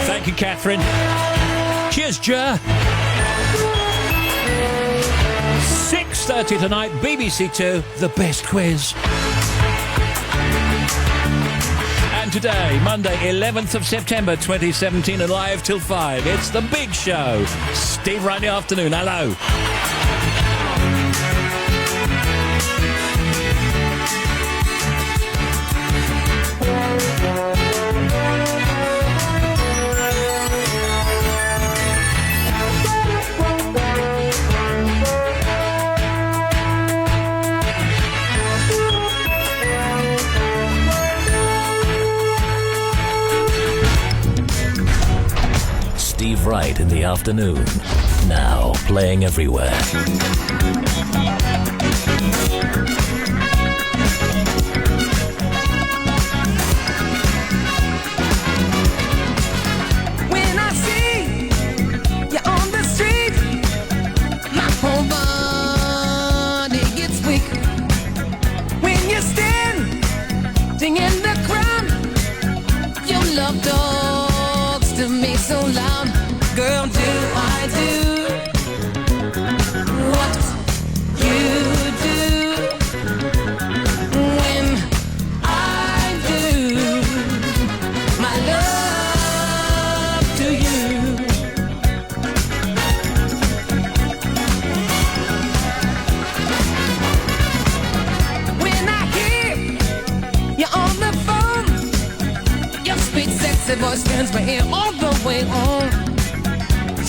Thank you, Catherine. Cheers, Jer. 6:30 tonight, BBC Two, The Best Quiz. And today, Monday, 11th of September 2017, alive till 5. It's The Big Show. Steve Wright in the afternoon. Hello. Steve Wright in the afternoon. Now playing everywhere. When I see you on the street, my whole body gets weak. When you stand in the crowd, your love talks to me so loud. Girl, do I do what you do when I do my love to you? When I hear you on the phone, your sweet sexy voice turns my ear all the way on.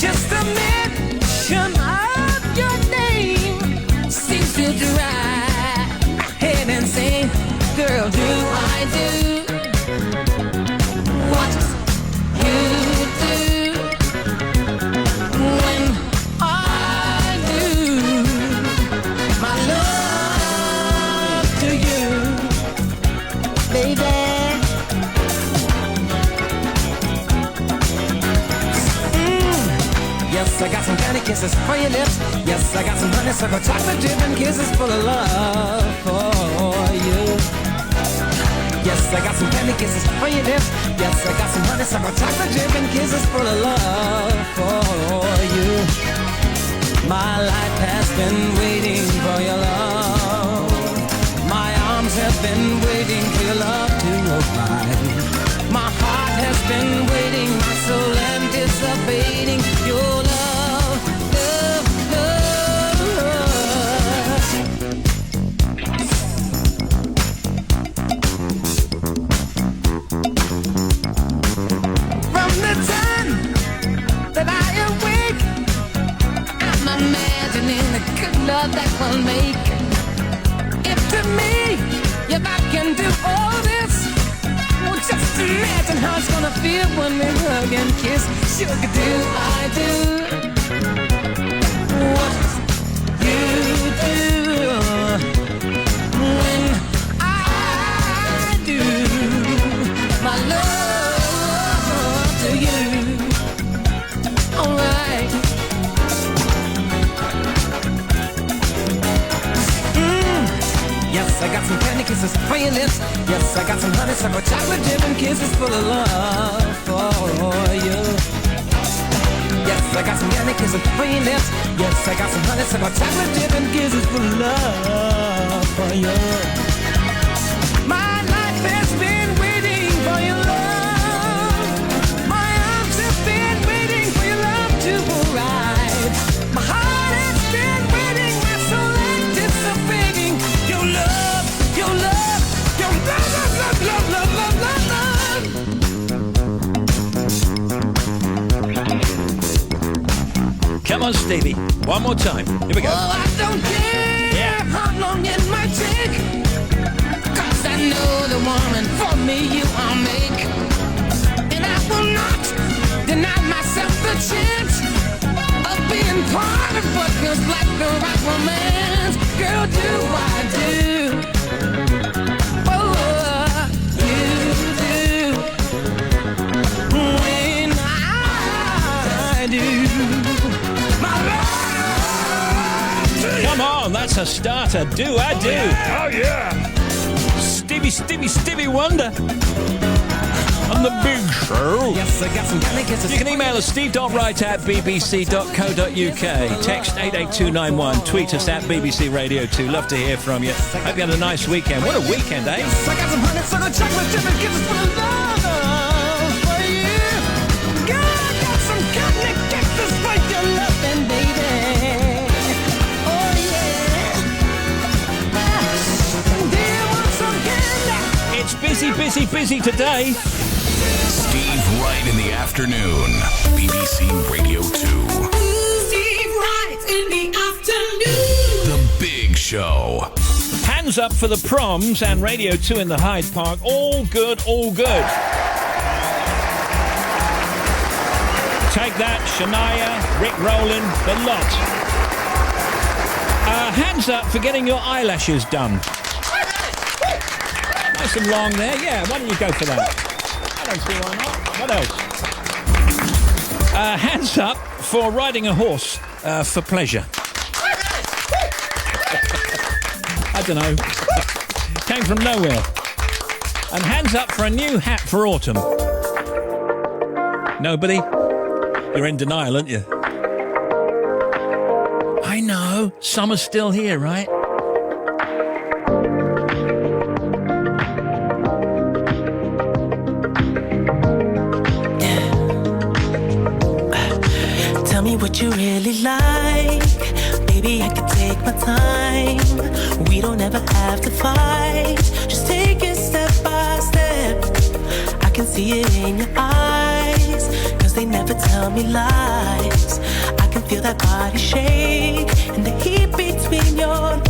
Just a mention of your name seems to drive my head insane. Girl, do I do what you do when I do my love to you, baby? Yes, I got some candy kisses for your lips. Yes, I got some honeysuckle chocolate dip and kisses full of love for you. Yes, I got some candy kisses for your lips. Yes, I got some honeysuckle chocolate dip and kisses full of love for you. My life has been waiting for your love. My arms have been waiting for your love to arrive. My heart has been waiting, my soul anticipating your love, love, love. From the time that I awake, I'm imagining the good love that we'll make. If to me, if I can do all this, well, just imagine how it's gonna feel when we hug and kiss. Sugar, do I do what you do when I do my love to you? Alright. Yes, I got some candy kisses for your lips. Yes, I got some honeysuckle chocolate dip and kisses full of love for you. Yes, I got some candy kisses for your lips. Yes, I got some honeysuckle chocolate dip and kisses full of love for you. My life has been waiting for your love. My arms have been waiting for your love to arrive. My heart has been waiting, my soul anticipating your love, your love, your love, love, love, love, love, love, love. Come on, Stevie. One more time. Here we go. Oh, I don't care how long it might take, 'cause I know the woman for me you I'll make. And I will not deny myself the chance of being part of what feels like the right romance. Girl, do I do oh, you do when I do my love to you. Come on, that's a starter. Do I do? Oh, yeah. Steve Stevie Wonder on the Big Show. Yes, I got some penny kisses. You can email us steve.wright@bbc.co.uk, text 88291, tweet us at BBC Radio 2. Love to hear from you. Hope you had a nice weekend. What a weekend, eh? Yes, I got some honeysuckle chocolate chip and kisses for the love for you. Girl, I got some cotton kisses for your loving, baby. Oh, yeah. Do you want some candy? It's busy today. Steve Wright in the afternoon. BBC Radio 2. Steve Wright in the afternoon. The Big Show. Hands up for the proms and Radio 2 in the Hyde Park. All good, all good. Take that, Shania, Rick Rowland, the lot. Hands up for getting your eyelashes done. Nice and long there. Yeah, why don't you go for that? I don't see why not. What else? Hands up for riding a horse for pleasure. I don't know. Came from nowhere. And hands up for a new hat for autumn. Nobody? You're in denial, aren't you? I know. Summer's still here, right? Tell me what you really like. Baby, I can take my time. We don't ever have to fight. Just take it step by step. I can see it in your eyes, 'cause they never tell me lies. I can feel that body shake and the heat between your...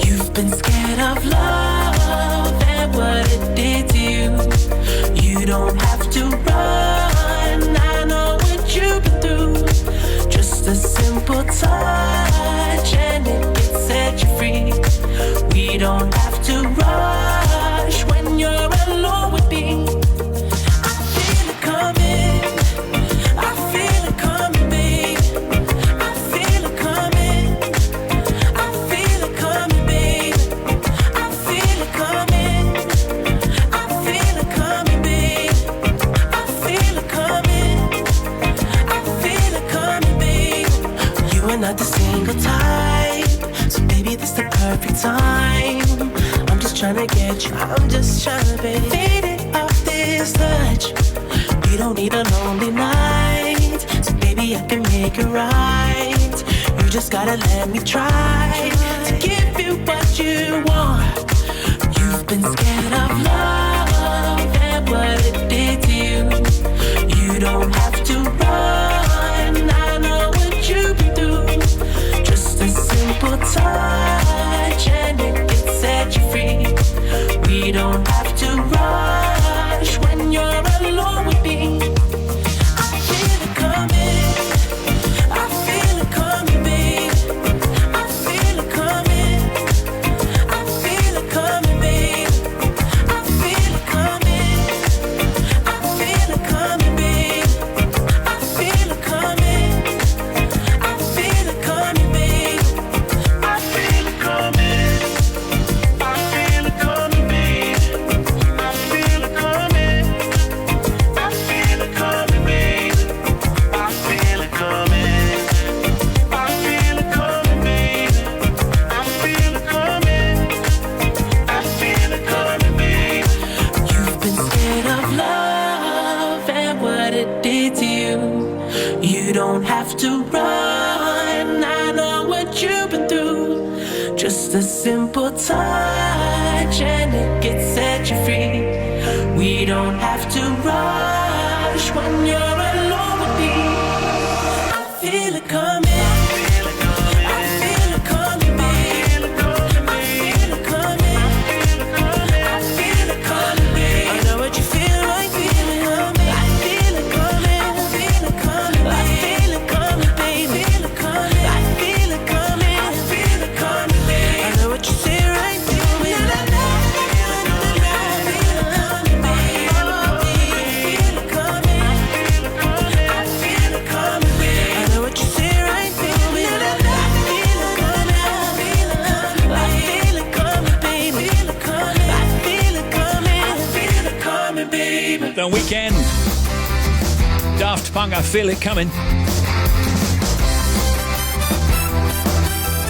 You've been scared of love and what it did to you. You don't have to run. I know what you've been through. Just a simple touch and it can set you free. We don't have to rush when you're alone with me. I feel it coming. I feel it coming, babe. I feel it coming. I feel it coming, babe. I feel it coming. I feel it coming, babe. I feel it coming. I feel it coming, babe. You are not the single type, so baby, this the perfect time. I'm just trying to get you, I'm just trying to be faded off this touch. You don't need a lonely night, so baby, I can make it right. You just gotta let me try to give you what you want. You've been scared of love and what it did to you. You don't have to run. I know what you've been through. Just a simple touch and it can set you free. We don't have to rush when you're alone with me. I feel it coming. I feel it coming, babe. I feel it coming. I feel it coming, babe. I feel it coming. I feel it coming, babe. I feel it coming. I feel it coming, babe. I feel it coming. I feel it coming, babe. I feel it coming. I feel it coming, babe. I feel it coming. I feel it coming, babe. I feel it coming. I feel it coming, babe. You've been scared of love and what it did to you. You don't have to run. I know what you've been through. Just a simple touch and it can set you free. We don't have to rush when you're alone with me. I feel it coming. I feel it coming, babe. I feel it coming. I feel it coming, babe. I know what you feel like. I feel it coming. I feel it coming. I feel it coming, babe. I feel it coming, babe. I feel it coming. I feel it coming. I feel it coming, babe. I know what you say right through it. I feel it coming, babe. I feel it coming. I feel it coming, babe. I know what you say right After Weekend. Daft Punk, I feel it coming.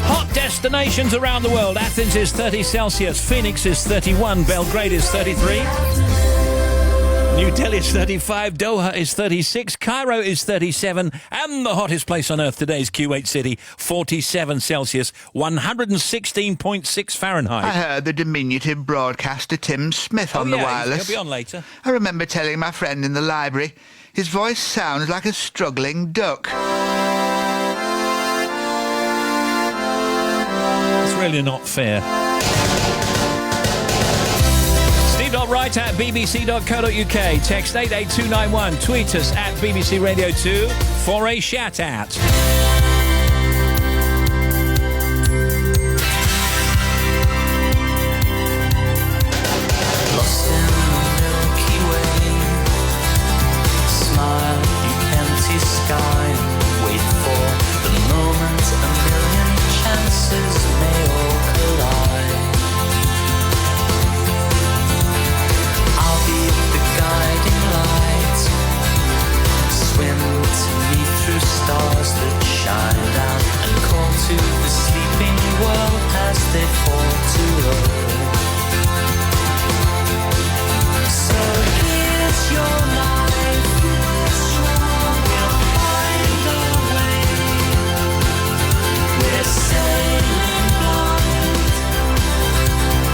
Hot destinations around the world. Athens is 30 Celsius. Phoenix is 31. Belgrade is 33. New Delhi is 35. Doha is 36. Cairo is 37. And the hottest place on earth today is Kuwait City, 47 Celsius, 116.6 Fahrenheit. I heard the diminutive broadcaster Tim Smith on the wireless. He'll be on later. I remember telling my friend in the library, his voice sounds like a struggling duck. It's really not fair. Wright at bbc.co.uk. Text 88291. Tweet us at BBC Radio 2 for a shout out. Lost in the Milky Way. Smile, you empty sky, and wait for the moment a million chances may all collide. I'll be the guiding light. Swim to me through stars that shine down and call to the sleeping world as they fall to earth. So here's your life. We'll find a way. We're sailing blind,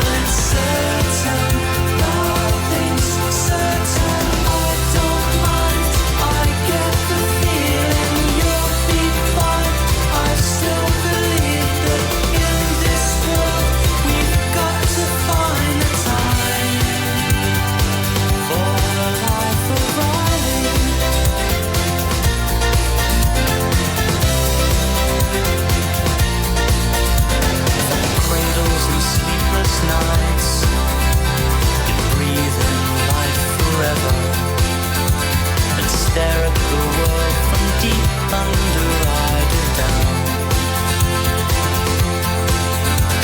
but certain. Nothing's certain. I don't mind. I get the feeling you'll be fine. I still believe that in this world we've got to find a time for the life of Riley. From cradles and sleepless nights, you breathe in life forever and stare at the world from deep under Eider down.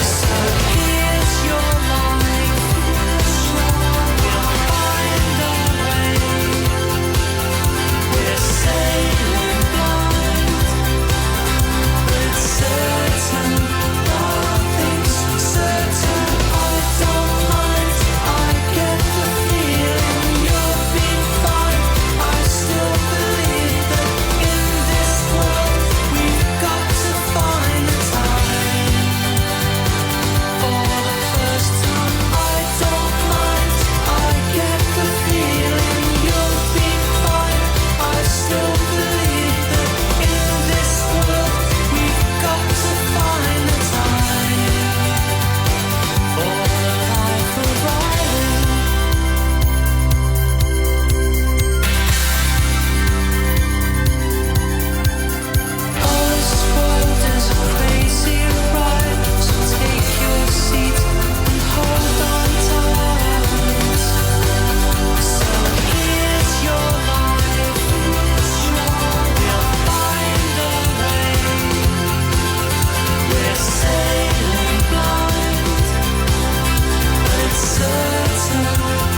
So here's your life. We'll find a way. We're sailing blind, but certain. Nothing's certain. I don't mind. I get the feeling you'll be fine. I still believe that in this world we've got to find a time. For the first time, I don't mind. I get the feeling you'll be fine. I still believe that in this world we've got to find a time for the life of Riley. Oh, this world is a crazy ride, so take your seat and hold on tight. So here's your life. We'll find a way. We're sailing blind, but certain.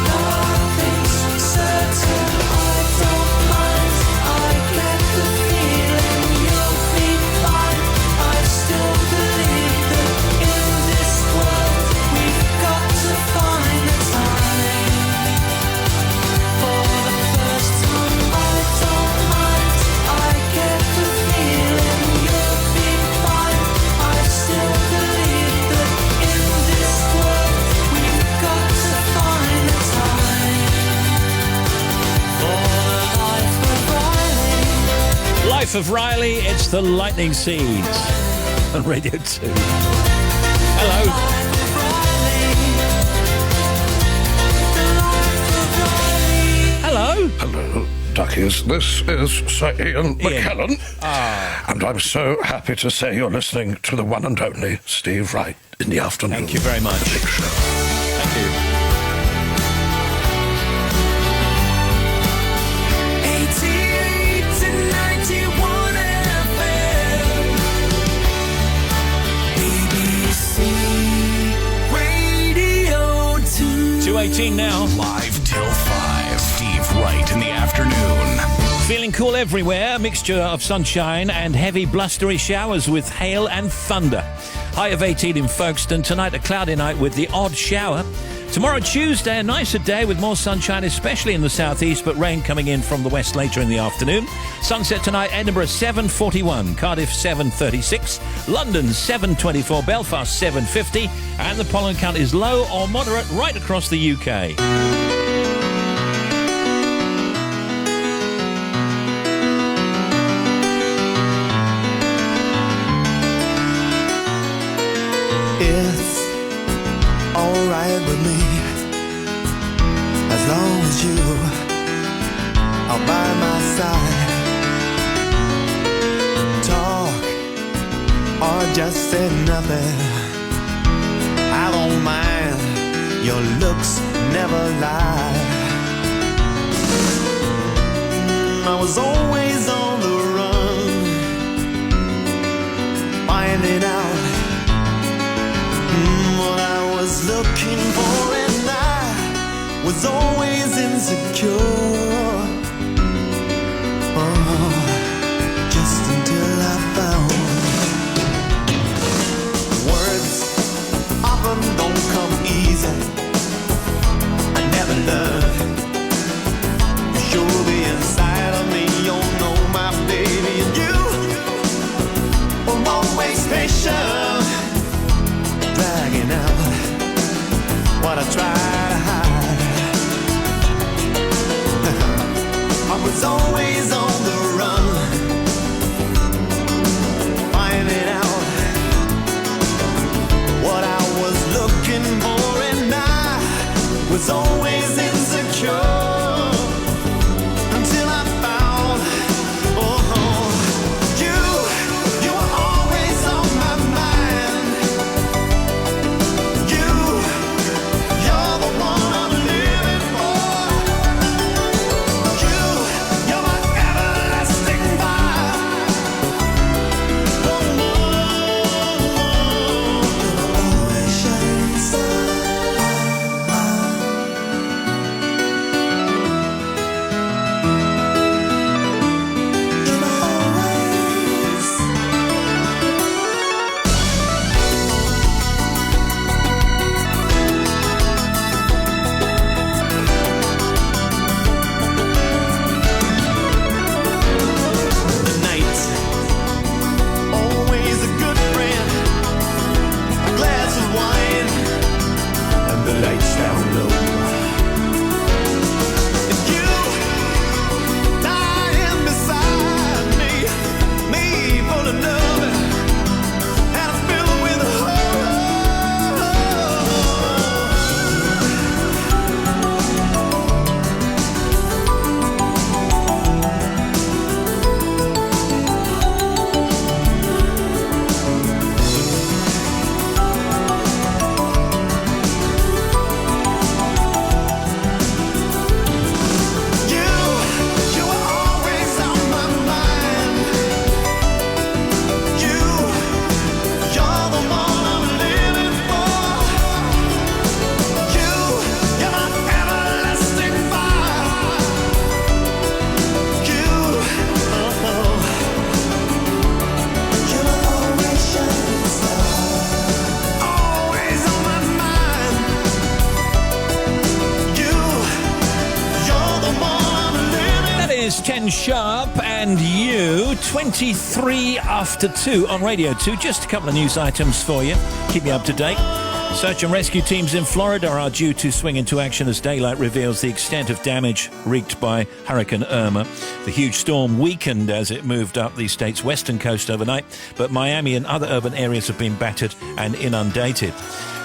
Nothing's certain. I don't mind. I get the feeling you'll be fine. I still believe that in this world we've got to find a time. For the first time, I don't mind. I get the feeling you'll be fine. I still believe that in this world we've got to find a time for the life of Riley. Life of Riley, it's the Lightning Seeds on Radio 2. Hello. Hello. Hello, duckies. This is Sir Ian McKellen. And I'm so happy to say you're listening to the one and only Steve Wright in the afternoon. Thank you very much. The Big Show. Thank you. 88 to 91 FM. BBC Radio 2. 2:18 now. Live till 5. Steve Wright in the afternoon. Feeling cool everywhere, a mixture of sunshine and heavy blustery showers with hail and thunder. High of 18 in Folkestone. Tonight a cloudy night with the odd shower. Tomorrow Tuesday, a nicer day with more sunshine, especially in the southeast, but rain coming in from the west later in the afternoon. Sunset tonight, Edinburgh 7:41, Cardiff 7:36, London 7:24, Belfast 7:50, and the pollen count is low or moderate right across the UK. It's alright with me, as long as you are by my side. Talk or just say nothing, I don't mind, your looks never lie. I was always on the run, finding out what I was looking for, and I was always insecure. Oh, just until I found words often don't come easy. I never learned to show the inside of me. You know my baby, and you were always patient, dragging out what I try to hide. I was always on the run, finding out what I was looking for, and I was always insecure until I found, you were always on my mind. You're the one I'm living for. You're my everlasting fire. Always shining star. You're my always. Night, always a good friend. A glass of wine and the lights down low. And you lying beside me full of love and I'm filled with you were always on my mind. You're the one I'm living for. You're my everlasting fire. You're my always shining star. Always on my mind. You're the one I'm living. That is 10 sharp and you, 23 after 2 on Radio 2. Just a couple of news items for you. Keep you up to date. Search and rescue teams in Florida are due to swing into action as daylight reveals the extent of damage wreaked by Hurricane Irma. The huge storm weakened as it moved up the state's western coast overnight, but Miami and other urban areas have been battered and inundated.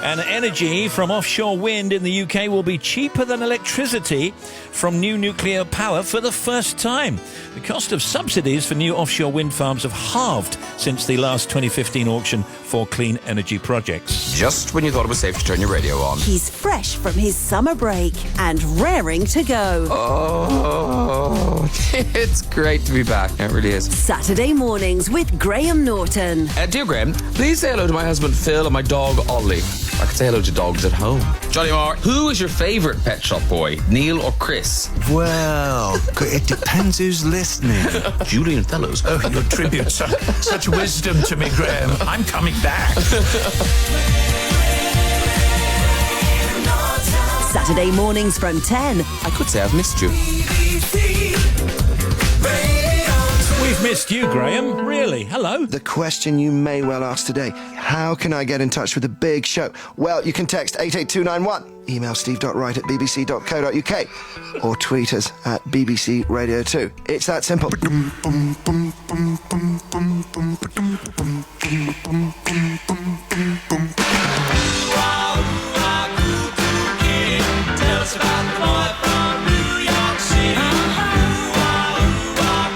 And energy from offshore wind in the UK will be cheaper than electricity from new nuclear power for the first time. The cost of subsidies for new offshore wind farms have halved since the last 2015 auction for clean energy projects. Just when you thought it was safe to turn your radio on. He's fresh from his summer break and raring to go. Oh, it's great to be back. It really is. Saturday mornings with Graham Norton. Dear Graham, please say hello to my husband Phil and my dog Ollie. I could say hello to dogs at home. Johnny Marr, who is your favourite Pet Shop Boy, Neil or Chris? Well, it depends who's listening. Julian Fellows. Oh, your tribute. Such wisdom to me, Graham. I'm coming back. Saturday mornings from 10. I could say I've missed you. We've missed you, Graham. Really? Hello. The question you may well ask today, how can I get in touch with the big show? Well, you can text 88291, email steve.wright@bbc.co.uk, or tweet us at BBC Radio 2. It's that simple. Tell us about the boy from New York City.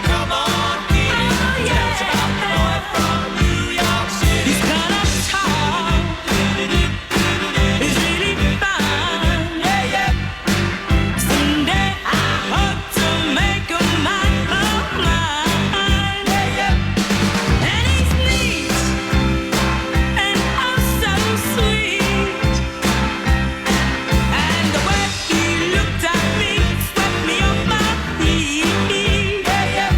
Come on, kid. Tell us about the boy from New York City. He's kind of tall. He's really fine. Yeah, yeah. Someday I hope to make him mine. Yeah, yeah. And he's neat and oh so sweet. And the way he looked at me swept me off my feet. Yeah, yeah.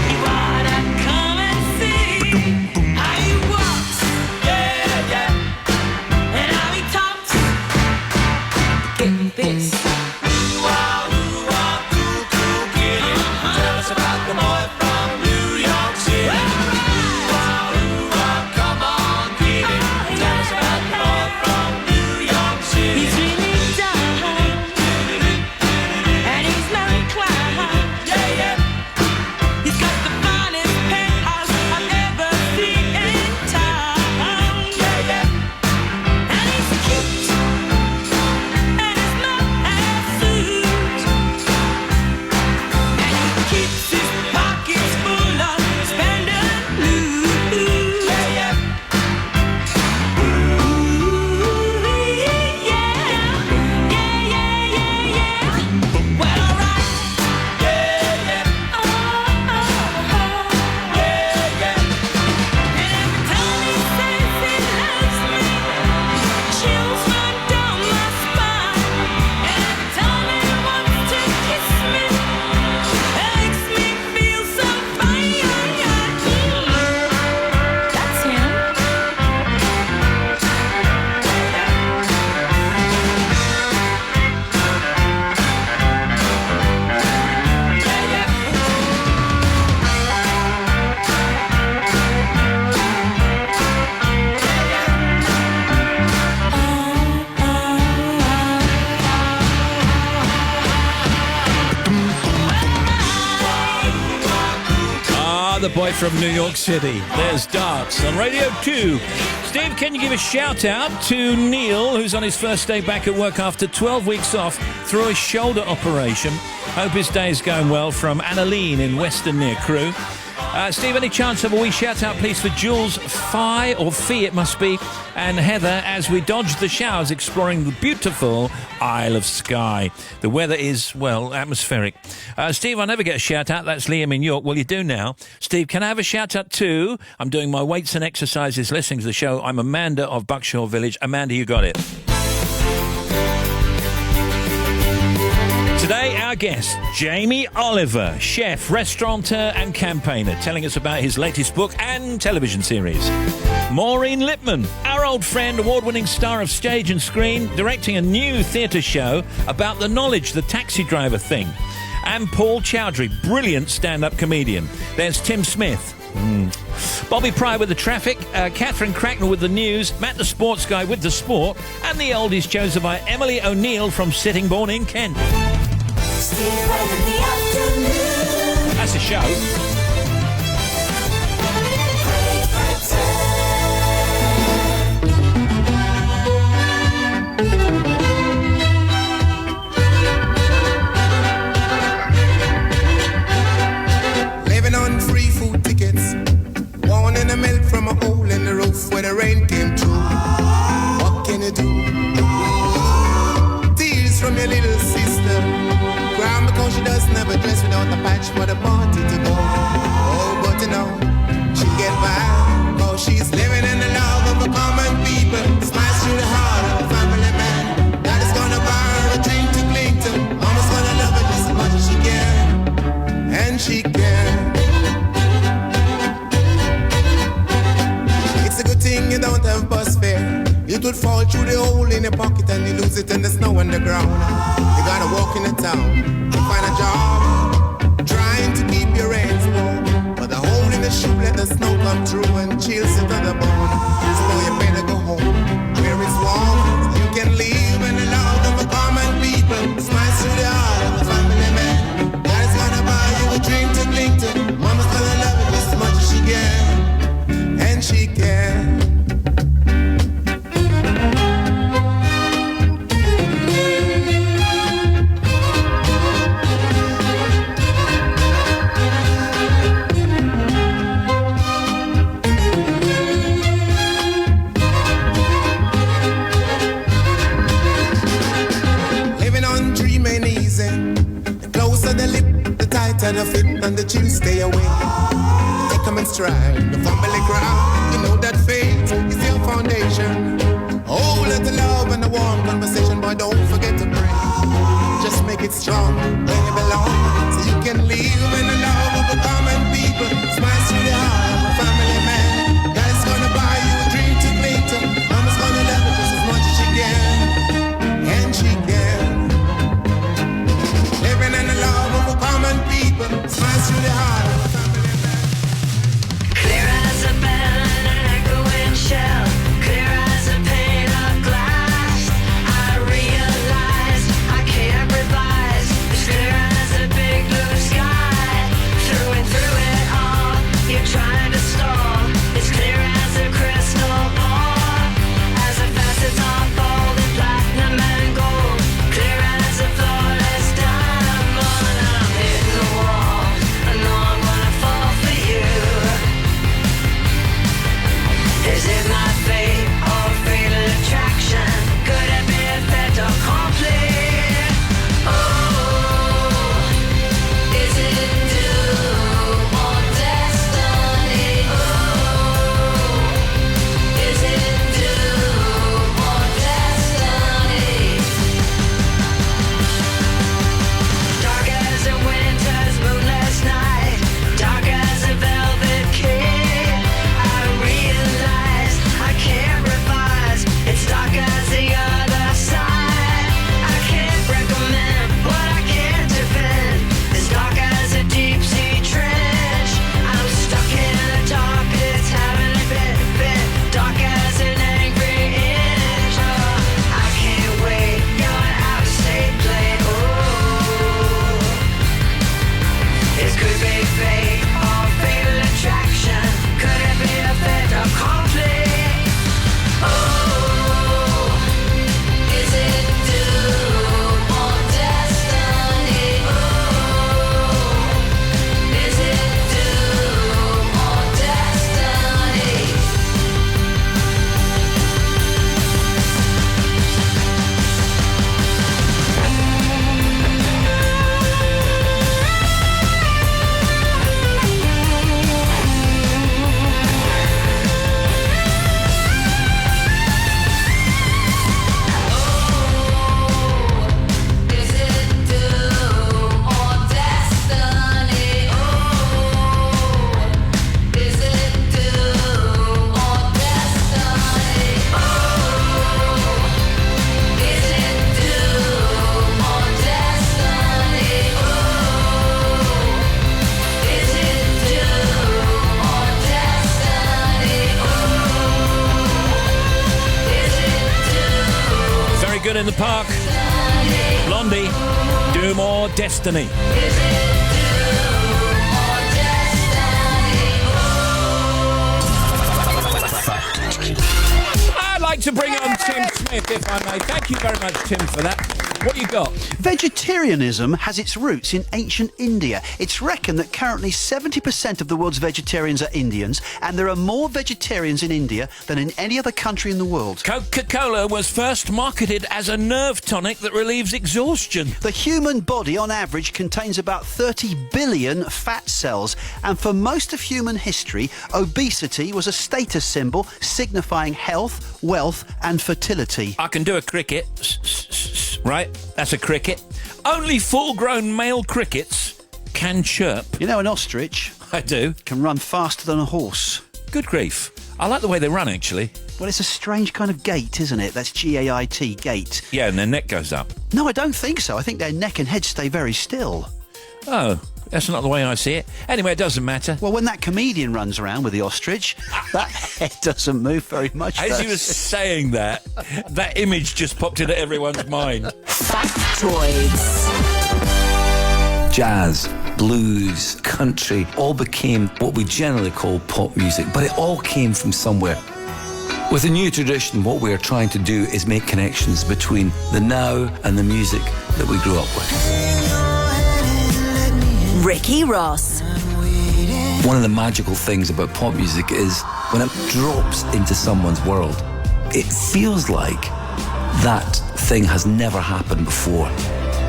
You wanna come and see how he walks? Yeah, yeah. And how he talks. Get this. Tell us about the boy from New York City. Come on, kid. Tell us about the boy from New York City. He's really down, and he's very clown. Yeah, yeah. He's got the finest penthouse I've ever seen in town. Yeah, yeah. And he's cute, and his mouth has suit, and he keeps his pockets full of spend and loot. Yeah, yeah. Well, alright. Yeah, yeah. Yeah, yeah. And every time he says he loves me, chills run down my spine. And every time he wants to kiss me, it makes me feel so fine. That's him. The boy from New York City. There's Darts on Radio 2. Steve, can you give a shout out to Neil, who's on his first day back at work after 12 weeks off through a shoulder operation? Hope his day is going well, from Annaline in Western near Crewe. Steve, any chance of a wee shout out, please, for Jules Fie, or Fee it must be, and Heather, as we dodge the showers exploring the beautiful Isle of Skye. The weather is, well, atmospheric. Steve, I never get a shout out. That's Liam in York. Well, you do now. Steve, can I have a shout out too? I'm doing my weights and exercises listening to the show. I'm Amanda of Buckshaw Village. Amanda, you got it. Today, our guest, Jamie Oliver, chef, restaurateur and campaigner, telling us about his latest book and television series. Maureen Lipman, our old friend, award-winning star of stage and screen, directing a new theatre show about the knowledge, the taxi driver thing. And Paul Chowry, brilliant stand-up comedian. There's Tim Smith. Bobby Pry with the traffic, Catherine Cracknell with the news, Matt the sports guy with the sport, and the oldies chosen by Emily O'Neill from Sittingbourne in Kent. That's a show. Living on free food tickets, warming the milk from a hole in the roof where the rain came through. What can you do? Tears from your little sister, crying because she doesn't have a dress without a patch for the party to go. Oh, but you know, she'll get by, cause she's living in the Lord. it would fall through the hole in your pocket and you lose it in the snow on the ground. You gotta walk in the town to find a job, trying to keep your hands warm. But the hole in the shoe let the snow come through and chills it to the bone. So you better go home where it's warm. So you can live in the love of the common people. Smiles through the heart of a family man. Daddy's gonna buy you a drink to cling to. Mama's gonna love it just as much as she can. And she can. And the fit and the chill stay away. Take them in stride, the family ground. You know that faith is your foundation. Oh, let the love and the warm conversation, boy, don't forget to pray. Just make it strong where you belong, so you can live in the love of the common people. Smiles through the heart of a family man. Daddy's gonna buy you a dream to cling to. Mama's gonna love it just as much as she can, and she can. Living in the love of a common people. Smiles through the heart of a family man. Clear as a bell and an echoing shell. Clear as a pane of glass. I realize I can't revise. It's clear as a big blue sky. Through and through it all, you're trying to stall. It's clear as a crystal ball. As the facets are folded platinum and gold. Clear as a flawless diamond. I'm hitting the wall. I know I'm gonna fall for you. Is it my fate or fatal attraction? Could it be a fait accompli? Oh, is it doom or destiny? Oh, is it doom or destiny? Dark as a winter's moonless night, dark as a velvet cake. I realize I can't revise. It's dark as the other side. I can't recommend what I can't defend. It's dark as a deep sea trench. I'm stuck in the dark. It's having a bit dark as an angry inch. Oh, I can't wait. You're an out-of-state play. Oh, it could be fate or fatal attraction. Could it be a fait accompli? Oh, is it doom or destiny? Oh, is it doom or destiny? Is it doom or destiny? Oh, is it doom or destiny? Oh, is it doom or destiny? Oh, is it doom or destiny? Oh, is it doom? Very good in the park. Blondie, Doom or Destiny. I'd like to bring on Tim Smith, if I may. Thank you very much, Tim, for that. What you got? Vegetarianism has its roots in ancient India. It's reckoned that currently 70% of the world's vegetarians are Indians, and there are more vegetarians in India than in any other country in the world. Coca-Cola was first marketed as a nerve tonic that relieves exhaustion. The human body, on average, contains about 30 billion fat cells, and for most of human history, obesity was a status symbol signifying health, wealth, and fertility. I can do a cricket, right? That's a cricket. Only full-grown male crickets can chirp. You know an ostrich? I do. Can run faster than a horse. Good grief. I like the way they run, actually. Well, it's a strange kind of gait, isn't it? That's G-A-I-T, gait. Yeah, and their neck goes up. No, I don't think so. I think their neck and head stay very still. Oh, that's not the way I see it. Anyway, it doesn't matter. Well, when that comedian runs around with the ostrich, that head doesn't move very much. As you were saying that image just popped into everyone's mind. Factoids. Jazz, blues, country all became what we generally call pop music, but it all came from somewhere. With a new tradition, what we are trying to do is make connections between the now and the music that we grew up with. Ricky Ross. One of the magical things about pop music is when it drops into someone's world, it feels like that thing has never happened before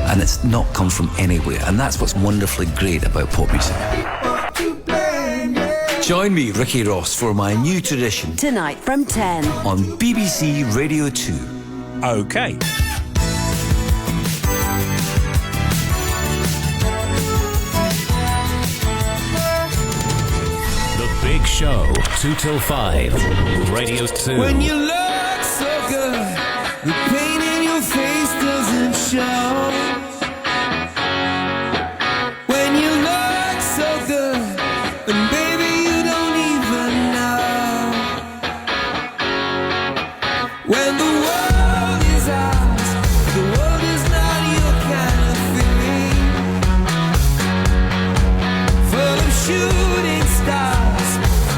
and it's not come from anywhere. And that's what's wonderfully great about pop music. Join me, Ricky Ross, for my new tradition. Tonight from 10. On BBC Radio 2. OK. The Big Show, 2 till 5. Radio 2. When you look so good, the pain in your face doesn't show. When you look so good, and baby you don't even know. When the world is ours, the world is not your kind of thing. Full of shooting stars,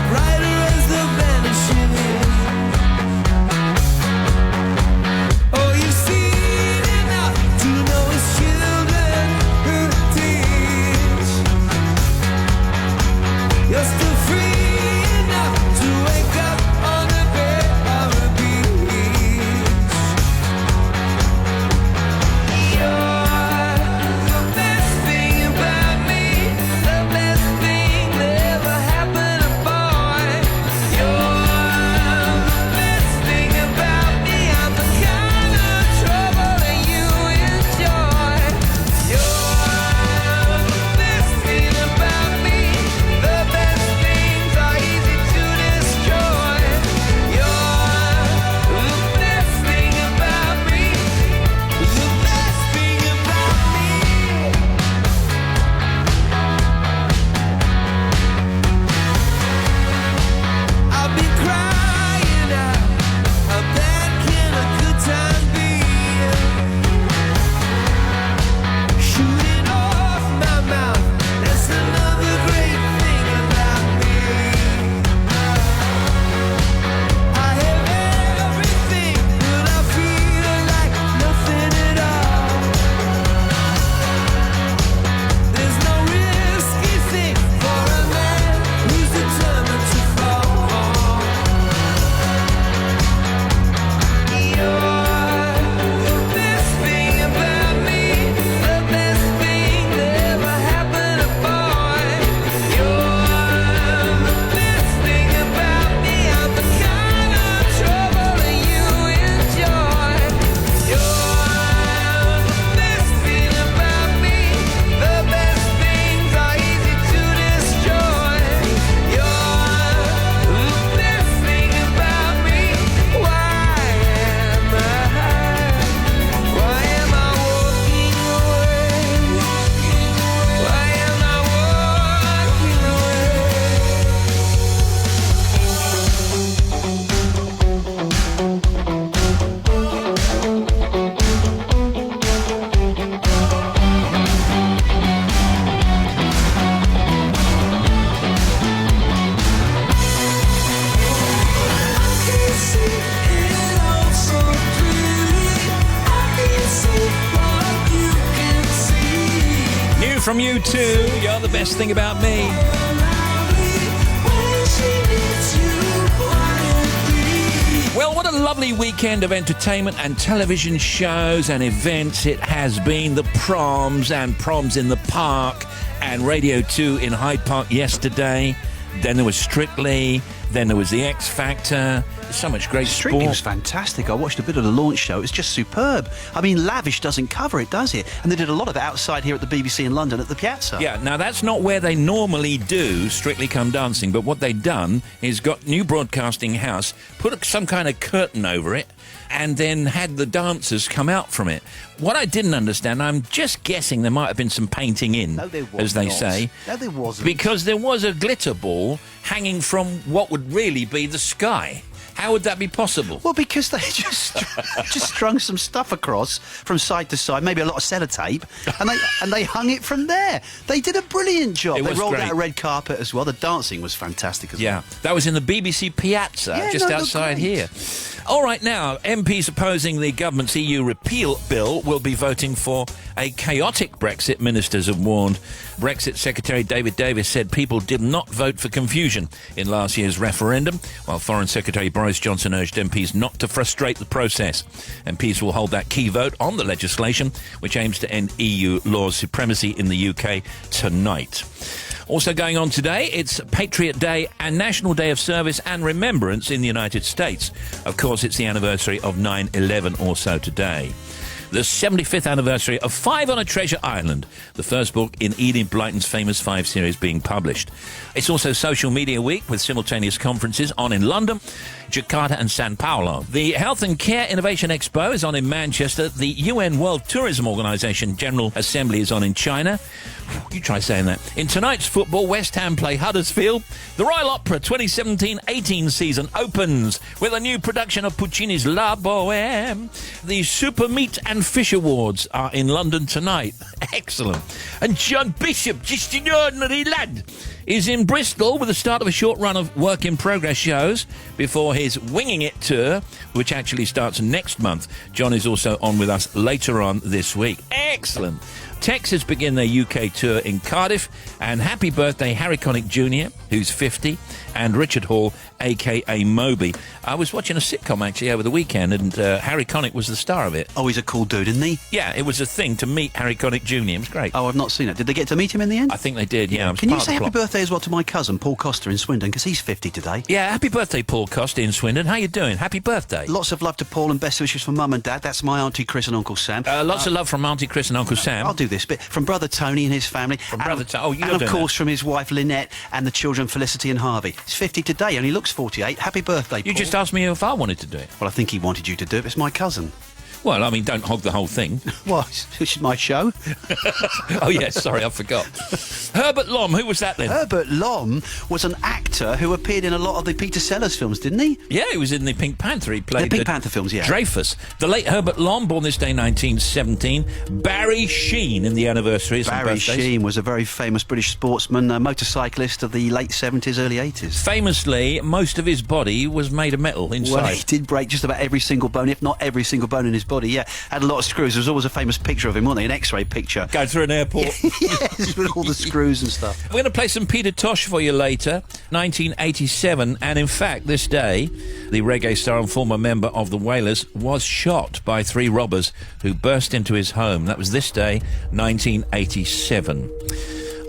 brighter as the vanishing wind. Oh, you've seen enough to know it's children who teach. You're still free enough to wake up on the bed of a beach. You're the best thing about me, the best thing that ever happened to boy. You're the best thing about me, I'm the kind of trouble that you enjoy. You're the best thing about me, the best things are easy to destroy. You're the best thing about me, the best thing about me. I've been crying out, how bad can a good time be? Shooting off my mouth, that's another great thing about me. I have everything, but I feel like nothing at all. There's no risky thing for a man who's determined to fall. You're the best thing about me, the best thing that ever happened to boy. You're the best thing about me, I'm the kind of trouble that you enjoy. You're the best thing about me, the best things are easy to destroy. You're the best thing about me. Why am I walking away? Why am I walking away? New from you too. You're the best thing about me. Well, what a lovely weekend of entertainment and television shows and events it has been. The proms and proms in the park and Radio 2 in Hyde Park yesterday. Then there was Strictly Then there was the X Factor. So much great Strictly sport. was fantastic. I watched a bit of the launch show. It's just superb. I mean, lavish doesn't cover it, does it? And they did a lot of it outside here at the BBC in London at the Piazza. Yeah, now that's not where they normally do Strictly Come Dancing, but what they've done is got New Broadcasting House, put some kind of curtain over it, and then had the dancers come out from it. What I didn't understand, I'm just guessing there might have been some painting in, No, there was as they not. say. No, there wasn't. Because there was a glitter ball hanging from what would really be the sky. How would that be possible? Well, because they just strung some stuff across from side to side, maybe a lot of sellotape, and they hung it from there. They did a brilliant job. It They was rolled great. out a red carpet as well. The dancing was fantastic as well. Yeah, that was in the BBC Piazza, Yeah, just no, they're outside great. here. All right, now, MPs opposing the government's EU repeal bill will be voting for a chaotic Brexit, ministers have warned. Brexit Secretary David Davis said people did not vote for confusion in last year's referendum, while Foreign Secretary Boris Johnson urged MPs not to frustrate the process. MPs will hold that key vote on the legislation, which aims to end EU law supremacy in the UK tonight. Also going on today, it's Patriot Day and National Day of Service and Remembrance in the United States. Of course, it's the anniversary of 9/11 also today. The 75th anniversary of Five on a Treasure Island, the first book in Enid Blyton's famous 5 series being published. It's also Social Media Week with simultaneous conferences on in London, Jakarta and Sao Paulo. The Health and Care Innovation Expo is on in Manchester. The UN World Tourism Organization General Assembly is on in China. You try saying that. In tonight's football, West Ham play Huddersfield. The Royal Opera 2017-18 season opens with a new production of Puccini's La Bohème. The Super Meat and Fish Awards are in London tonight. Excellent. And John Bishop, just an ordinary lad, is in Bristol with the start of a short run of work-in-progress shows before his Winging It tour, which actually starts next month. John is also on with us later on this week. Excellent. Texas begin their UK tour in Cardiff, and happy birthday Harry Connick Jr., who's 50, and Richard Hall, a.k.a. Moby. I was watching a sitcom, actually, over the weekend, and Harry Connick was the star of it. Oh, he's a cool dude, isn't he? Yeah, it was a thing to meet Harry Connick Jr. It was great. Oh, I've not seen it. Did they get to meet him in the end? I think they did, yeah. It was Can you part of say the happy plot. birthday as well to my cousin, Paul Costa in Swindon, because he's 50 today. Yeah, happy birthday, Paul Costa in Swindon. How you doing? Happy birthday. Lots of love to Paul and best wishes from Mum and Dad. That's my Auntie Chris and Uncle Sam. Lots of love from Auntie Chris and Uncle Sam. I'll do this bit. From Brother Tony and his family. From Brother Tony. Oh, and of course from his wife Lynette and the children Felicity and Harvey. He's 50 today, only looks 48. Happy birthday, Paul. You just asked me if I wanted to do it. Well, I think he wanted you to do it. It's my cousin. Well, I mean, don't hog the whole thing. What? This is my show. Oh, yes, sorry, I forgot. Herbert Lom, who was that then? Herbert Lom was an actor who appeared in a lot of the Peter Sellers films, didn't he? Yeah, he was in the Pink Panther. He played The Pink Panther films, yeah. Dreyfus. The late Herbert Lom, born this day 1917. Barry Sheen in the anniversaries and Barry birthdays. Sheen was a very famous British sportsman, a motorcyclist of the late 70s, early 80s. Famously, most of his body was made of metal inside. Well, he did break just about every single bone, if not every single bone in his body, yeah. Had a lot of screws. There was always a famous picture of him, wasn't there? An X-ray picture. Going through an airport. Yes, with all the screws and stuff. We're going to play some Peter Tosh for you later, 1987, and in fact, this day, the reggae star and former member of the Wailers was shot by 3 robbers who burst into his home. That was this day, 1987.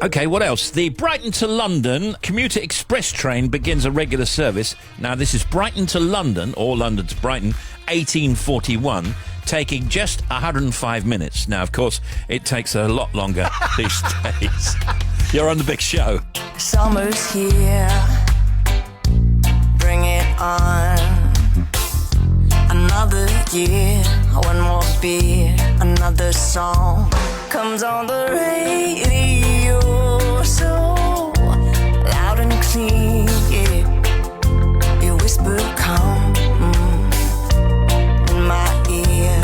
OK, what else? The Brighton to London commuter express train begins a regular service. Now, this is Brighton to London, or London to Brighton, 1841, taking just 105 minutes. Now, of course, it takes a lot longer these days. You're on The Big Show. Summer's here, bring it on. Another year, one more beer, another song comes on the radio, so loud and clean, yeah. You whisper calm in my ear.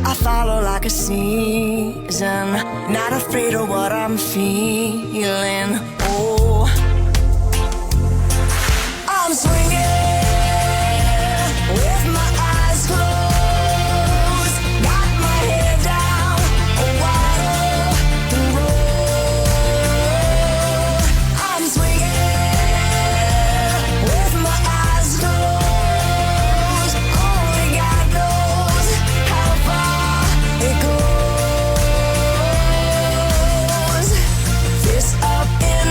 I follow like a season, not afraid of what I'm feeling. Oh, I'm swinging with my eyes closed, got my head down a wide open road. I'm swinging with my eyes closed, only God knows how far it goes. Fist up in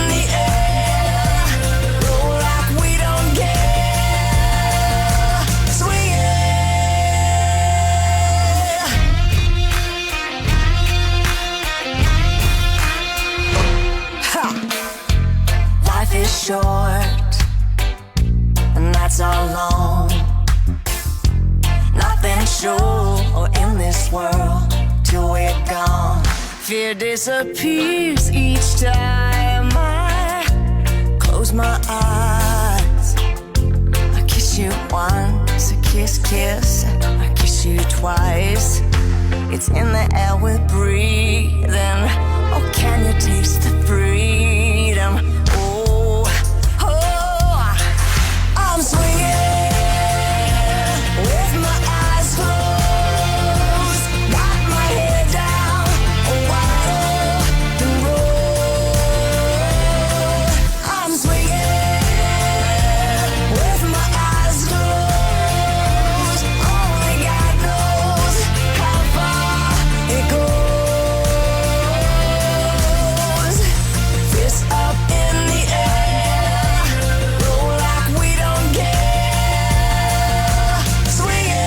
world till we're gone. Fear disappears each time I close my eyes. I kiss you once, a kiss, kiss. I kiss you twice. It's in the air we're breathing. Oh, can you taste the freedom? Oh, oh, I'm swinging with my eyes closed. Got my head down a wide open road. I'm swinging with my eyes closed. Only God knows how far it goes. Fist up in the air, roll like we don't care. Swinging.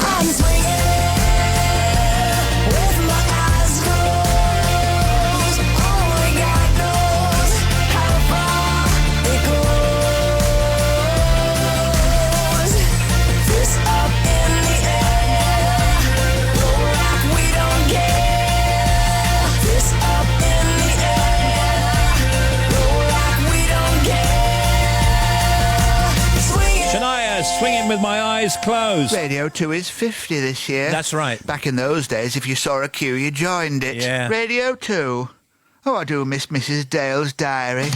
I'm swinging with my eyes closed. Only God knows how far it goes. Fist up in the air, roll like we don't care. Fist up in the air, roll like we don't care. Swinging. Shania, swinging with my eyes closed. Radio 2 is 50 this year. That's right. Back in those days, if you saw a queue, you joined it. Yeah. Radio 2. Oh, I do miss Mrs. Dale's diary.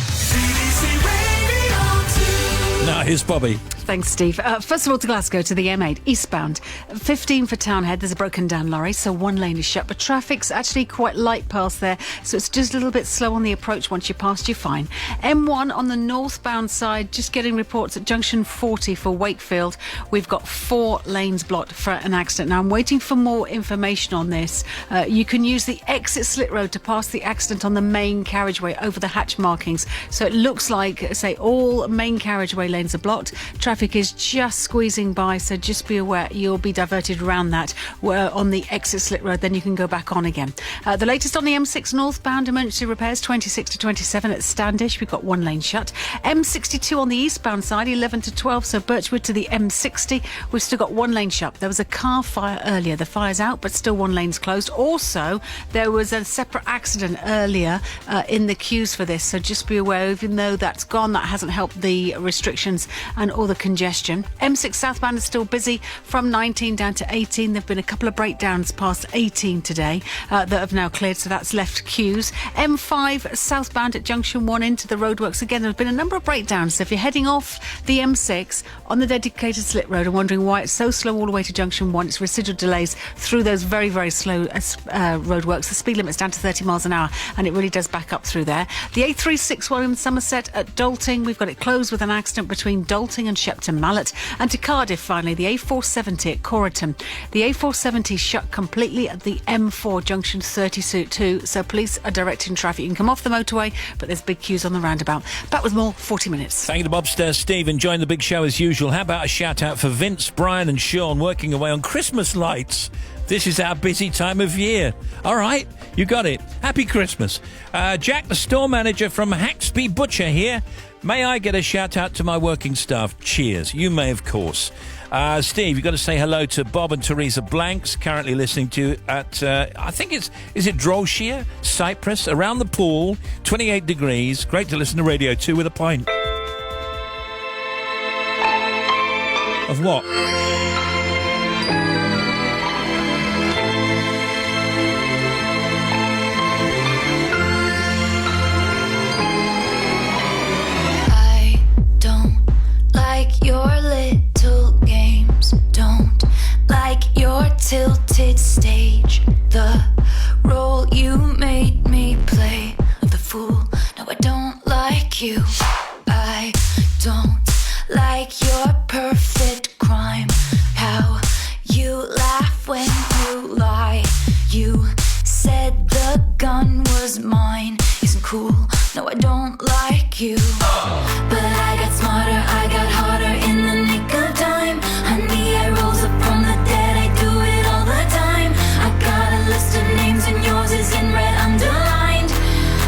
No, here's Bobby. Thanks, Steve. First of all, to Glasgow, to the M8, eastbound. 15 for Townhead, there's a broken down lorry, so one lane is shut, but traffic's actually quite light past there, so it's just a little bit slow on the approach. Once you're past, you're fine. M1 on the northbound side, just getting reports at junction 40 for Wakefield. We've got 4 lanes blocked for an accident. Now, I'm waiting for more information on this. You can use the exit slit road to pass the accident on the main carriageway over the hatch markings. So it looks like, say, all main carriageway lanes are blocked. Traffic is just squeezing by, so just be aware you'll be diverted around that on the exit slit road, then you can go back on again. The latest on the M6 northbound, emergency repairs 26 to 27 at Standish. We've got one lane shut. M62 on the eastbound side 11 to 12, so Birchwood to the M60, we've still got one lane shut. There was a car fire earlier. The fire's out, but still one lane's closed. Also, there was a separate accident earlier in the queues for this, so just be aware, even though that's gone, that hasn't helped the restrictions and all the congestion. M6 southbound is still busy from 19 down to 18. There have been a couple of breakdowns past 18 today that have now cleared, so that's left queues. M5 southbound at junction 1 into the roadworks. Again, there have been a number of breakdowns, so if you're heading off the M6 on the dedicated slit road and wondering why it's so slow all the way to junction 1, it's residual delays through those very, very slow roadworks. The speed limit's down to 30 miles an hour, and it really does back up through there. The A361 in Somerset at Dolting, we've got it closed with an accident between Dolting and Shepton Mallet. And to Cardiff, finally, the A470 at Corriton. The A470 shut completely at the M4 junction 32, so police are directing traffic. You can come off the motorway, but there's big queues on the roundabout. Back with more, 40 minutes. Thank you to Bobster. Steve, enjoying the big show as usual. How about a shout out for Vince, Brian and Sean working away on Christmas lights? This is our busy time of year. All right, you got it. Happy Christmas. Jack, the store manager from Haxby Butcher here. May I get a shout out to my working staff? Cheers. You may, of course. Steve, you've got to say hello to Bob and Teresa Blanks, currently listening to you at, I think is it Droshire, Cyprus, around the pool, 28 degrees. Great to listen to Radio 2 with a pint. Of what? Your little games, don't like your tilted stage, the role you made me play of the fool. No, I don't like you. I don't like your perfect crime, how you laugh when you lie. You said the gun was mine, isn't cool. you. But I got smarter, I got harder in the nick of time. Honey, I rose up from the dead, I do it all the time. I got a list of names and yours is in red underlined.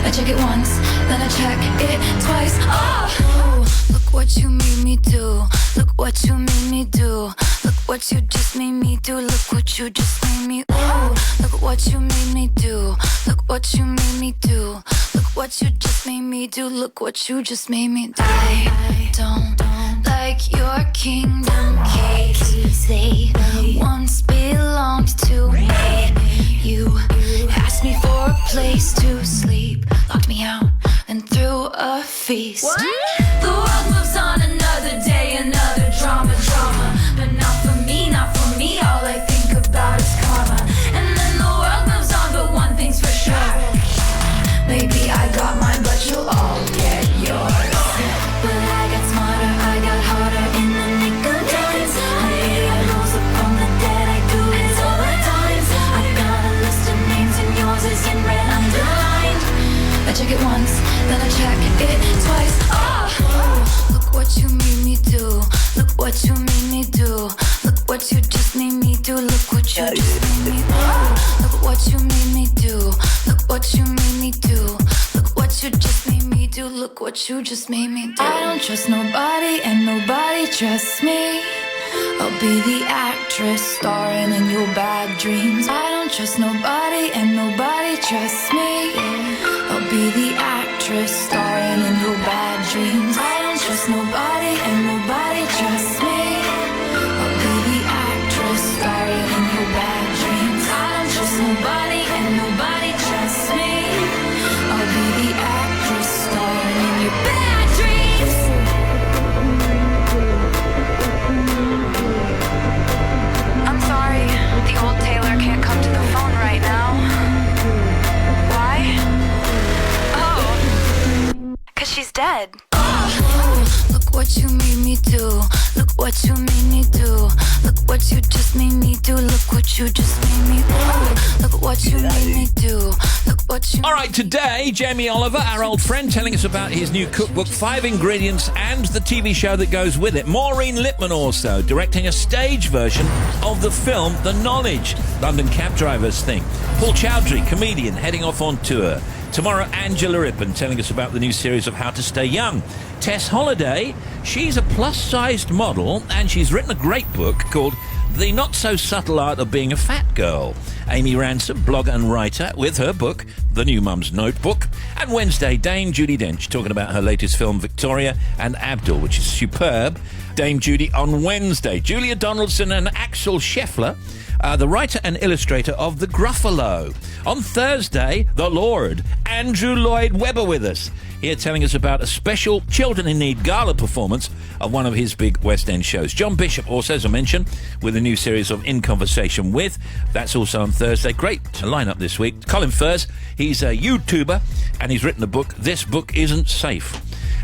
I check it once, then I check it twice. Oh, look what you made me do. Look what you made me do. Look what you just made me do. Look what you just made me. Ooh, look what you made me do. Look what you made me do. Look what you just made me do. Look what you just made me do. I don't like your kingdom keys. They once belonged to me. You asked me for a place to sleep, locked me out and threw a feast. What? The world moves on another day, another drama. But not for me, not for me. All I think about is karma. And then the world moves on, but one thing's for sure. Maybe I got mine, but you'll all get yours. But I got smarter, I got harder in the nick of time. Honey, I rose up from the dead, I do it all the time. I got a list of names and yours is in red underlined. I check it once, then I check it twice. Oh, look what you made me do. Look what you made me do. Look what you just made me do. Look what you just made me do. Look what you made me do. Look what you made me do. Look what you just made me do. Look what you just made me do. I don't trust nobody and nobody trusts me. I'll be the actress starring in your bad dreams. I don't trust nobody and nobody trusts me. I'll be the actress starring in your bad dreams. I don't trust nobody and nobody trusts me. I'll be the actress starring in your bad dreams. I don't trust nobody and nobody trusts me. I'll be the actress starring in your bad dreams. I'm sorry, the old tailor can't come to the phone right now. Why? Oh, 'cause she's dead. Look what you made me do. Look what you made me do. Look what you just made me do. Look what you just made me do. Look what you made me do. Look what you. All right, today, Jamie Oliver, our old friend, telling us about his new cookbook, 5 ingredients, and the TV show that goes with it. Maureen Lipman also directing a stage version of the film The Knowledge, London cab drivers thing. Paul Chowry, comedian, heading off on tour. Tomorrow, Angela Rippon telling us about the new series of How to Stay Young. Tess Holliday, she's a plus-sized model, and she's written a great book called The Not-So-Subtle Art of Being a Fat Girl. Amy Ransom, blogger and writer, with her book, The New Mum's Notebook. And Wednesday, Dame Judi Dench talking about her latest film, Victoria and Abdul, which is superb. Dame Judi on Wednesday. Julia Donaldson and Axel Scheffler, the writer and illustrator of The Gruffalo. On Thursday, the Lord, Andrew Lloyd Webber with us, here telling us about a special Children in Need gala performance of one of his big West End shows. John Bishop also, as I mentioned, with a new series of In Conversation With. That's also on Thursday. Great lineup this week. Colin Furze, he's a YouTuber, and he's written a book, This Book Isn't Safe.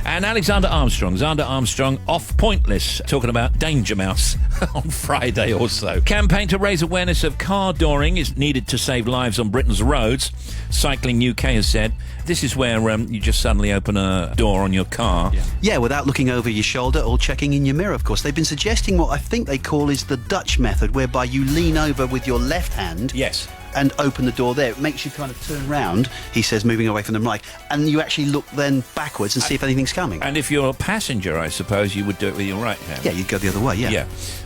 And Alexander Armstrong off Pointless, talking about Danger Mouse on Friday also. Campaign to raise awareness of car dooring is needed to save lives on Britain's roads. Cycling UK has said this is where you just suddenly open a door on your car. Yeah, without looking over your shoulder or checking in your mirror, of course. They've been suggesting what I think they call is the Dutch method, whereby you lean over with your left hand. Yes. And open the door there. It makes you kind of turn round, he says, moving away from the mic, and you actually look then backwards and see if anything's coming. And if you're a passenger, I suppose you would do it with your right hand. Yeah, you'd go the other way, yeah. Yeah.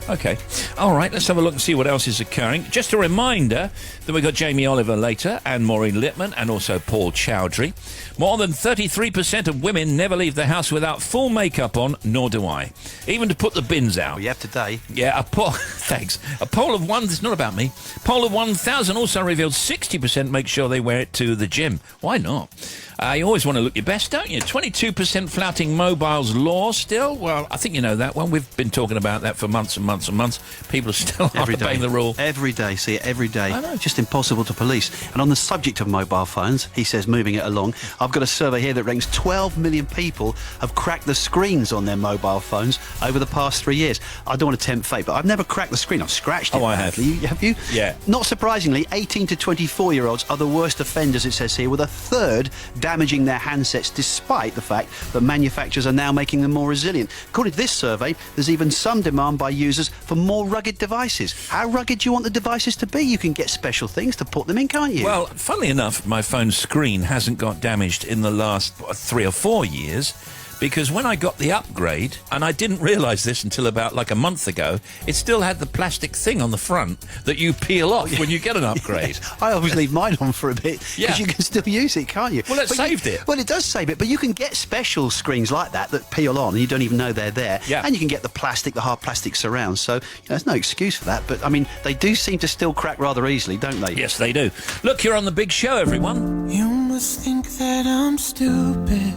OK. All right, let's have a look and see what else is occurring. Just a reminder that we've got Jamie Oliver later, and Maureen Lipman, and also Paul Chowry. More than 33% of women never leave the house without full makeup on, nor do I. Even to put the bins out. Well, you have today. Yeah, a poll... Thanks. A poll of one... It's not about me. Poll of 1,000 also revealed 60% make sure they wear it to the gym. Why not? You always want to look your best, don't you? 22% flouting mobiles law still. Well, I think you know that one. We've been talking about that for months and months and months. People are still not obeying the rule. Every day. See it every day. I know. Just impossible to police. And on the subject of mobile phones, he says, moving it along, I've got a survey here that ranks 12 million people have cracked the screens on their mobile phones over the past 3 years. I don't want to tempt fate, but I've never cracked the screen. I've scratched it. Oh, I have. Have you? Yeah. Not surprisingly, 18 to 24-year-olds are the worst offenders, it says here, with a third damaging their handsets despite the fact that manufacturers are now making them more resilient. According to this survey, there's even some demand by users for more rugged devices. How rugged do you want the devices to be? You can get special things to put them in, can't you? Well, funnily enough, my phone's screen hasn't got damaged in the last 3 or 4 years, because when I got the upgrade, and I didn't realise this until about like a month ago, it still had the plastic thing on the front that you peel off when you get an upgrade. I always leave mine on for a bit because you can still use it, can't you? Well, it saved it. Well, it does save it, but you can get special screens like that peel on and you don't even know they're there. Yeah. And you can get the hard plastic surround. So there's no excuse for that. But, I mean, they do seem to still crack rather easily, don't they? Yes, they do. Look, you're on the big show, everyone. You must think that I'm stupid.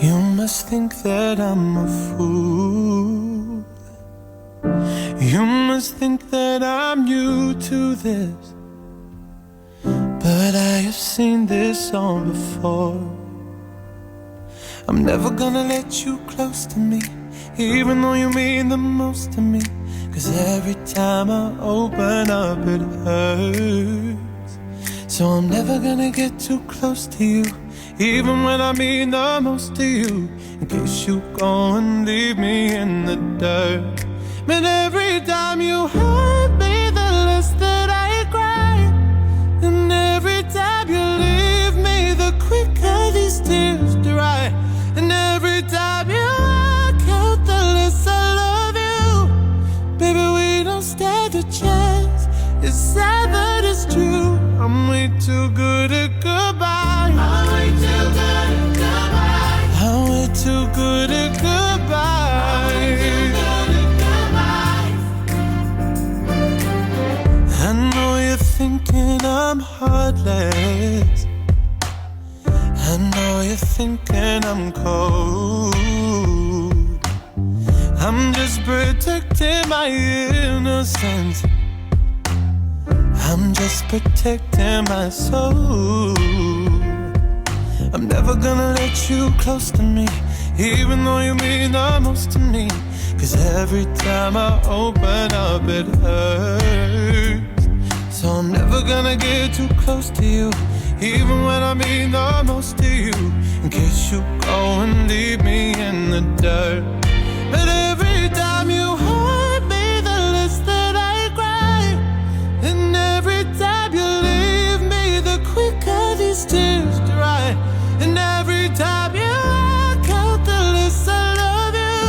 You must think that I'm a fool. You must think that I'm new to this, but I have seen this all before. I'm never gonna let you close to me, even though you mean the most to me. 'Cause every time I open up it hurts. So I'm never gonna get too close to you, even when I mean the most to you, in case you go and leave me in the dirt. But every time you hurt me, the less that I cry. And every time you leave me, the quicker these tears dry. And every time you walk out, the less I love you. Baby, we don't stand a chance. It's sad but it's true. I'm way too good at goodbye. I'm way too good at goodbye. I'm way too good at goodbye. I know you're thinking I'm heartless. I know you're thinking I'm cold. I'm just protecting my innocence. I'm just protecting my soul. I'm never gonna let you close to me, even though you mean the most to me. 'Cause every time I open up it hurts. So I'm never gonna get too close to you, even when I mean the most to you, in case you go and leave me in the dirt. But every time you hurt me, the less that I cry. And every time you leave me, the quicker these tears dry. And every time you walk out, the less I love you.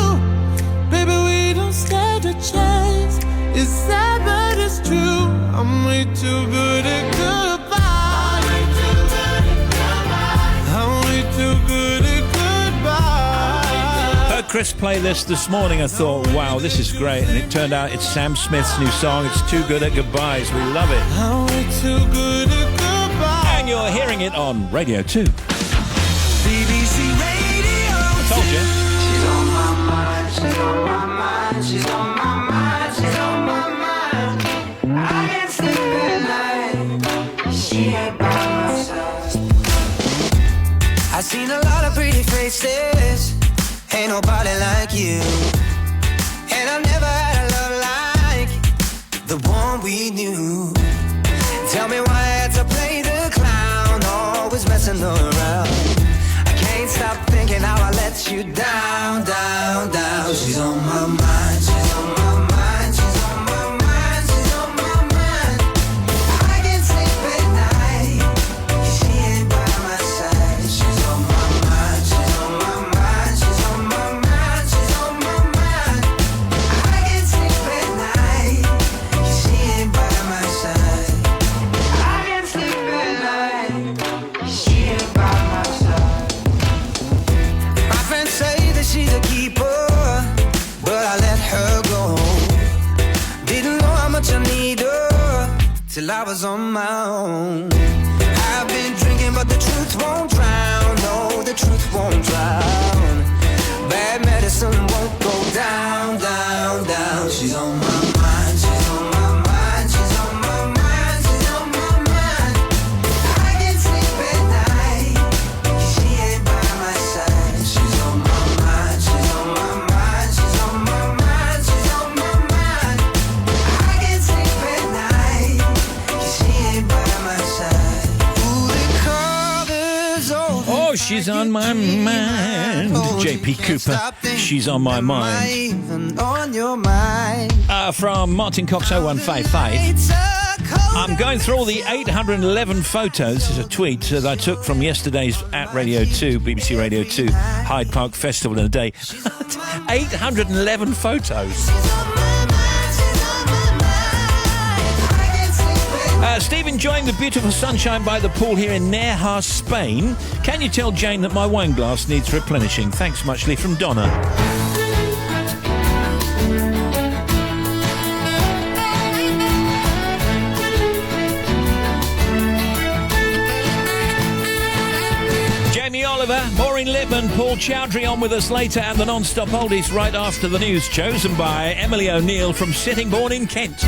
Baby, we don't stand a chance. It's sad but it's true. I'm way too good at goodbye. I'm way too good at goodbye. Heard Chris play this morning. I thought, wow, this is great. And it turned out it's Sam Smith's new song. It's Too Good at Goodbyes. We love it. I'm way too good at goodbye. And you're hearing it on Radio 2. BBC Radio. I told you. She's on my mind. She's on my mind. She's on my mind. She's on my mind. I can't sleep at night. She ain't by my side. I've seen a lot of pretty faces. Ain't nobody like you. And I've never had a love like the one we knew. Tell me why I had to play the clown, always messing around. I can't stop thinking how I let you down, down, down. She's on my mind, she's on my mind, she's on my mind, she's on my mind. I can't sleep at night, she ain't by my side. She's on my mind, she's on my mind, she's on my mind, she's on my mind. I can't sleep at night, she ain't by my side. I can't sleep at night, she ain't by my side. My friends say that she's a keeper, but I let her go. Didn't know how much I need her till I was on my own. I've been drinking, but the truth won't drown. No, the truth won't drown. Bad medicine won't go down, down, down. She's on my mind, she's on my mind, she's on my mind, she's on my mind. I can't sleep at night, she ain't by my side. She's on my mind, she's on my mind, she's on my mind, she's on my mind. I can't sleep at night, she ain't by my side. she's on my mind. J.P. Cooper, she's on my mind. On your mind. From Martin Cox 0155. I'm going through all the 811 photos. This is a tweet that I took from yesterday's at Radio 2, BBC Radio 2, Hyde Park Festival in a day. 811 photos. Steve, enjoying the beautiful sunshine by the pool here in Nerja, Spain. Can you tell Jane that my wine glass needs replenishing? Thanks muchly, from Donna. Jamie Oliver, Maureen Lipman, Paul Chowry on with us later, and the non-stop oldies right after the news, chosen by Emily O'Neill from Sittingbourne in Kent.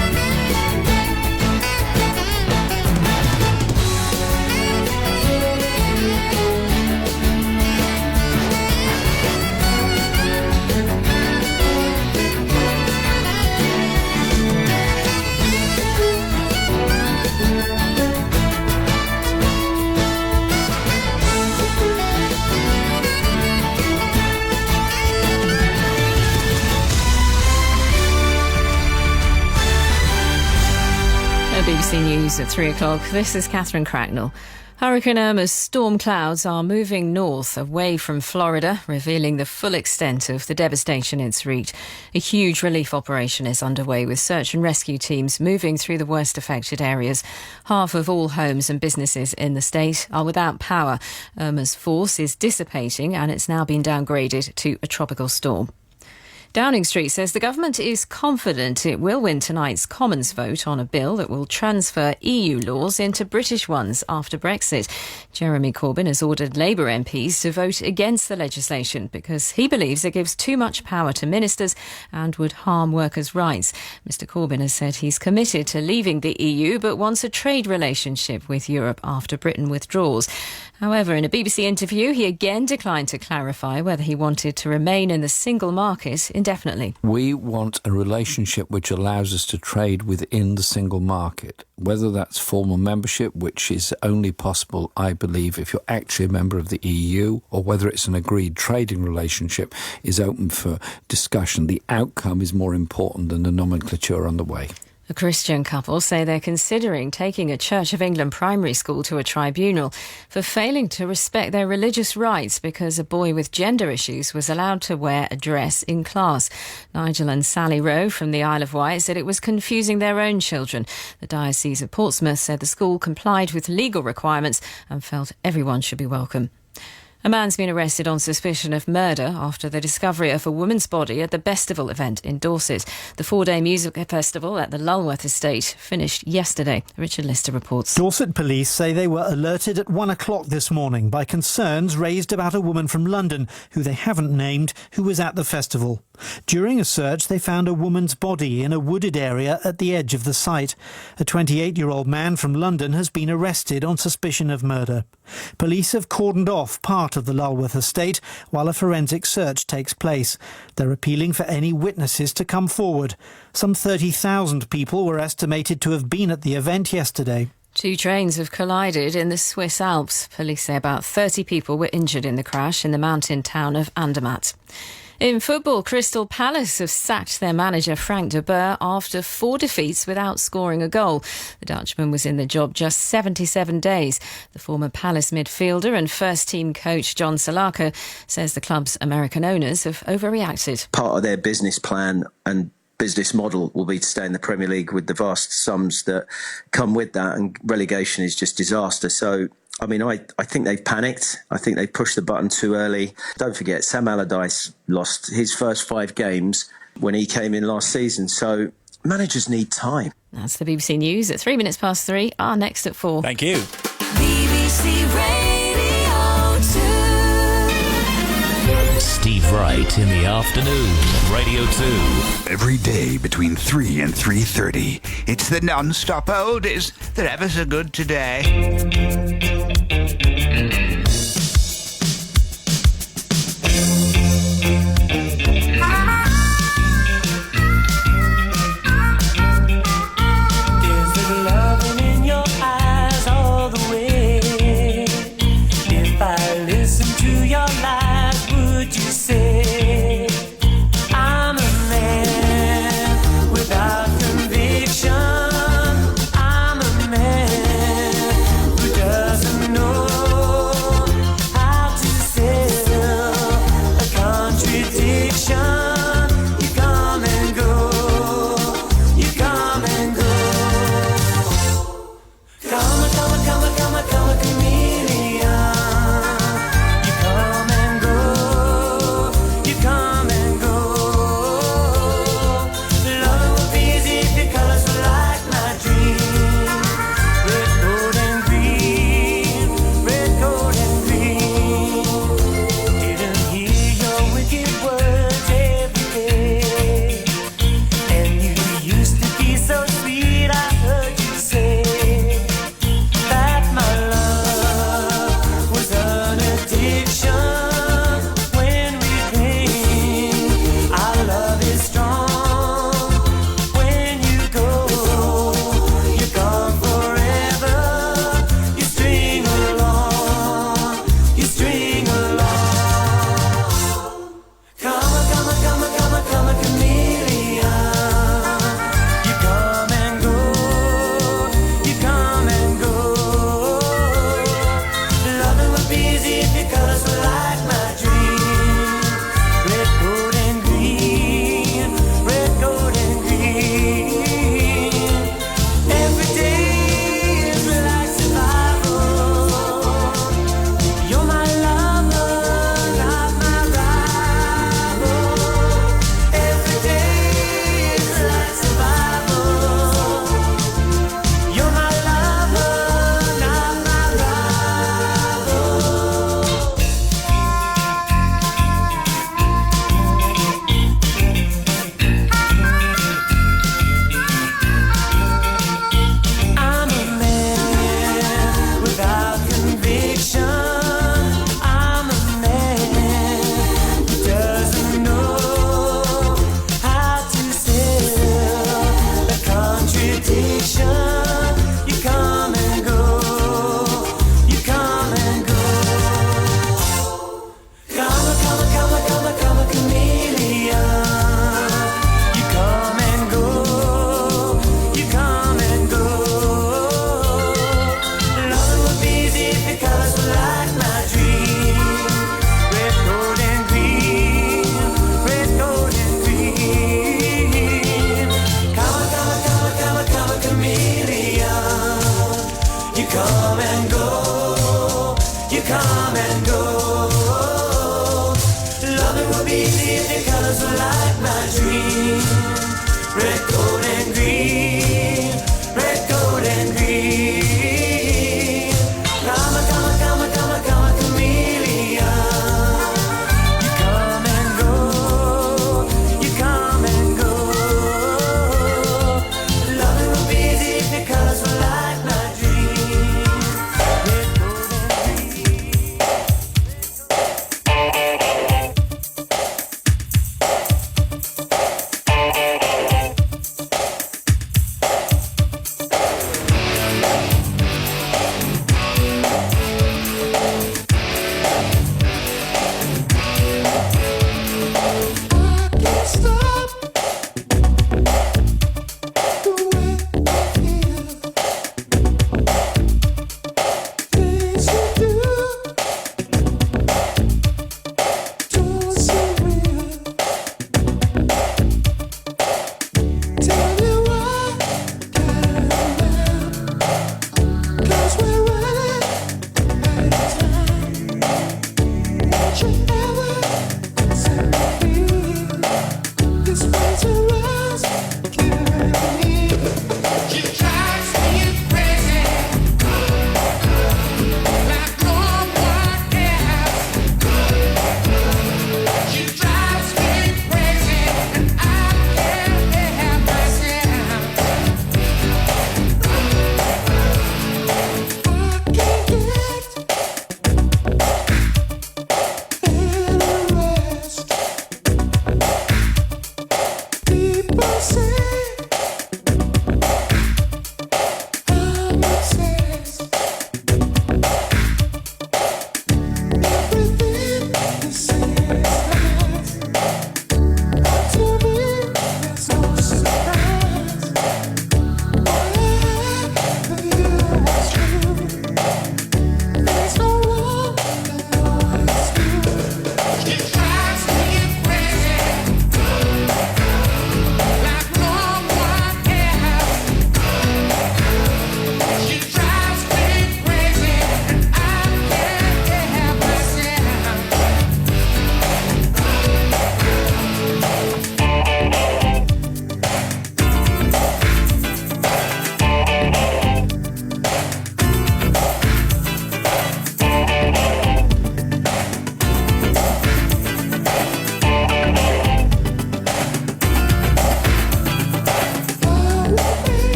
BBC News at 3 o'clock. This is Catherine Cracknell. Hurricane Irma's storm clouds are moving north away from Florida, revealing the full extent of the devastation it's wreaked. A huge relief operation is underway with search and rescue teams moving through the worst affected areas. Half of all homes and businesses in the state are without power. Irma's force is dissipating and it's now been downgraded to a tropical storm. Downing Street says the government is confident it will win tonight's Commons vote on a bill that will transfer EU laws into British ones after Brexit. Jeremy Corbyn has ordered Labour MPs to vote against the legislation because he believes it gives too much power to ministers and would harm workers' rights. Mr Corbyn has said he's committed to leaving the EU but wants a trade relationship with Europe after Britain withdraws. However, in a BBC interview, he again declined to clarify whether he wanted to remain in the single market indefinitely. We want a relationship which allows us to trade within the single market, whether that's formal membership, which is only possible, I believe, if you're actually a member of the EU, or whether it's an agreed trading relationship, is open for discussion. The outcome is more important than the nomenclature on the way. A Christian couple say they're considering taking a Church of England primary school to a tribunal for failing to respect their religious rights because a boy with gender issues was allowed to wear a dress in class. Nigel and Sally Rowe from the Isle of Wight said it was confusing their own children. The Diocese of Portsmouth said the school complied with legal requirements and felt everyone should be welcome. A man's been arrested on suspicion of murder after the discovery of a woman's body at the Bestival event in Dorset. The 4-day music festival at the Lulworth estate finished yesterday. Richard Lister reports. Dorset police say they were alerted at 1 o'clock this morning by concerns raised about a woman from London, who they haven't named, who was at the festival. During a search, they found a woman's body in a wooded area at the edge of the site. A 28-year-old man from London has been arrested on suspicion of murder. Police have cordoned off part of the Lulworth estate while a forensic search takes place. They're appealing for any witnesses to come forward. Some 30,000 people were estimated to have been at the event yesterday. 2 trains have collided in the Swiss Alps. Police say about 30 people were injured in the crash in the mountain town of Andermatt. In football, Crystal Palace have sacked their manager Frank de Boer after 4 defeats without scoring a goal. The Dutchman was in the job just 77 days. The former Palace midfielder and first-team coach John Salako says the club's American owners have overreacted. Part of their business plan and business model will be to stay in the Premier League with the vast sums that come with that, and relegation is just disaster. So I mean, I think they've panicked. I think they pushed the button too early. Don't forget, Sam Allardyce lost his first 5 games when he came in last season. So managers need time. That's the BBC News at 3 minutes past 3. Our next at 4. Thank you. BBC Radio 2. Steve Wright in the afternoon, Radio 2. Every day between 3 and 3:30. It's the non-stop oldies. They're ever so good today. Listen come and go. You come and go. Loving will be easy if your colors were like my dream. Red, gold, and green. Red, gold, and green. Come, come, come, come, come, chameleon. You come and go. You come and go. Loving will be easy if your colors were like my dream. Red, gold, and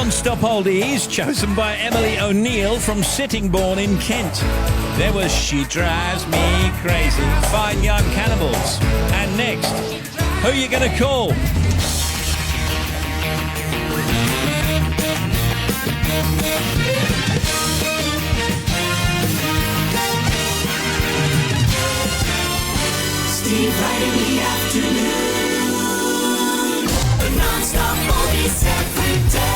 Non-stop oldies, chosen by Emily O'Neill from Sittingbourne in Kent. There was She Drives Me Crazy, Fine Young Cannibals. And next, who are you going to call? Steve Wright in the afternoon. Non-stop oldies every day.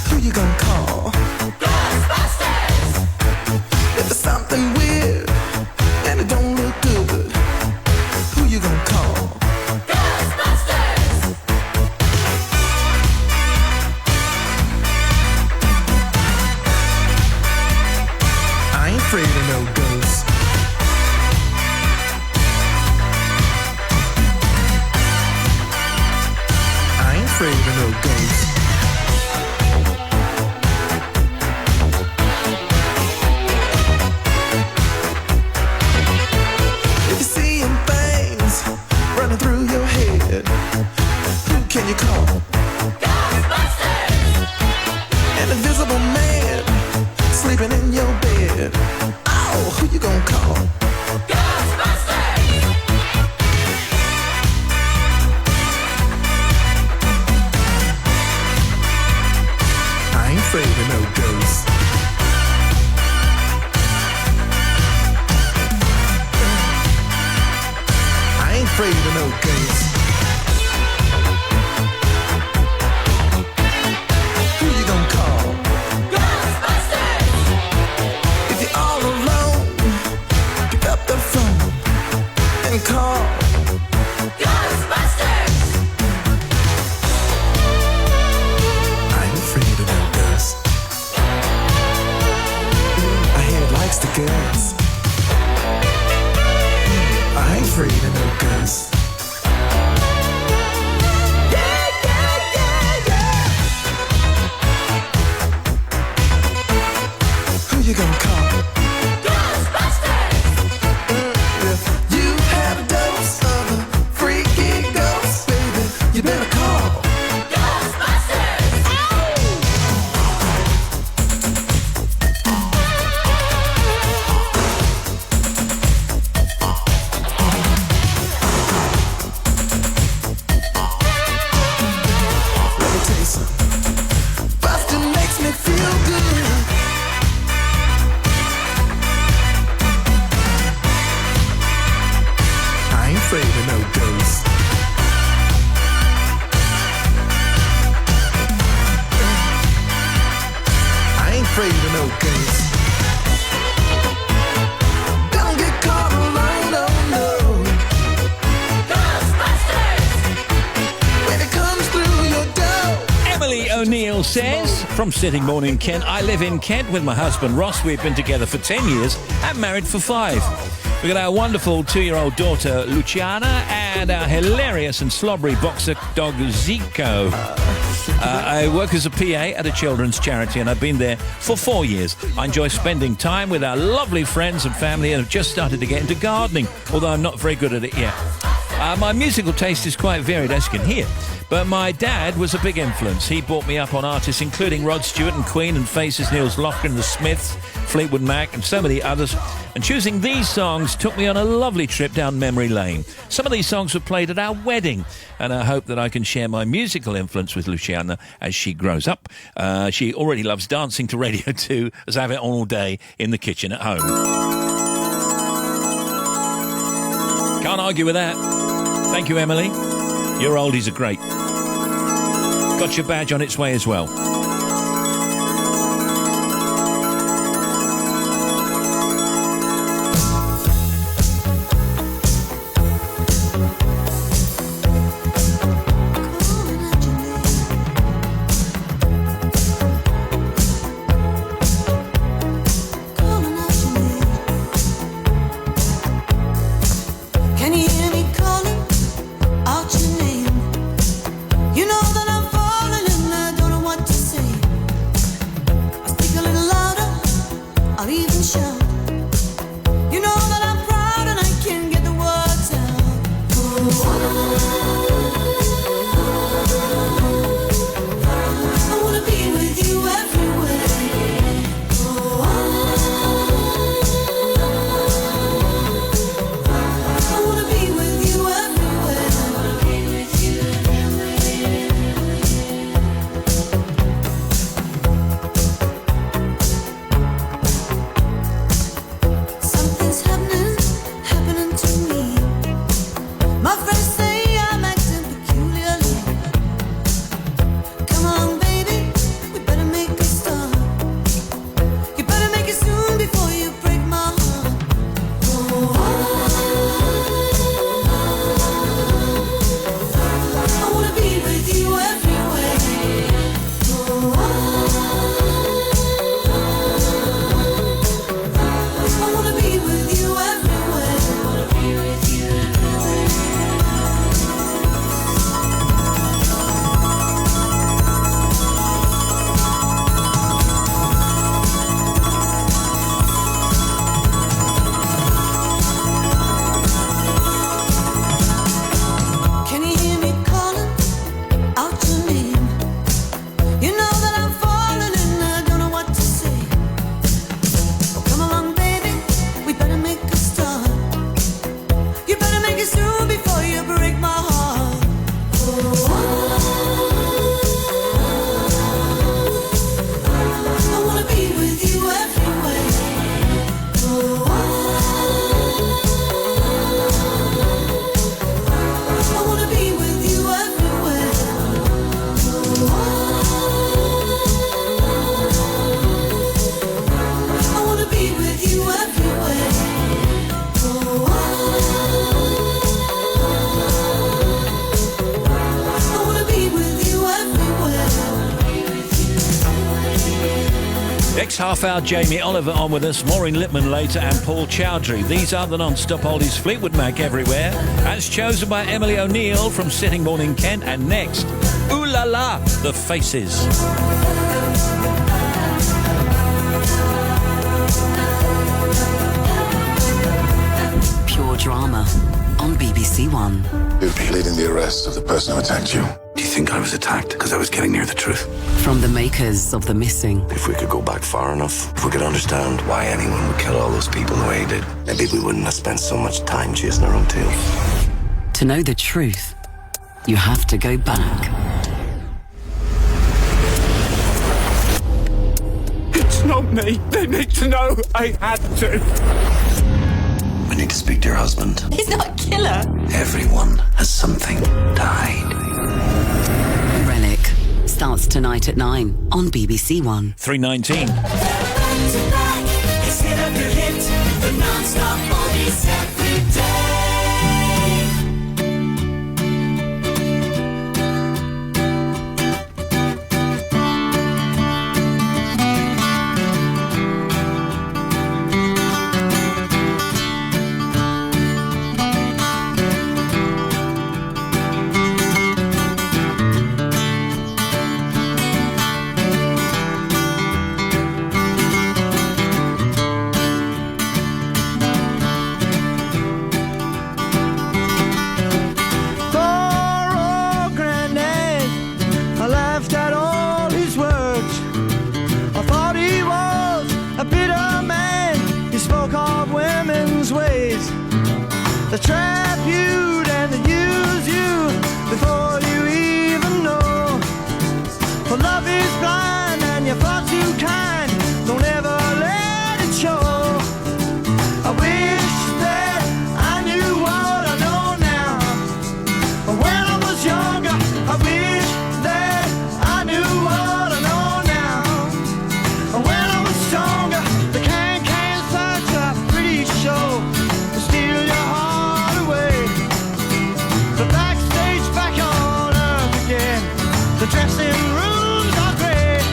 Who you gonna call? Ghostbusters! If there's something weird and it don't look good, who you gonna call? Ghostbusters! afraid of no ghosts. If you're seeing things running through your head, who can you call? Ghostbusters! An invisible man sleeping in your bed. Oh, who you gonna call? Ghostbusters! I ain't afraid of no ghosts. I ain't afraid of no ghosts. Who you gonna call? Ghostbusters! If you're all alone, pick up the phone and call Ghostbusters! I ain't afraid of no ghosts. My head likes the girls. I ain't afraid of no ghosts. Who you gonna call? Ghostbusters! If you have a dose of a freaky ghost, baby, you better call Ghostbusters! Let me tell you something. Bustin' makes me feel good. I ain't afraid of no ghosts. I ain't afraid of no ghosts. Don't get caught alone, oh no. Ghostbusters! When it comes through your door. Emily O'Neill says, from Sittingbourne in Kent, I live in Kent with my husband Ross. We've been together for 10 years and married for 5. We've got our wonderful 2-year-old daughter Luciana and our hilarious and slobbery boxer dog Zico. I work as a PA at a children's charity and I've been there for 4 years. I enjoy spending time with our lovely friends and family and have just started to get into gardening, although I'm not very good at it yet. My musical taste is quite varied, as you can hear. But my dad was a big influence. He brought me up on artists including Rod Stewart and Queen and Faces, Niels Lofgren, The Smiths, Fleetwood Mac and so many others. And choosing these songs took me on a lovely trip down memory lane. Some of these songs were played at our wedding, and I hope that I can share my musical influence with Luciana as she grows up. She already loves dancing to Radio 2, as I have it on all day in the kitchen at home. Can't argue with that. Thank you, Emily. Your oldies are great. Got your badge on its way as well. Can you hear me calling out your name? You know that I'm falling and I don't know what to say. Next half hour, Jamie Oliver on with us, Maureen Lipman later, and Paul Chowry. These are the non-stop oldies, Fleetwood Mac everywhere, as chosen by Emily O'Neill from Sittingbourne in Kent. And next, Ooh La La, The Faces. Pure drama on BBC One. You'd be leading the arrest of the person who attacked you. Do you think I was attacked because I was getting near the truth? From the makers of The Missing. If we could go back far enough, if we could understand why anyone would kill all those people the way he did, maybe we wouldn't have spent so much time chasing our own tails. To know the truth, you have to go back. It's not me. They need to know I had to. We need to speak to your husband. He's not a killer. Everyone has something died. Relic starts tonight at 9 on BBC One. 3:19. It's hit after hit, the non-stop oldies every day. They trap you and they use you before you even know. For love is blind and you're far too kind. Don't ever let it show. I wish that I knew what I know now. When I was younger, I wish that I knew what I know now. When I was stronger, the can such a pretty show. Steal your heart away. The backstage back on earth again. The dressing rooms are great.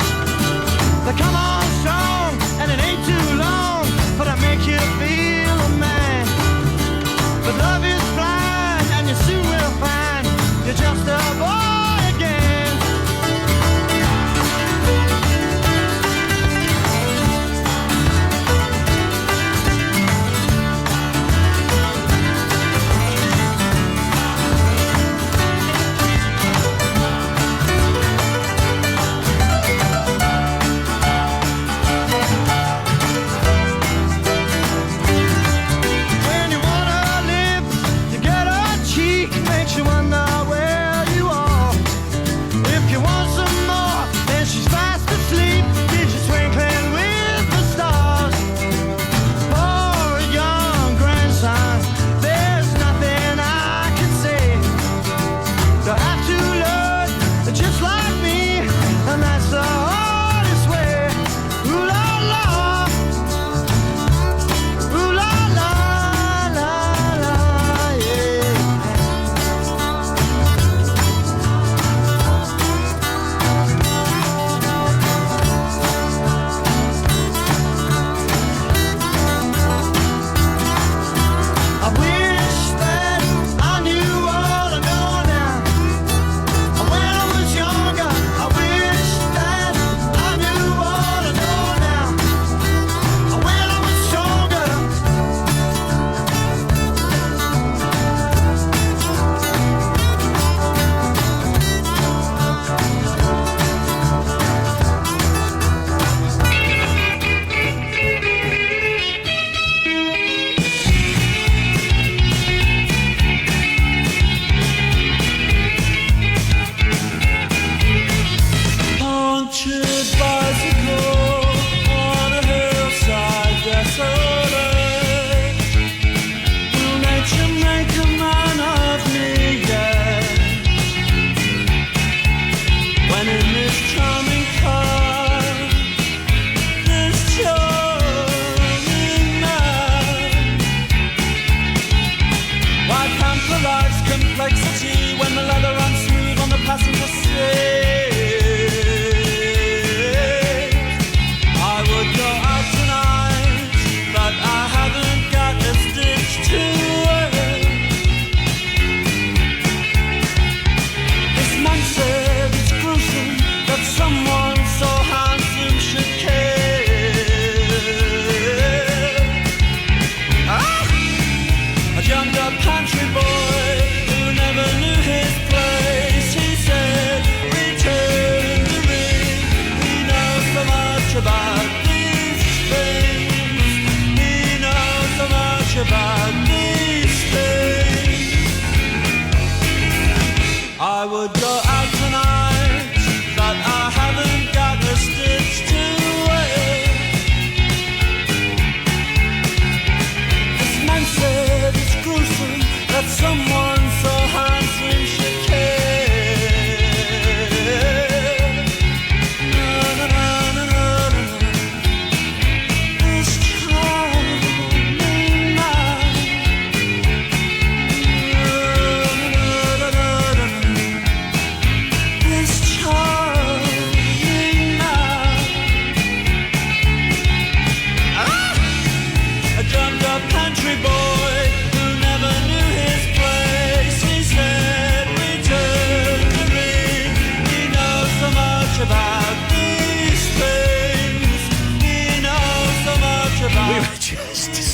They come on strong and it ain't too long, but I make you feel a man. But love is blind and you soon will find you're just a boy again. When you wanna live, you get a cheek, makes you wonder where you are. If you want some more, then she's fast asleep. Gives you twinkling with the stars. For a young grandson, there's nothing I can say. You have to learn just like me, and that's the hardest way. Ooh la la, ooh la la la la, yeah. I wish that I knew what I know now. When I was younger, I wish that I knew what I know now. When I was stronger. Punctured bicycle on a hillside desolate. Will nature make a man of me yet? When in this charming car, this charming man, why pamper life's complexity when the leather runs smooth on the passenger seat? I would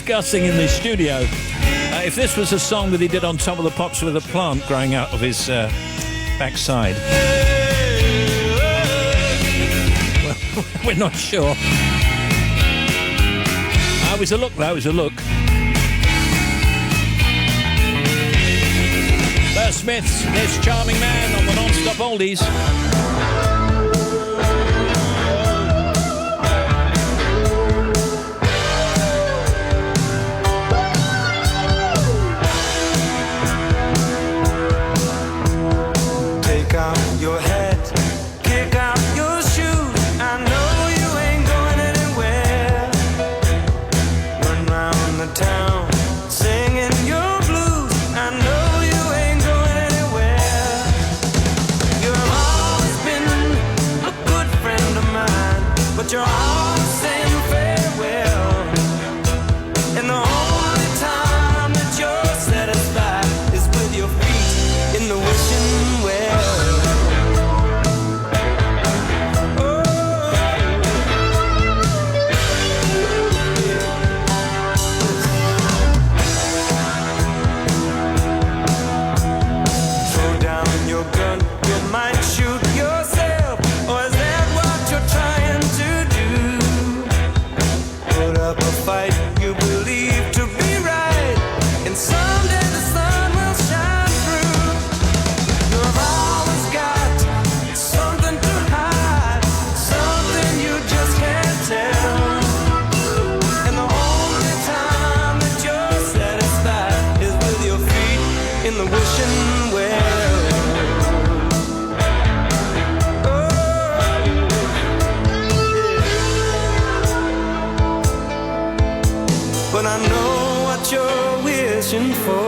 discussing in the studio if this was a song that he did on Top of the Pops with a plant growing out of his backside. Well, we're not sure. It was a look, though. It was a look. The Smiths, this charming man on the non-stop oldies. Take out your hat, kick out your shoes. I know you ain't going anywhere. Run round the town singing your blues. I know you ain't going anywhere. You've always been a good friend of mine, but you're always saying farewell. And the only time that you're satisfied is with your feet in the wishing well. Throw down your gun, you might shoot yourself. Or is that what you're trying to do? Put up a fight you believe to be right, and someday the sun will shine through. You've always got something to hide, something you just can't tell. And the only time that you're satisfied is with your feet in the wishing well. But I know what you're wishing for.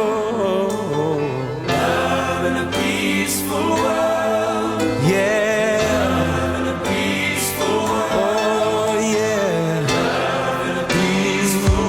Love in a peaceful world. Yeah. Love in a peaceful world. Oh, yeah. Love in a peaceful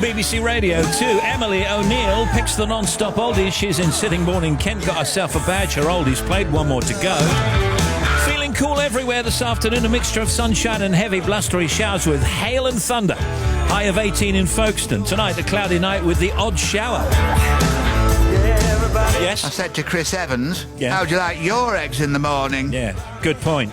BBC Radio 2. Emily O'Neill picks the non-stop oldies. She's in Sittingbourne in Kent. Got herself a badge. Her oldies played. One more to go. Feeling cool everywhere this afternoon. A mixture of sunshine and heavy blustery showers with hail and thunder. High of 18 in Folkestone. Tonight, a cloudy night with the odd shower. Yes? I said to Chris Evans, Yeah. how'd you like your eggs in the morning? Yeah, good point.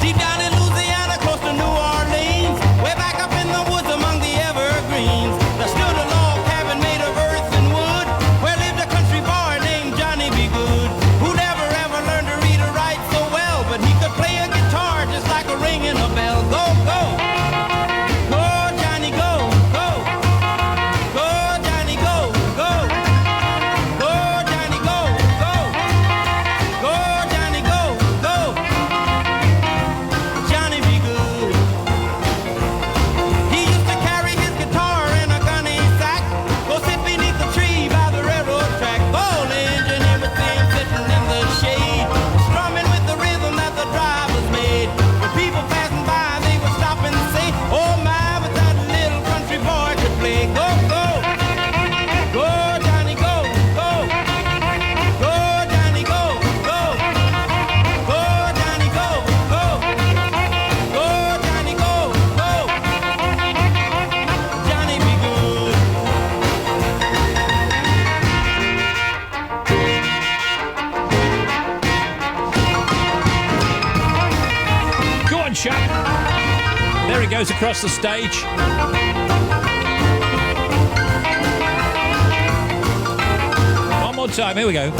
Deep down in Louisiana, close to New Orleans, way back up in the woods among the evergreens, there stood a log cabin made of earth and wood, where lived a country boy named Johnny B. Good, who never ever learned to read or write, so There he goes across the stage. One more time, here we go.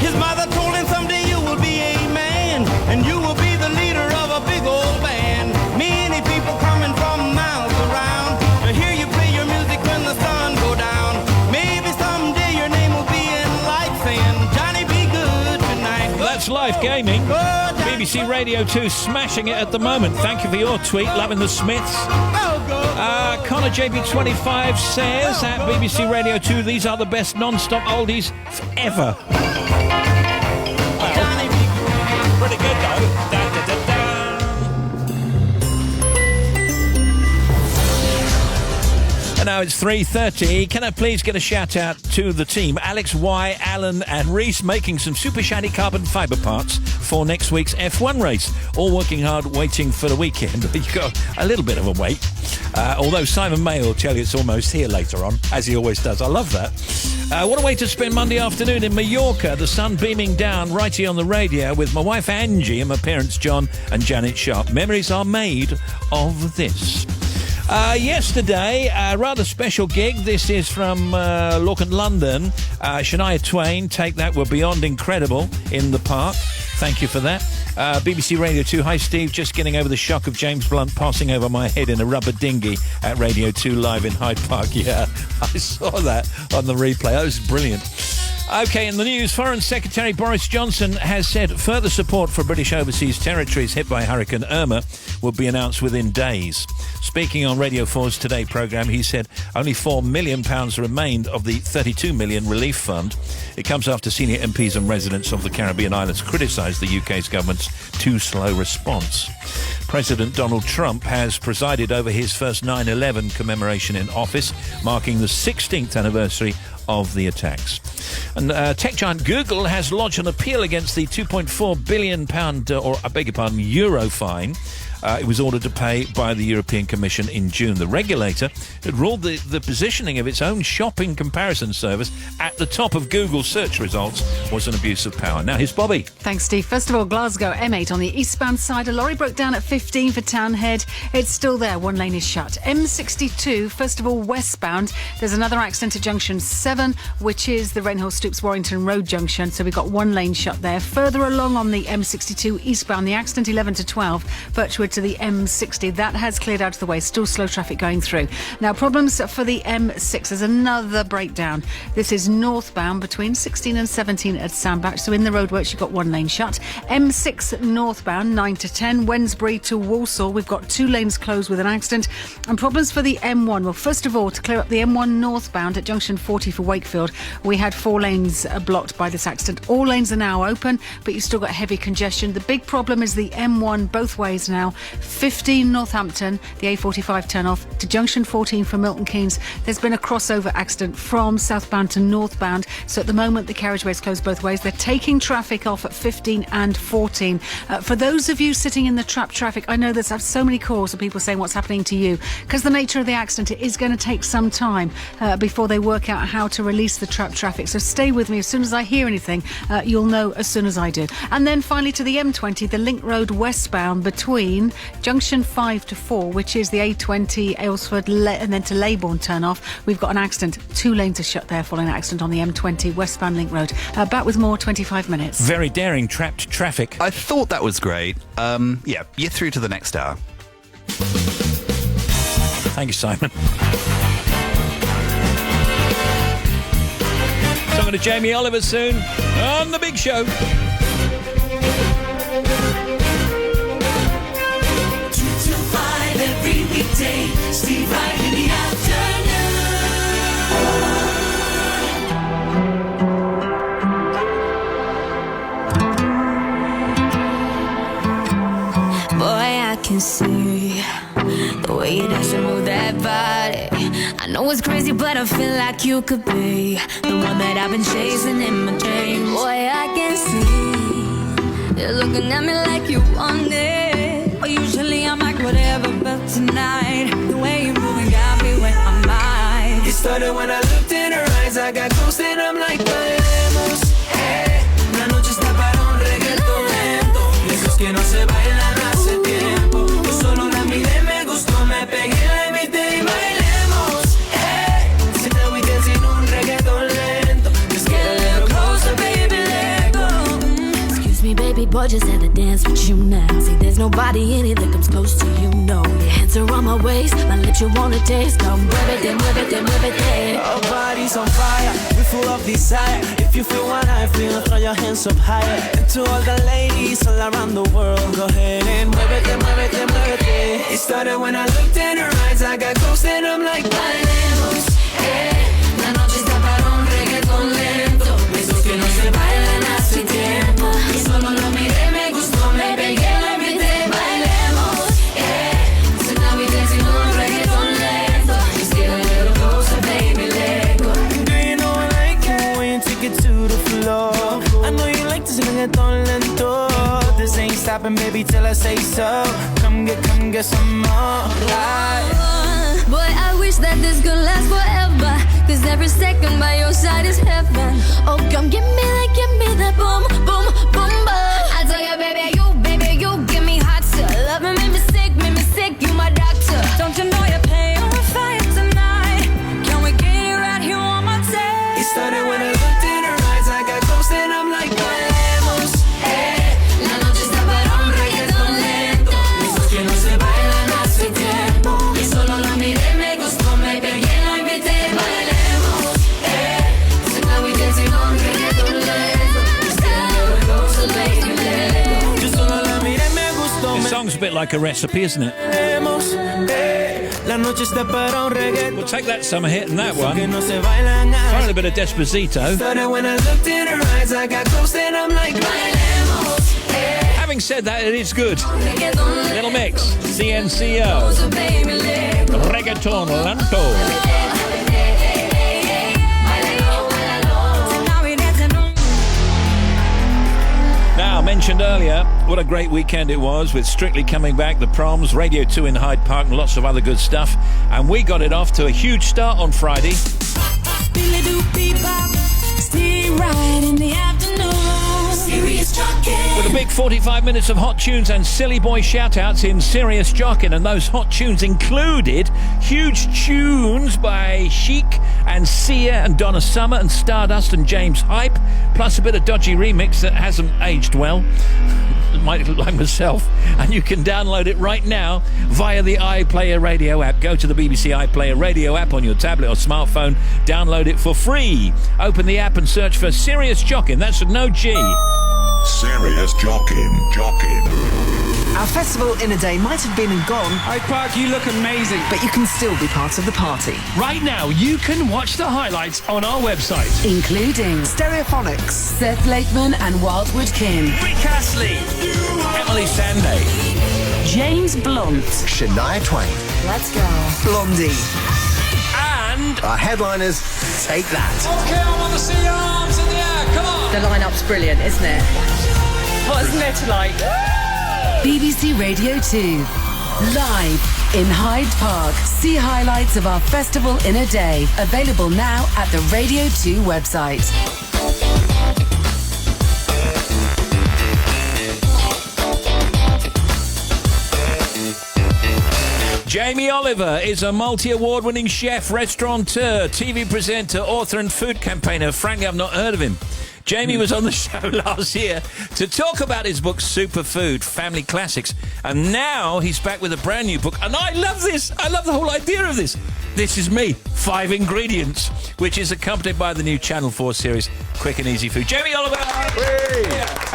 His mother told him someday you will be a man, and you will be the leader of a big old band. Many people coming from miles around to hear you play your music when the sun go down. Maybe someday your name will be in lights saying, Johnny, be good tonight. That's live gaming. BBC Radio 2 smashing it at the moment. Thank you for your tweet. Loving the Smiths. Connor JB25 says at BBC Radio 2, these are the best non-stop oldies ever. Pretty good though. Da, da, da, da. And now it's 3:30. Can I please get a shout out to the team? Alex Y, Alan and Reese making some super shiny carbon fibre parts for next week's F1 race. All working hard, waiting for the weekend. You've got a little bit of a wait. Although Simon May will tell you it's almost here later on, as he always does. I love that. What a way to spend Monday afternoon in Mallorca. The sun beaming down right here on the radio with my wife Angie and my parents John and Janet Sharp. Memories are made of this. Yesterday, a rather special gig. This is from Lorcan, London. Shania Twain, Take That, were beyond incredible in the park. Thank you for that. BBC Radio 2, hi Steve, just getting over the shock of James Blunt passing over my head in a rubber dinghy at Radio 2 Live in Hyde Park. Yeah, I saw that on the replay. That was brilliant. OK, in the news, Foreign Secretary Boris Johnson has said further support for British overseas territories hit by Hurricane Irma will be announced within days. Speaking on Radio 4's Today programme, he said only £4 million remained of the £32 million relief fund. It comes after senior MPs and residents of the Caribbean islands criticised the UK's government's too slow response. President Donald Trump has presided over his first 9/11 commemoration in office, marking the 16th anniversary of the attacks. And tech giant Google has lodged an appeal against the £2.4 billion, euro fine it was ordered to pay by the European Commission in June. The regulator had ruled the positioning of its own shopping comparison service at the top of Google's search results was an abuse of power. Now, here's Bobby. Thanks, Steve. First of all, Glasgow M8 on the eastbound side. A lorry broke down at 15 for Townhead. It's still there. One lane is shut. M62, first of all, westbound. There's another accident at junction 7, which is the Rainhill Stoops Warrington Road junction. So we've got one lane shut there. Further along on the M62 eastbound, the accident 11 to 12, Birchwood to the M60. That has cleared out of the way. Still slow traffic going through. Now, problems for the M6. There's another breakdown. This is northbound between 16 and 17 at Sandbach. So in the roadworks, you've got one lane shut. M6 northbound, 9 to 10. Wednesbury to Walsall, we've got two lanes closed with an accident. And problems for the M1. Well, first of all, to clear up the M1 northbound at junction 40 for Wakefield, we had 4 lanes blocked by this accident. All lanes are now open, but you've still got heavy congestion. The big problem is the M1 both ways now. 15 Northampton, the A45 turn off to junction 14 for Milton Keynes. There's been a crossover accident from southbound to northbound. So at the moment, the carriageway is closed both ways. They're taking traffic off at 15 and 14. For those of you sitting in the trapped traffic, I know there's so many calls of people saying what's happening to you. Because the nature of the accident, it is going to take some time before they work out how to release the trapped traffic. So stay with me. As soon as I hear anything, you'll know as soon as I do. And then finally to the M20, the Link Road westbound between junction 5 to 4, which is the A20 Aylesford and then to Leybourne turn off. We've got an accident. 2 lanes are shut there following an accident on the M20 westbound Link Road. Back with more 25 minutes. Very daring trapped traffic. I thought that was great. Yeah, you're through to the next hour. Thank you, Simon. Talking to Jamie Oliver soon on The Big Show. 2 to 5 every weekday, Steve Wright in the afternoon. Boy, I can see the way you dance and move that body. I know it's crazy, but I feel like you could be the one that I've been chasing in my dreams. Boy, I can see you're looking at me like you want it. Well, usually I'm like whatever, but tonight the way you're moving got me where I'm at. It started when I looked in her eyes. I got close and I'm like, bailemos, hey. La noche está para un reggaetón lento. Esos que no se bailan hace tiempo. Yo solo la miré, me gustó, me pegué, la invité y bailemos, hey. So now we dancing un reggaetón lento. Just get a little closer, baby, let go. Excuse me, baby boy, just had to dance with you now. See, there's nobody in it that comes close to you, no. Your hands are on my waist, my lips you wanna taste. Come muévete, muévete, muévete. Our bodies on fire, we full of desire. If you feel what I feel, throw your hands up higher. And to all the ladies all around the world, go ahead and muévete, muévete, muévete. It started when I looked in her eyes. I got close and I'm like, bailemos, eh. La noche está para un reggaetón lento. Esos que no se bailan hace tiempo. Y solo lo miré, me gustó, me pegué, la invité, bailemos, eh. So now we dancing un reggaetón lento. Just get a little closer, baby, let go. Do you know I like it when you take it to the floor? I know you like this reggaetón lento. This ain't stopping, baby, till I say so. Come get some more. Boy, I wish that this could last forever. Cause every second by your side is heaven. Oh, come give me that boom, boom, boom, boom. I tell you, baby, you give me hot to love me, make me sick, you my doctor. Don't you know you're paying a fire tonight? Can we get it right here on my tape? It started when I looked in her eyes. I got close and I'm like, bailemos, eh. La noche está para un reggaetón lento. Esos que no se bailan hace tiempo. Y solo la miré, me gustó, me pegué, la invité, bailemos, eh. So now we dancing on reggaetón lento. Just get a little closer, baby, let go. Yo solo la miré, me gustó, This song's a bit like a recipe, isn't it? bailemos, eh. La noche está para un reggaetón. We'll take that summer hit and that one. Que no se bailan Throw in a bit of Despacito. Started when I looked in her eyes. I got close and I'm like, bailemos, eh. Having said that, it is good. Little mix. CNCO. Reggaeton Lento. Now, mentioned earlier, what a great weekend it was with Strictly coming back, the proms, Radio 2 in Hyde Park and lots of other good stuff. And we got it off to a huge start on Friday. Right in the afternoon. Serious Jockin'. With a big 45 minutes of hot tunes and silly boy shout-outs in Serious Jockin', and those hot tunes included huge tunes by Chic and Sia and Donna Summer and Stardust and James Hype, plus a bit of dodgy remix that hasn't aged well. Might look like myself. And you can download it right now via the iPlayer Radio app. Go to the BBC iPlayer Radio app on your tablet or smartphone. Download it for free. Open the app and search for Serious Jockin'. That's with no G. Serious Jockin'. Our festival in a day might have been and gone. Hyde Park, you look amazing. But you can still be part of the party. Right now, you can watch the highlights on our website. Including Stereophonics, Seth Lakeman and Wildwood Kin, Rick Astley, Emily Sandé, James Blunt, Shania Twain. Let's go, Blondie. And our headliners, Take That. Okay, I want to see your arms in the air. Come on. The lineup's brilliant, isn't it? What's there to like? BBC Radio 2. Live in Hyde Park. See highlights of our festival in a day. Available now at the Radio 2 website. Jamie Oliver is a multi-award-winning chef, restaurateur, TV presenter, author and food campaigner. Frankly, I've not heard of him. Jamie was on the show last year to talk about his book, Superfood, Family Classics. And now he's back with a brand new book. And I love this. I love the whole idea of this. This is me, 5 Ingredients, which is accompanied by the new Channel 4 series, Quick and Easy Food. Jamie Oliver! Hey.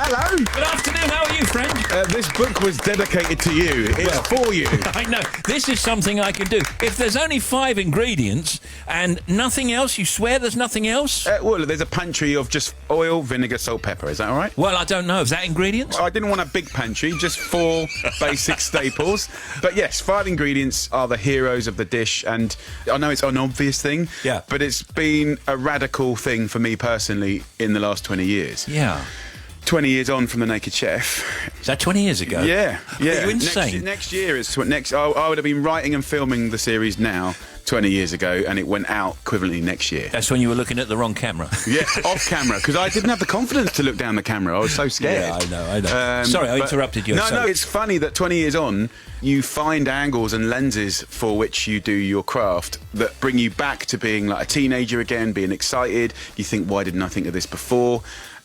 Hello! Good afternoon, how are you, friend? This book was dedicated to you. It's for you. I know. This is something I can do. If there's only 5 ingredients and nothing else, you swear there's nothing else? Well, there's a pantry of just oil, vinegar, salt, pepper. Is that all right? Well, I don't know. Is that ingredients? I didn't want a big pantry, just 4 basic staples. But yes, 5 ingredients are the heroes of the dish, and I know it's an obvious thing, but it's been a radical thing for me personally in the last 20 years. Yeah. 20 years on from The Naked Chef. Is that 20 years ago? Yeah. Are you insane? Next year is I would have been writing and filming the series now 20 years ago, and it went out equivalently next year. That's when you were looking at the wrong camera. Yeah, off camera, because I didn't have the confidence to look down the camera. I was so scared. Yeah, I know. Sorry, I interrupted you. No, it's funny that 20 years on, you find angles and lenses for which you do your craft that bring you back to being like a teenager again, being excited. You think, why didn't I think of this before?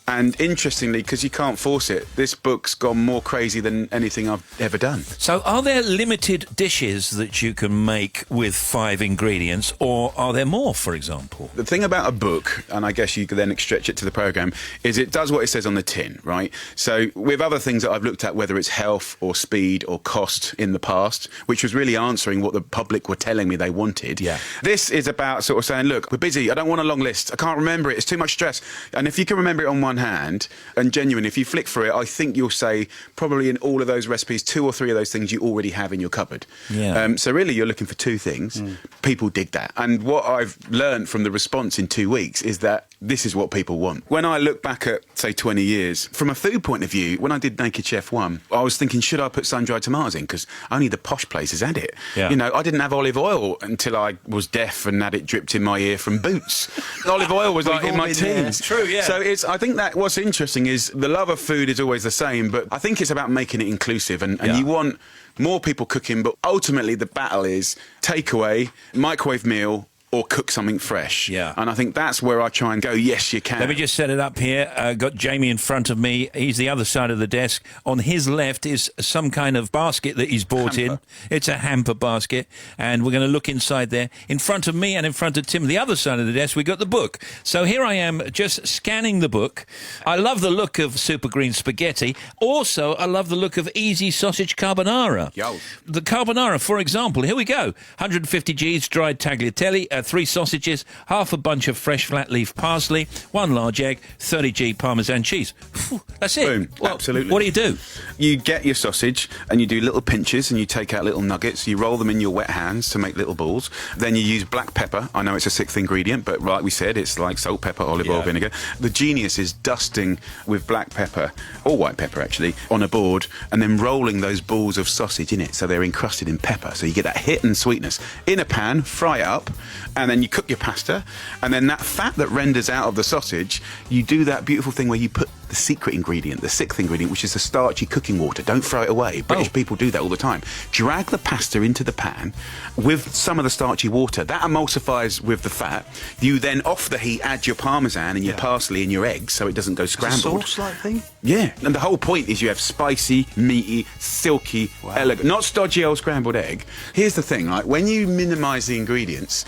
And interestingly, because you can't force it, this book's gone more crazy than anything I've ever done. So are there limited dishes that you can make with 5 ingredients, or are there more, for example? The thing about a book, and I guess you could then stretch it to the programme, is it does what it says on the tin, right? So with other things that I've looked at, whether it's health or speed or cost in the past, which was really answering what the public were telling me they wanted, this is about sort of saying, look, we're busy, I don't want a long list, I can't remember it, it's too much stress. And if you can remember it on one hand, and genuinely, if you flick through it, I think you'll say probably in all of those recipes, 2 or 3 of those things you already have in your cupboard. Yeah. So really, you're looking for 2 things. People dig that. And what I've learned from the response in 2 weeks is that this is what people want. When I look back at, say, 20 years, from a food point of view, when I did Naked Chef 1, I was thinking, should I put sun-dried tomatoes in? Because only the posh places had it. Yeah. You know, I didn't have olive oil until I was deaf and had it dripped in my ear from Boots. Olive oil was like in my teens. True, yeah. So I think that what's interesting is the love of food is always the same, but I think it's about making it inclusive, and you want more people cooking, but ultimately the battle is takeaway, microwave meal, or cook something fresh. Yeah. And I think that's where I try and go, yes, you can. Let me just set it up here. Got Jamie in front of me. He's the other side of the desk. On his left is some kind of basket that he's bought in. It's a hamper basket. And we're going to look inside there. In front of me and in front of Tim, the other side of the desk, we got the book. So here I am just scanning the book. I love the look of super green spaghetti. Also, I love the look of easy sausage carbonara. Yo. The carbonara, for example, here we go. 150 G's dried tagliatelle, 3 sausages, half a bunch of fresh flat leaf parsley, 1 large egg, 30G Parmesan cheese. Whew, that's it. Boom. Well, absolutely. What do you do? You get your sausage and you do little pinches and you take out little nuggets. You roll them in your wet hands to make little balls. Then you use black pepper. I know it's a 6th ingredient, but like we said, it's like salt, pepper, olive oil, vinegar. The genius is dusting with black pepper, or white pepper actually, on a board and then rolling those balls of sausage in it so they're encrusted in pepper. So you get that hit and sweetness. In a pan, fry it up, and then you cook your pasta, and then that fat that renders out of the sausage, you do that beautiful thing where you put the secret ingredient, the 6th ingredient, which is the starchy cooking water. Don't throw it away. British people do that all the time. Drag the pasta into the pan with some of the starchy water. That emulsifies with the fat. You then, off the heat, add your parmesan and your parsley and your eggs so it doesn't go scrambled. It's a sauce-like thing? Yeah. And the whole point is you have spicy, meaty, silky, elegant, not stodgy old scrambled egg. Here's the thing, like when you minimise the ingredients,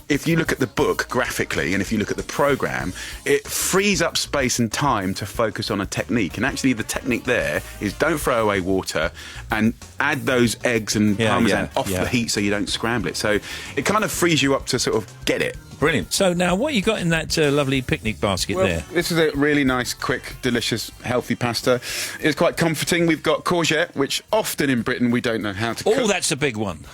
if you look at the book graphically and if you look at the programme, it frees up space and time to focus on a technique. And actually the technique there is don't throw away water and add those eggs and parmesan off the heat so you don't scramble it. So it kind of frees you up to sort of get it. Brilliant. So now what you got in that lovely picnic basket there? This is a really nice, quick, delicious, healthy pasta. It's quite comforting. We've got courgette, which often in Britain we don't know how to cook. Oh, that's a big one.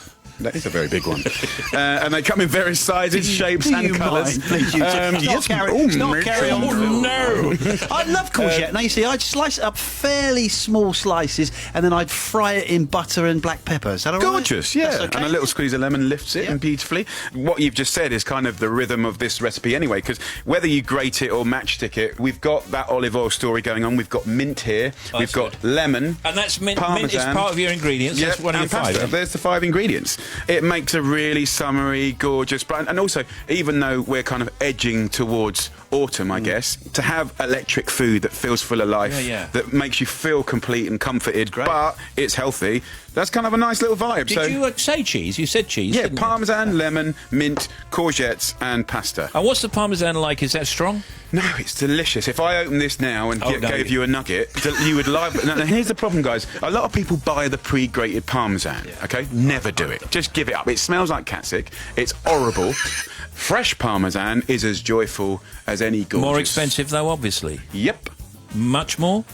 That is a very big one. And they come in various sizes, shapes and colours. Please, not carry on. Oh, no. I love courgette. Now, you see, I'd slice it up fairly small slices and then I'd fry it in butter and black pepper. Is that all right? Gorgeous, yeah. Okay. And a little squeeze of lemon lifts it and beautifully. What you've just said is kind of the rhythm of this recipe anyway, because whether you grate it or matchstick it, we've got that olive oil story going on. We've got mint here. We've got lemon. And that's mint. Parmesan. Mint is part of your ingredients. That's one of your 5. There's the 5 ingredients. It makes a really summery, gorgeous brand. And also, even though we're kind of edging towards autumn, I guess, to have electric food that feels full of life, that makes you feel complete and comforted, but it's healthy, that's kind of a nice little vibe. Did you say cheese? You said cheese, yeah, didn't parmesan, lemon, mint, courgettes and pasta. And what's the parmesan like? Is that strong? No, it's delicious. If I open this now and gave you a nugget, you would love it. Now, here's the problem, guys. A lot of people buy the pre-grated parmesan, okay? Never do it. Just give it up. It smells like catsup. It's horrible. Fresh parmesan is as joyful as any gorgeous. More expensive, though, obviously. Yep. Much more?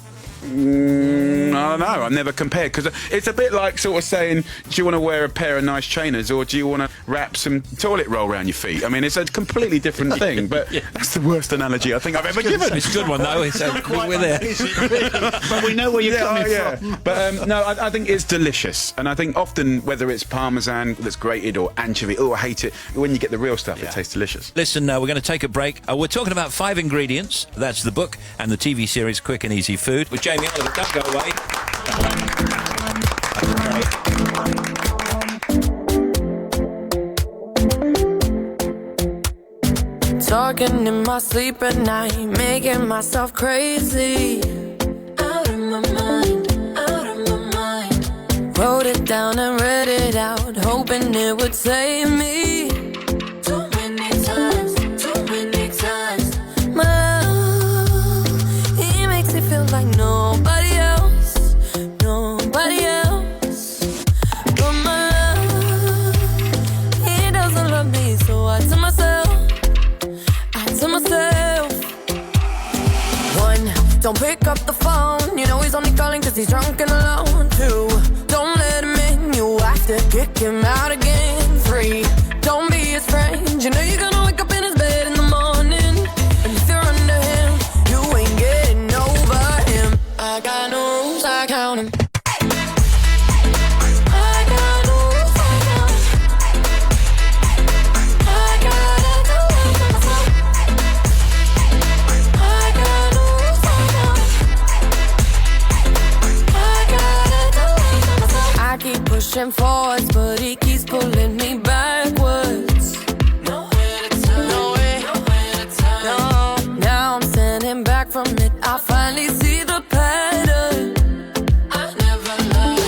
I don't know. I've never compared because it's a bit like sort of saying, do you want to wear a pair of nice trainers or do you want to wrap some toilet roll around your feet? I mean, it's a completely different thing, but that's the worst analogy I think I've ever given. It's a good one, though. We're there. But we know where you're coming from. But no, I think it's delicious. And I think often, whether it's Parmesan that's grated or anchovy, I hate it. When you get the real stuff, it tastes delicious. Listen, we're going to take a break. We're talking about 5 ingredients. That's the book and the TV series Quick and Easy Food with Jamie Oliver. Don't go away. Talking in my sleep at night, making myself crazy. Out of my mind, out of my mind. Wrote it down and read it out, hoping it would save me. Too many times, too many times. My love, he makes me feel like nobody else, nobody else. But my love, he doesn't love me, so I tell myself, one, don't pick up the phone. You know he's only calling cause he's drunk and alone. 2, don't let him in. You have to kick him out again. 3, don't be his friend. You know you're gonna wake up in his bed in the morning. And if you're under him, you ain't getting over him. I got no rules, I count him. Pushing forwards, but he keeps pulling me backwards. Nowhere to turn, nowhere to turn. No, now I'm standing back from it. I finally see the pattern. I never loved.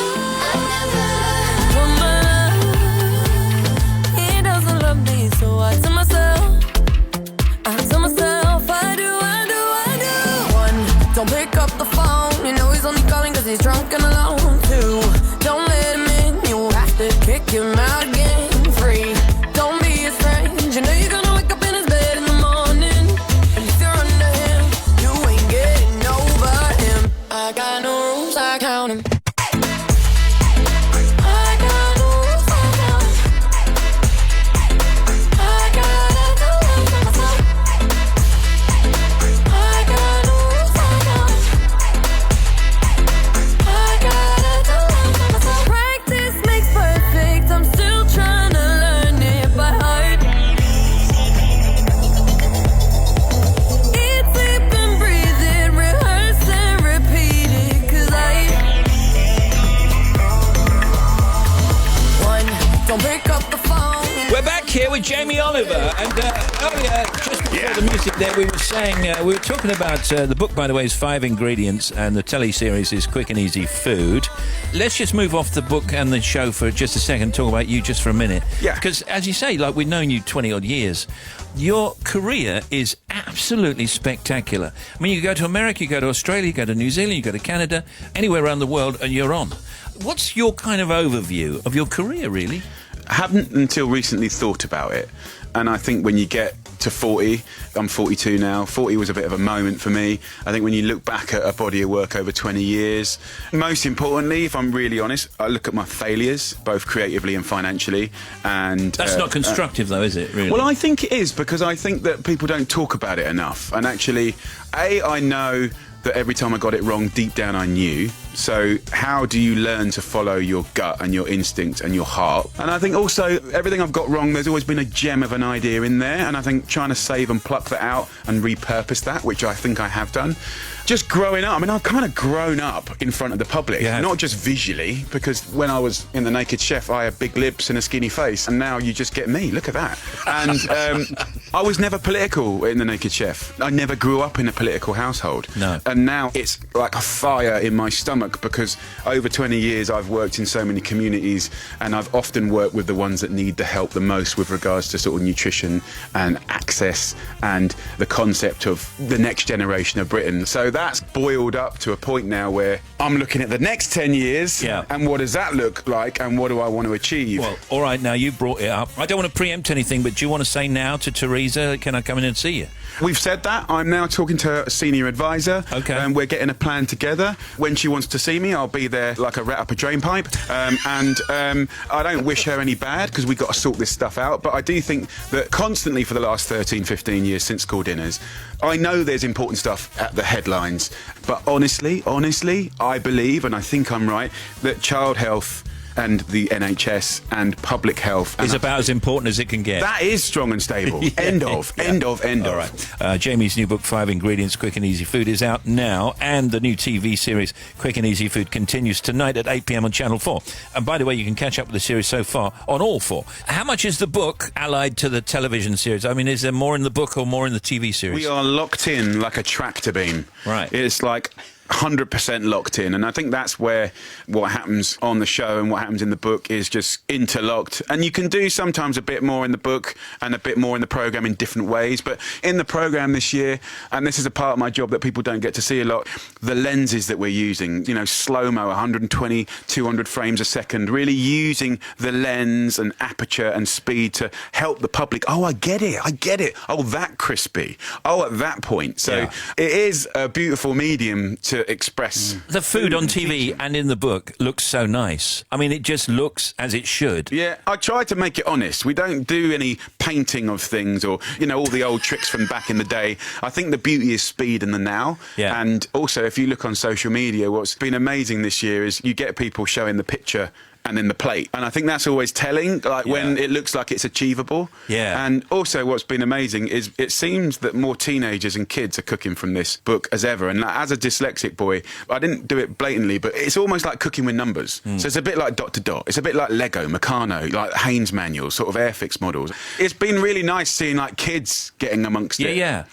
He doesn't love me, so I tell myself, I do. 1, don't pick up the phone. You know he's only calling cause he's drunk and alone. 2, don't let him in. Kick him out again. 3, don't be his friend. You know you're gonna wake up in his bed in the morning. And if you're under him, you ain't getting over him. I got no rules, I count him. Here with Jamie Oliver, and earlier, just before the music there, we were saying, we were talking about the book, by the way, is 5 ingredients, and the telly series is Quick and Easy Food. Let's just move off the book and the show for just a second, talk about you just for a minute. Yeah. Because, as you say, like, we've known you 20-odd years. Your career is absolutely spectacular. I mean, you go to America, you go to Australia, you go to New Zealand, you go to Canada, anywhere around the world, and you're on. What's your kind of overview of your career, really? I haven't until recently thought about it. And I think when you get to 40, I'm 42 now, 40 was a bit of a moment for me. I think when you look back at a body of work over 20 years, most importantly, if I'm really honest, I look at my failures, both creatively and financially. And that's not constructive, though, is it, really? Well, I think it is, because I think that people don't talk about it enough. And actually, I know that every time I got it wrong, deep down I knew. So how do you learn to follow your gut and your instinct and your heart? And I think also everything I've got wrong, there's always been a gem of an idea in there, and I think trying to save and pluck that out and repurpose that, which I think I have done. Just growing up, I mean, I've kind of grown up in front of the public, not just visually, because when I was in The Naked Chef, I had big lips and a skinny face, and now you just get me. Look at that. And I was never political in The Naked Chef. I never grew up in a political household. No. And now it's like a fire in my stomach, because over 20 years I've worked in so many communities, and I've often worked with the ones that need the help the most with regards to sort of nutrition and access and the concept of the next generation of Britain. So that's boiled up to a point now where I'm looking at the next 10 years and what does that look like and what do I want to achieve? Well, all right, now you brought it up. I don't want to preempt anything, but do you want to say now to Teresa Teresa, can I come in and see you? We've said that. I'm now talking to a senior advisor. Okay. And we're getting a plan together. When she wants to see me, I'll be there like a rat up a drain pipe. I don't wish her any bad because we've got to sort this stuff out. But I do think that constantly for the last 13, 15 years since school dinners, I know there's important stuff at the headlines. But honestly, I believe, and I think I'm right, that child health and the NHS and public health is about as important as it can get. That is strong and stable. End of. All right. Jamie's new book, 5 Ingredients, Quick and Easy Food, is out now, and the new TV series, Quick and Easy Food, continues tonight at 8 p.m. on Channel 4. And by the way, you can catch up with the series so far on all 4. How much is the book allied to the television series? I mean, is there more in the book or more in the TV series? We are locked in like a tractor beam. Right. It's like 100% locked in, and I think that's where what happens on the show and what happens in the book is just interlocked. And you can do sometimes a bit more in the book and a bit more in the programme in different ways, but in the programme this year, and this is a part of my job that people don't get to see a lot, the lenses that we're using, you know, slow-mo, 120, 200 frames a second, really using the lens and aperture and speed to help the public. Oh, I get it. Oh, that crispy. Oh, at that point. So it is a beautiful medium to express. The food on TV and in the book looks so nice. I mean, it just looks as it should. Yeah, I try to make it honest. We don't do any painting of things or, you know, all the old tricks from back in the day. I think the beauty is speed and the now. Yeah. And also, if you look on social media, what's been amazing this year is you get people showing the picture and then the plate. And I think that's always telling, like when it looks like it's achievable. Yeah. And also what's been amazing is it seems that more teenagers and kids are cooking from this book as ever. And like, as a dyslexic boy, I didn't do it blatantly, but it's almost like cooking with numbers. So it's a bit like dot to dot. It's a bit like Lego, Meccano, like Haynes manuals, sort of Airfix models. It's been really nice seeing like kids getting amongst it. Yeah.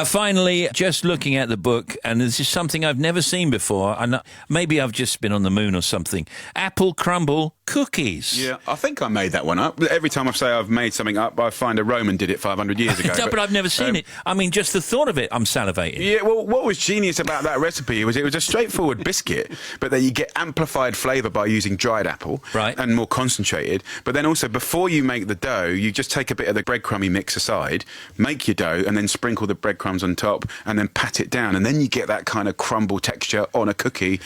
Finally, just looking at the book, and this is something I've never seen before, and maybe I've just been on the moon or something. Apple crumble cookies. Yeah, I think I made that one up. Every time I say I've made something up, I find a Roman did it 500 years ago. No, but I've never seen it. I mean, just the thought of it, I'm salivating. Yeah, well, what was genius about that recipe was it was a straightforward biscuit, but then you get amplified flavour by using dried apple and more concentrated. But then also, before you make the dough, you just take a bit of the breadcrumby mix aside, make your dough, and then sprinkle the breadcrumbs on top, and then pat it down. And then you get that kind of crumble texture on a cookie.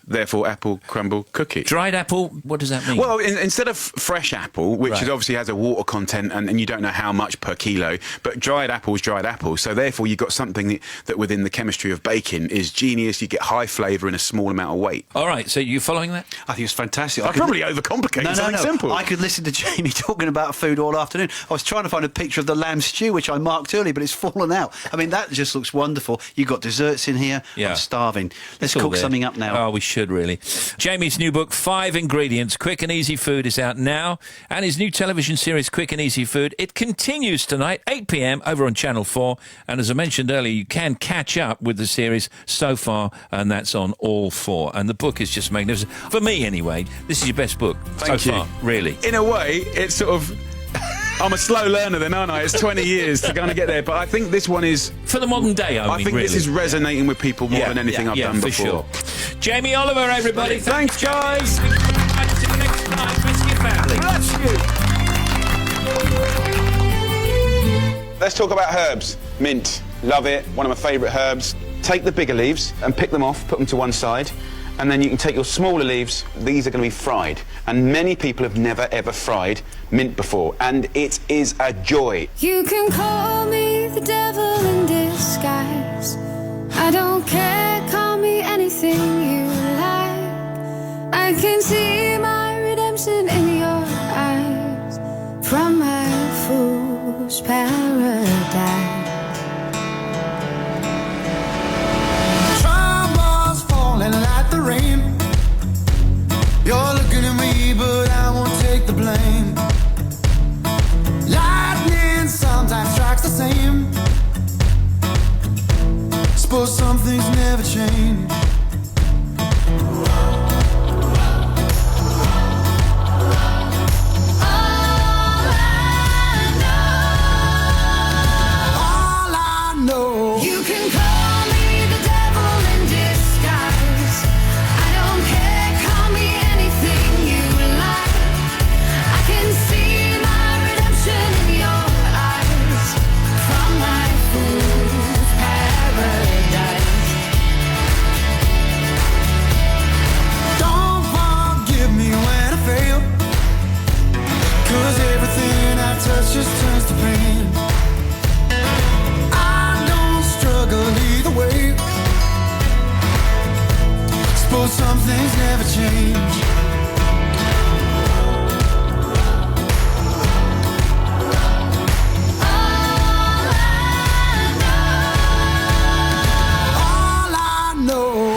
Therefore, apple crumble cookie. Dried apple, what does that mean? Well, instead of fresh apple, which is obviously has a water content and you don't know how much per kilo, but dried apple is dried apple. So therefore, you've got something that within the chemistry of baking is genius. You get high flavour in a small amount of weight. All right, so you following that? I think it's fantastic. I probably overcomplicate something simple. I could listen to Jamie talking about food all afternoon. I was trying to find a picture of the lamb stew, which I marked earlier, but it's fallen out. I mean, that just looks wonderful. You've got desserts in here. Yeah. I'm starving. Let's It's all cook there. something up now. Oh, we should really. Jamie's new book, 5 Ingredients, Quick and Easy Food, is out now. And his new television series, Quick and Easy Food, it continues tonight, 8 p.m, over on Channel 4. And as I mentioned earlier, you can catch up with the series so far, and that's on all 4. And the book is just magnificent. For me, anyway, this is your best book Thank so you. far, really. In a way, it's sort of... I'm a slow learner then, aren't I? It's 20 years to kind of get there. But I think this one is... For the modern day, I mean, think really. this is resonating with people more than anything I've done for before. Sure. Jamie Oliver, everybody. Thanks, guys. Until next time, bless your family. Bless you. Let's talk about herbs. Mint. Love it. One of my favourite herbs. Take the bigger leaves and pick them off, put them to one side. And then you can take your smaller leaves. These are going to be fried. And many people have never, ever fried mint before. And it is a joy. You can call me the devil in disguise. I don't care, call me anything you like. I can see my redemption in your eyes from my fool's paradise. Troubles falling like the rain. You're looking at me, but I won't take the blame. Lightning sometimes strikes the same. Suppose some things never change. All I know. You can call me the devil in disguise. I don't care, call me anything you like. I can see my redemption in your eyes Oh, some things never change.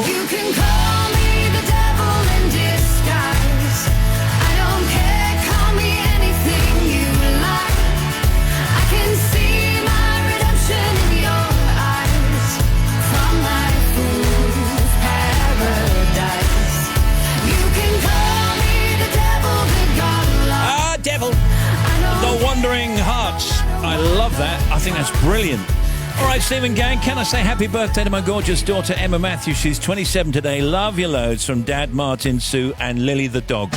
You can call me the devil in disguise. I don't care, call me anything you like. I can see my redemption in your eyes. From my fool's paradise. You can call me the devil, the God love. Devil. The Wandering Hearts. I love that. I think that's brilliant. All right, Stephen Gang, can I say happy birthday to my gorgeous daughter, Emma Matthews? She's 27 today. Love you loads from Dad, Martin, Sue, and Lily the dog.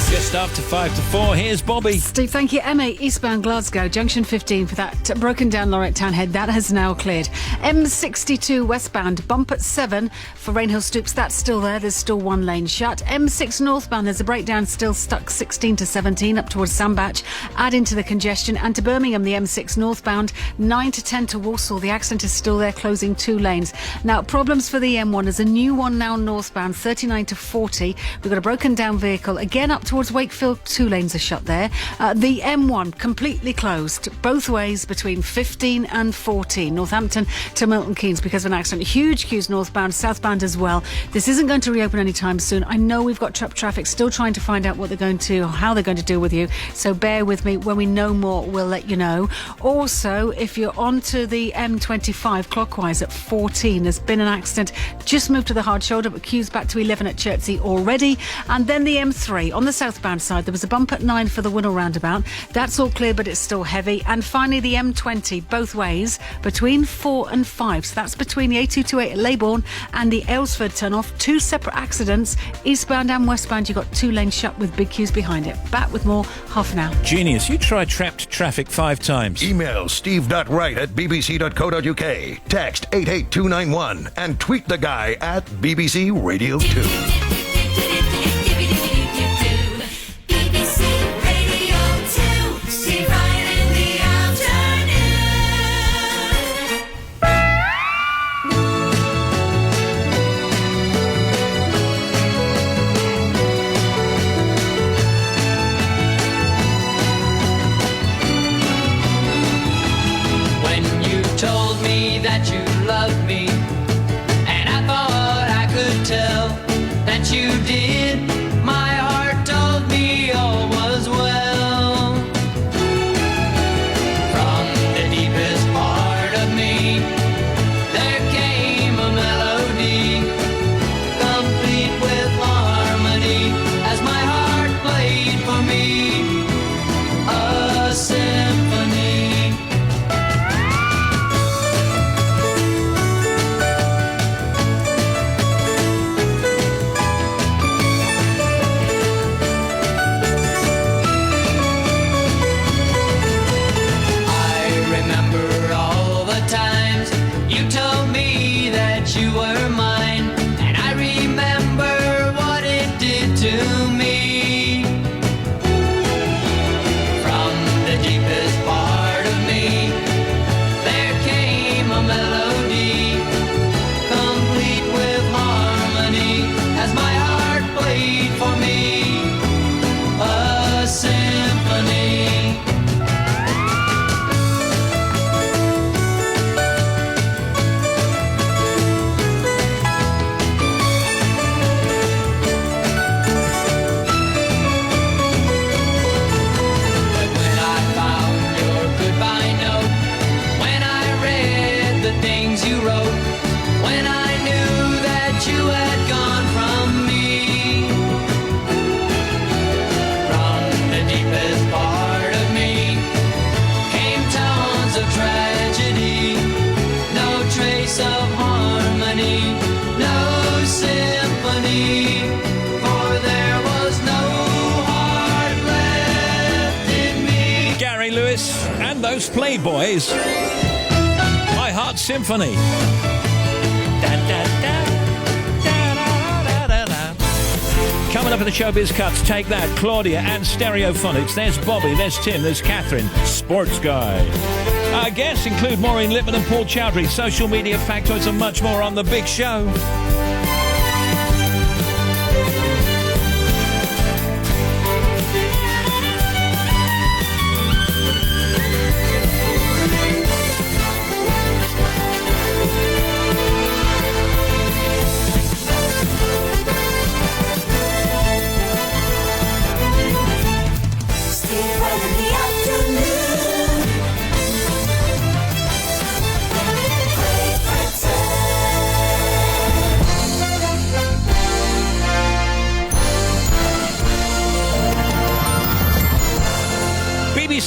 Just after 5 to 4, here's Bobby. Steve, thank you. M8 eastbound Glasgow, junction 15 for that broken down Lorette Townhead. That has now cleared. M62 westbound, bump at 7 for Rainhill Stoops. That's still there. There's still one lane shut. M6 northbound, there's a breakdown still stuck 16 to 17 up towards Sandbach, adding to the congestion. And to Birmingham, the M6 northbound, 9 to 10 to Walsall. The accident is still there, closing 2 lanes. Now, problems for the M1. There's a new one now northbound, 39 to 40. We've got a broken down vehicle again up towards Wakefield. 2 lanes are shut there. The M1 completely closed both ways between 15 and 14, Northampton to Milton Keynes, because of an accident. Huge queues northbound, southbound as well. This isn't going to reopen anytime soon. I know we've got traffic still trying to find out what they're going to, how they're going to deal with you, so bear with me. When we know more, we'll let you know. Also, if you're onto the M25 clockwise at 14, there's been an accident. Just moved to the hard shoulder, but queues back to 11 at Chertsey already. And then the M3 on the southbound side, there was a bump at 9 for the Winnell roundabout. That's all clear, but it's still heavy. And finally, the M20 both ways between 4 and 5. So that's between the A228 at Leybourne and the Aylesford turn-off. 2 separate accidents. Eastbound and westbound, you've got 2 lanes shut with big queues behind it. Back with more, half an hour. Genius. You tried trapped traffic 5 times. Email steve.wright@bbc.co.uk. Text 88291 and tweet the guy at BBC Radio 2. That you loved me, and I thought I could tell that you did. My heart told me all was well. From the deepest part of me, there came a melody, complete with harmony, as my heart played for me a symphony. You were mine, and I remember what it did to me. From the deepest part of me, there came a melody, complete with harmony, as my heart played for me a symphony. You wrote when I knew that you had gone from me. From the deepest part of me came tones of tragedy, no trace of harmony, no symphony, for there was no heart left in me. Gary Lewis and those Playboys. My Heart Symphony. Coming up in the Showbiz Cuts, Take That, Claudia and Stereophonics. There's Bobby, there's Tim, there's Catherine, Sports Guy. Our guests include Maureen Lipman and Paul Chowry, social media factoids and much more on The Big Show.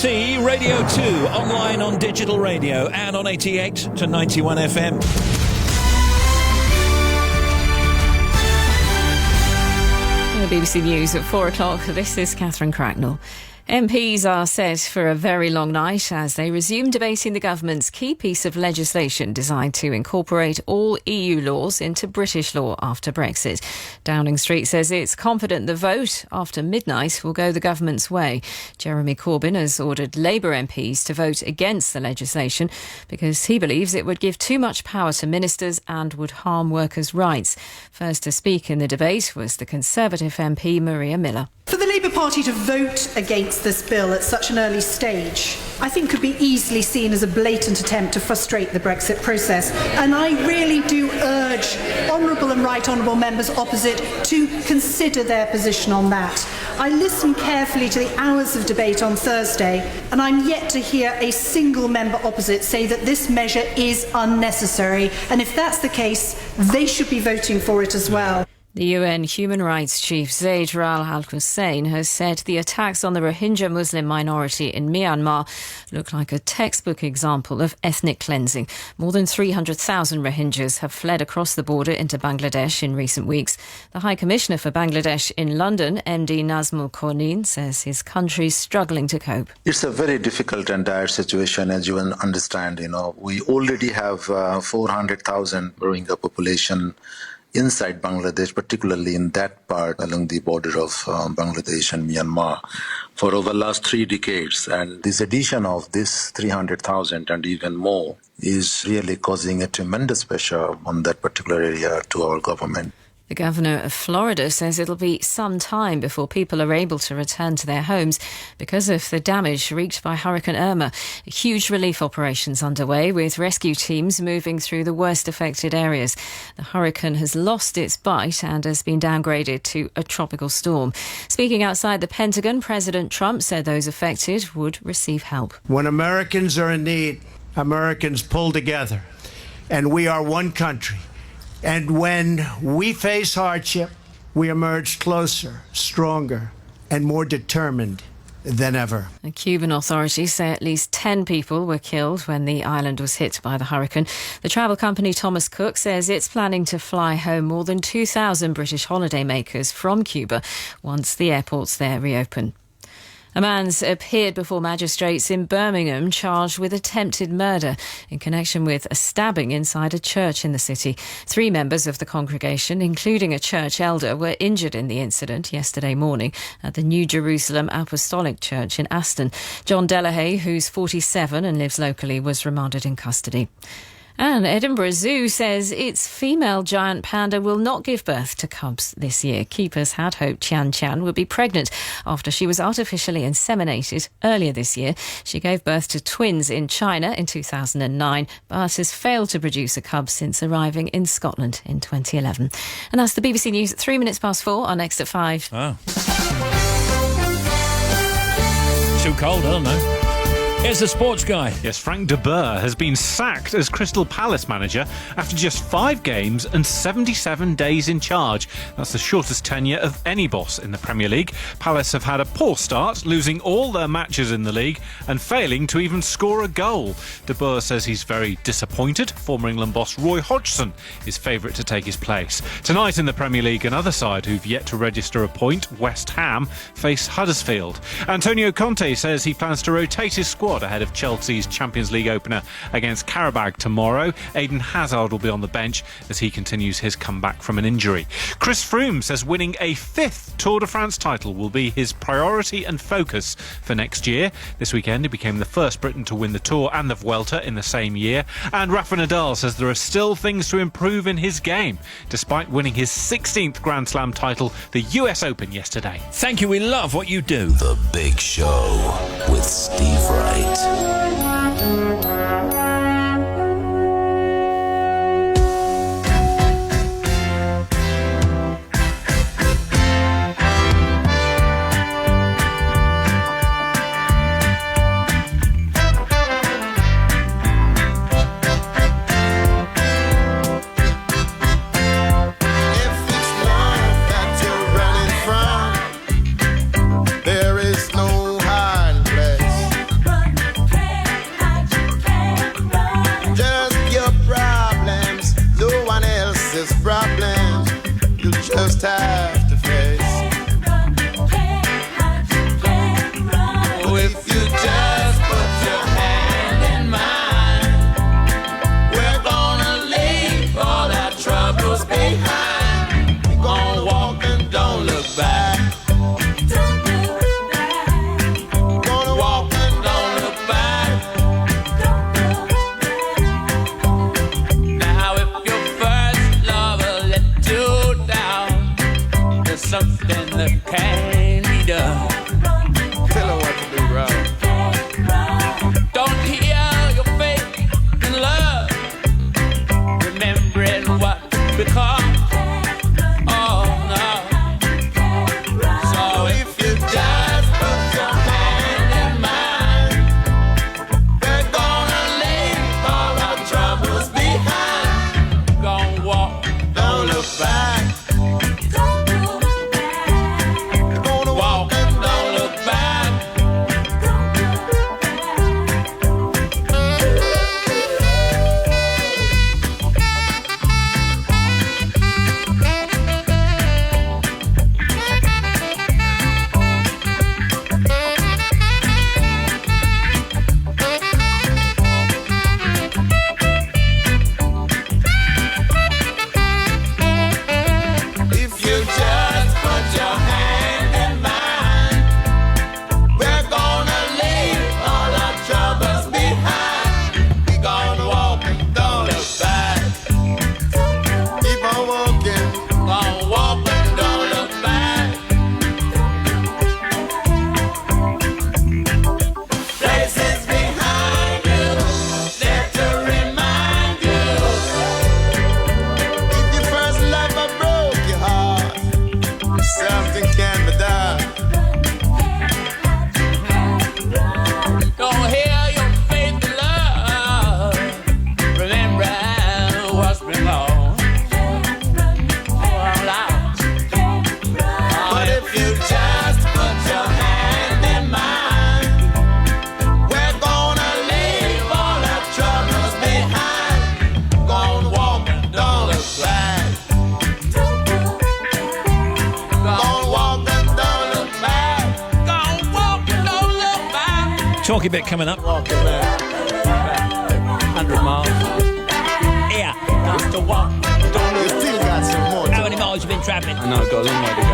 BBC Radio 2, online on digital radio and on 88 to 91 FM. The BBC News at 4 o'clock. This is Catherine Cracknell. MPs are set for a very long night as they resume debating the government's key piece of legislation designed to incorporate all EU laws into British law after Brexit. Downing Street says it's confident the vote after midnight will go the government's way. Jeremy Corbyn has ordered Labour MPs to vote against the legislation because he believes it would give too much power to ministers and would harm workers' rights. First to speak in the debate was the Conservative MP Maria Miller. For the Labour Party to vote against this bill at such an early stage, I think could be easily seen as a blatant attempt to frustrate the Brexit process. And I really do urge honourable and right honourable members opposite to consider their position on that. I listened carefully to the hours of debate on Thursday, and I'm yet to hear a single member opposite say that this measure is unnecessary. And if that's the case, they should be voting for it as well. The UN Human Rights Chief Zaid Ra'al Al-Hussein has said the attacks on the Rohingya Muslim minority in Myanmar look like a textbook example of ethnic cleansing. More than 300,000 Rohingyas have fled across the border into Bangladesh in recent weeks. The High Commissioner for Bangladesh in London, MD Nazmul Korneen, says his country's struggling to cope. It's a very difficult and dire situation, as you understand. We already have 400,000 Rohingya population inside Bangladesh, particularly in that part along the border of Bangladesh and Myanmar, for over the last 3 decades. And this addition of this 300,000 and even more is really causing a tremendous pressure on that particular area to our government. The governor of Florida says it'll be some time before people are able to return to their homes because of the damage wreaked by Hurricane Irma. Huge relief operations underway with rescue teams moving through the worst affected areas. The hurricane has lost its bite and has been downgraded to a tropical storm. Speaking outside the Pentagon, President Trump said those affected would receive help. When Americans are in need, Americans pull together, and we are one country. And when we face hardship, we emerge closer, stronger, and more determined than ever. The Cuban authorities say at least 10 people were killed when the island was hit by the hurricane. The travel company Thomas Cook says it's planning to fly home more than 2,000 British holidaymakers from Cuba once the airports there reopen. A man's appeared before magistrates in Birmingham charged with attempted murder in connection with a stabbing inside a church in the city. 3 members of the congregation, including a church elder, were injured in the incident yesterday morning at the New Jerusalem Apostolic Church in Aston. John Delahaye, who's 47 and lives locally, was remanded in custody. And Edinburgh Zoo says its female giant panda will not give birth to cubs this year. Keepers had hoped Tian Tian would be pregnant after she was artificially inseminated earlier this year. She gave birth to twins in China in 2009, but has failed to produce a cub since arriving in Scotland in 2011. And that's the BBC News at 3 minutes past 4. Our next at 5. Oh. Too cold, I don't know. Here's the sports guy. Yes, Frank de Boer has been sacked as Crystal Palace manager after just 5 games and 77 days in charge. That's the shortest tenure of any boss in the Premier League. Palace have had a poor start, losing all their matches in the league and failing to even score a goal. De Boer says he's very disappointed. Former England boss Roy Hodgson is favourite to take his place. Tonight in the Premier League, another side who've yet to register a point, West Ham, face Huddersfield. Antonio Conte says he plans to rotate his squad ahead of Chelsea's Champions League opener against Qarabag tomorrow. Eden Hazard will be on the bench as he continues his comeback from an injury. Chris Froome says winning a 5th Tour de France title will be his priority and focus for next year. This weekend he became the first Briton to win the Tour and the Vuelta in the same year. And Rafa Nadal says there are still things to improve in his game, despite winning his 16th Grand Slam title, the US Open, yesterday. Thank you, we love what you do. The Big Show with Steve Wright. There is no hiding place. just have to face. Oh, if you just put your hand in mine, we're gonna leave all our troubles behind. We're gonna walk and don't look back. Gonna walk and don't look back. Now if your first lover let you down, there's something that can be done. Tell her what to do, bro. Don't heal your faith in love, remembering what become. Oh no. So if you just put your hand in mine, we're gonna leave all our troubles behind. Gonna walk, don't look back. Gonna walk and don't look back. If you just put your hand in mine, we're gonna leave all our troubles behind. We gonna walk and don't look back. Keep on walking, gonna walk and don't look back. Places behind you, there to remind you. If your first lover broke your heart, something can be done. Don't hear your faith in love, remember what's been lost. But if you just put your hand in mine, we're gonna leave all our troubles behind. Gonna walk and don't look back. Gonna walk and don't look back. Gonna walk and don't look back. Talky bit coming up. Walking back. 100 miles. Yeah. Just to walk. Don't look. You still got some more. How many miles you been travelling? I know, I've got a long way to go.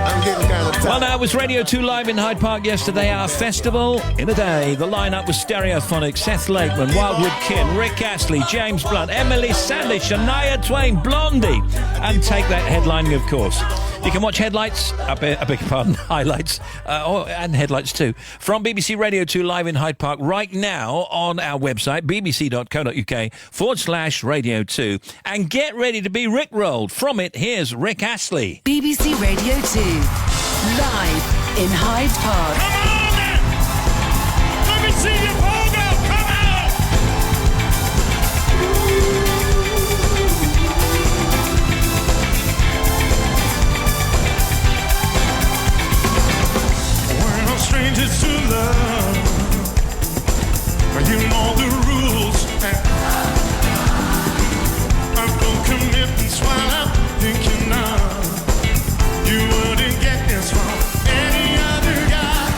I'm getting kind of tired. Well, that was Radio 2 Live in Hyde Park yesterday, our festival in a day. The lineup was Stereophonic, Seth Lakeman, Wildwood Kin, Rick Astley, James Blunt, Emily Sandler, Shania Twain, Blondie, and Take That headlining, of course. You can watch highlights, and headlights too, from BBC Radio 2 Live in Hyde Park right now on our website, bbc.co.uk/Radio 2. And get ready to be Rickrolled. From it, here's Rick Astley. BBC Radio 2, live in Hyde Park. Let me see your pogo! Come on! We're no strangers to love. You know the rules. I've got commitments while I'm thinking of. You wouldn't get this from any other guy.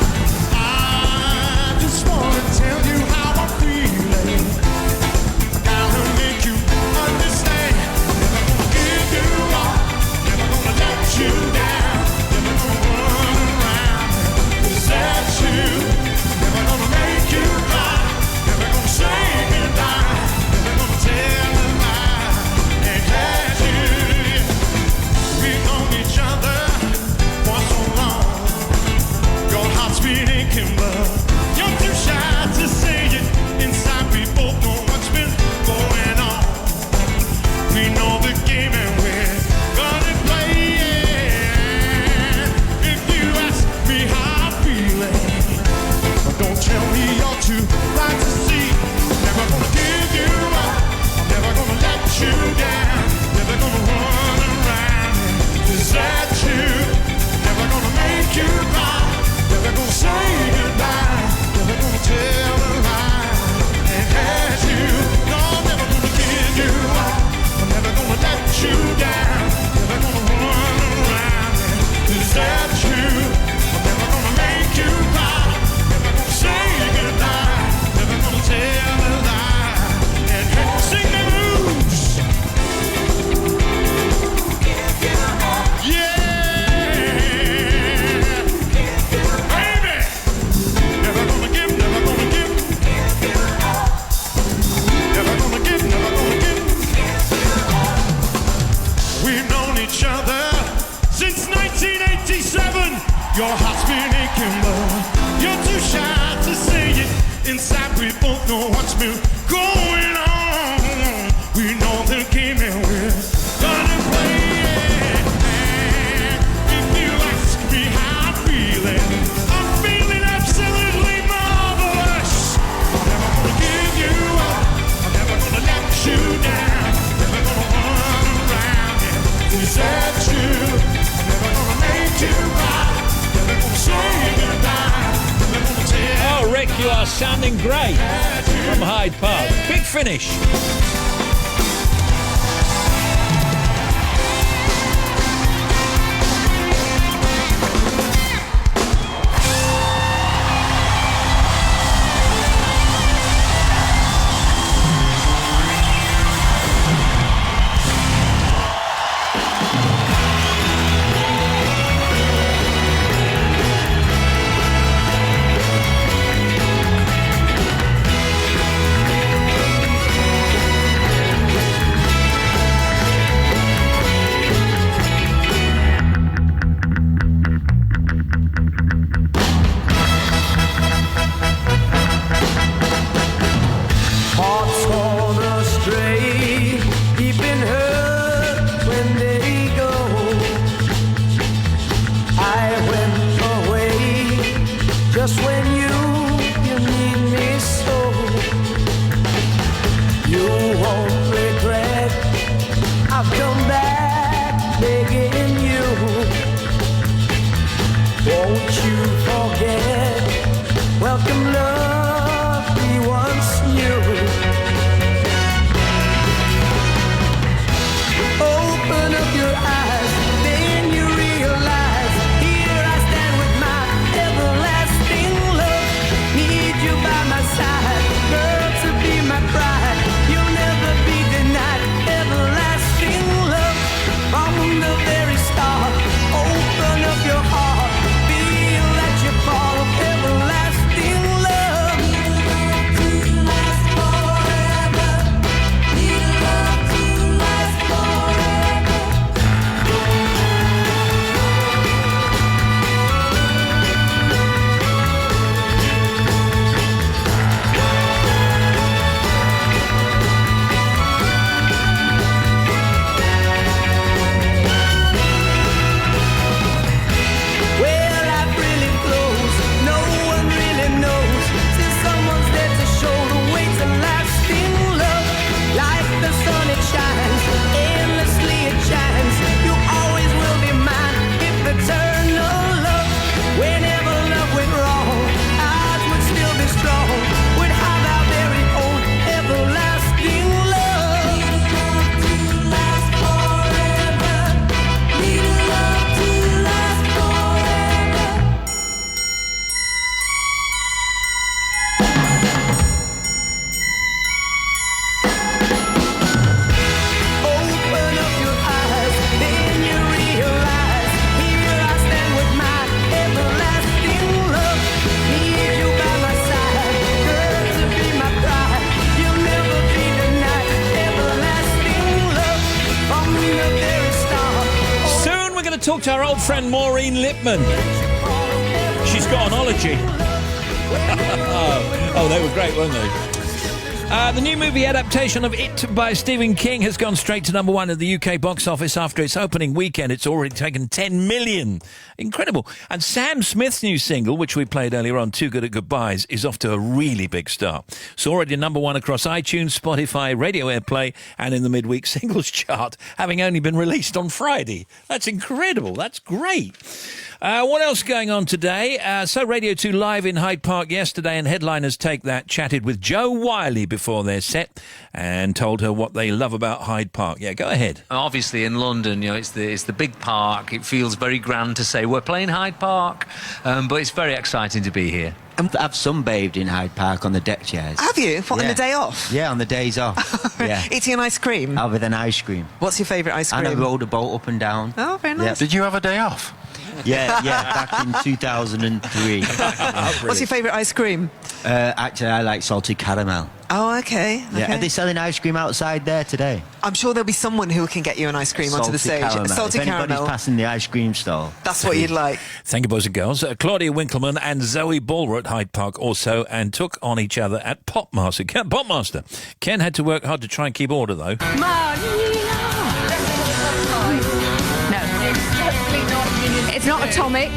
know what's been going on. We know the game and we're gonna play it. If you ask me how I'm feeling absolutely marvelous. I'm never gonna give you up. I'm never gonna let you down. I'm never gonna run around and desert you. I'm never gonna make you cry. Never gonna say goodbye. Never gonna tell. Oh, Rick, you are sounding great from Hyde Park. Big finish. Hearts gone astray, deep in hurt when they go. I went away just when you need me so. You won't regret, I've come back begging you. Won't you forget, welcome love we once knew. Open up your eyes, then you realize. Here I stand with my everlasting love. Need you by my side, girl, to be my bride. You'll never be denied everlasting love. From the very start, open up your heart. Feel that you fall everlasting love. Need love to last forever. Need love to last forever. Well, life really flows. No one really knows till someone's there to show the way to lasting love. Like the sun, it shines endlessly. It shines. You always will be mine. If eternal love, whenever love went wrong, ours would still be strong. Would have our very own everlasting love. Need love to last forever. Need love to last forever. Open up your eyes, then you realize. Here I stand with my everlasting love. Need you by my side, girl, to be my bride. You'll never be denied everlasting love. From the very start. Soon we're going to talk to our old friend Maureen Lipman. She's got an ology. Oh, they were great, weren't they? The new movie adaptation of It by Stephen King has gone straight to number one at the UK box office after its opening weekend. It's already taken 10 million. Incredible. And Sam Smith's new single, which we played earlier on, Too Good at Goodbyes, is off to a really big start. It's already number one across iTunes, Spotify, Radio Airplay, and in the midweek singles chart, having only been released on Friday. That's incredible. That's great. What else going on today? So Radio 2 live in Hyde Park yesterday, and headliners Take That chatted with Jo Whiley before their set and told her what they love about Hyde Park. Yeah, go ahead. Obviously in London, you know, it's the big park. It feels very grand to say we're playing Hyde Park, but it's very exciting to be here. I've sunbathed in Hyde Park on the deck chairs. Have you? What, on the day off? Yeah, on the days off. Yeah. Eating an ice cream? With an ice cream. What's your favourite ice cream? And I rode a boat up and down. Oh, very nice. Yeah. Did you have a day off? Yeah, back in 2003. What's your favourite ice cream? Actually, I like salted caramel. Oh, okay. Yeah. Are they selling ice cream outside there today? I'm sure there'll be someone who can get you an ice cream onto the stage. Caramel. Salty if anybody's caramel. passing the ice cream stall. That's what you'd like. Thank you, boys and girls. Claudia Winkleman and Zoe Ball were at Hyde Park also and took on each other at Popmaster. Ken had to work hard to try and keep order, though. It's not atomic.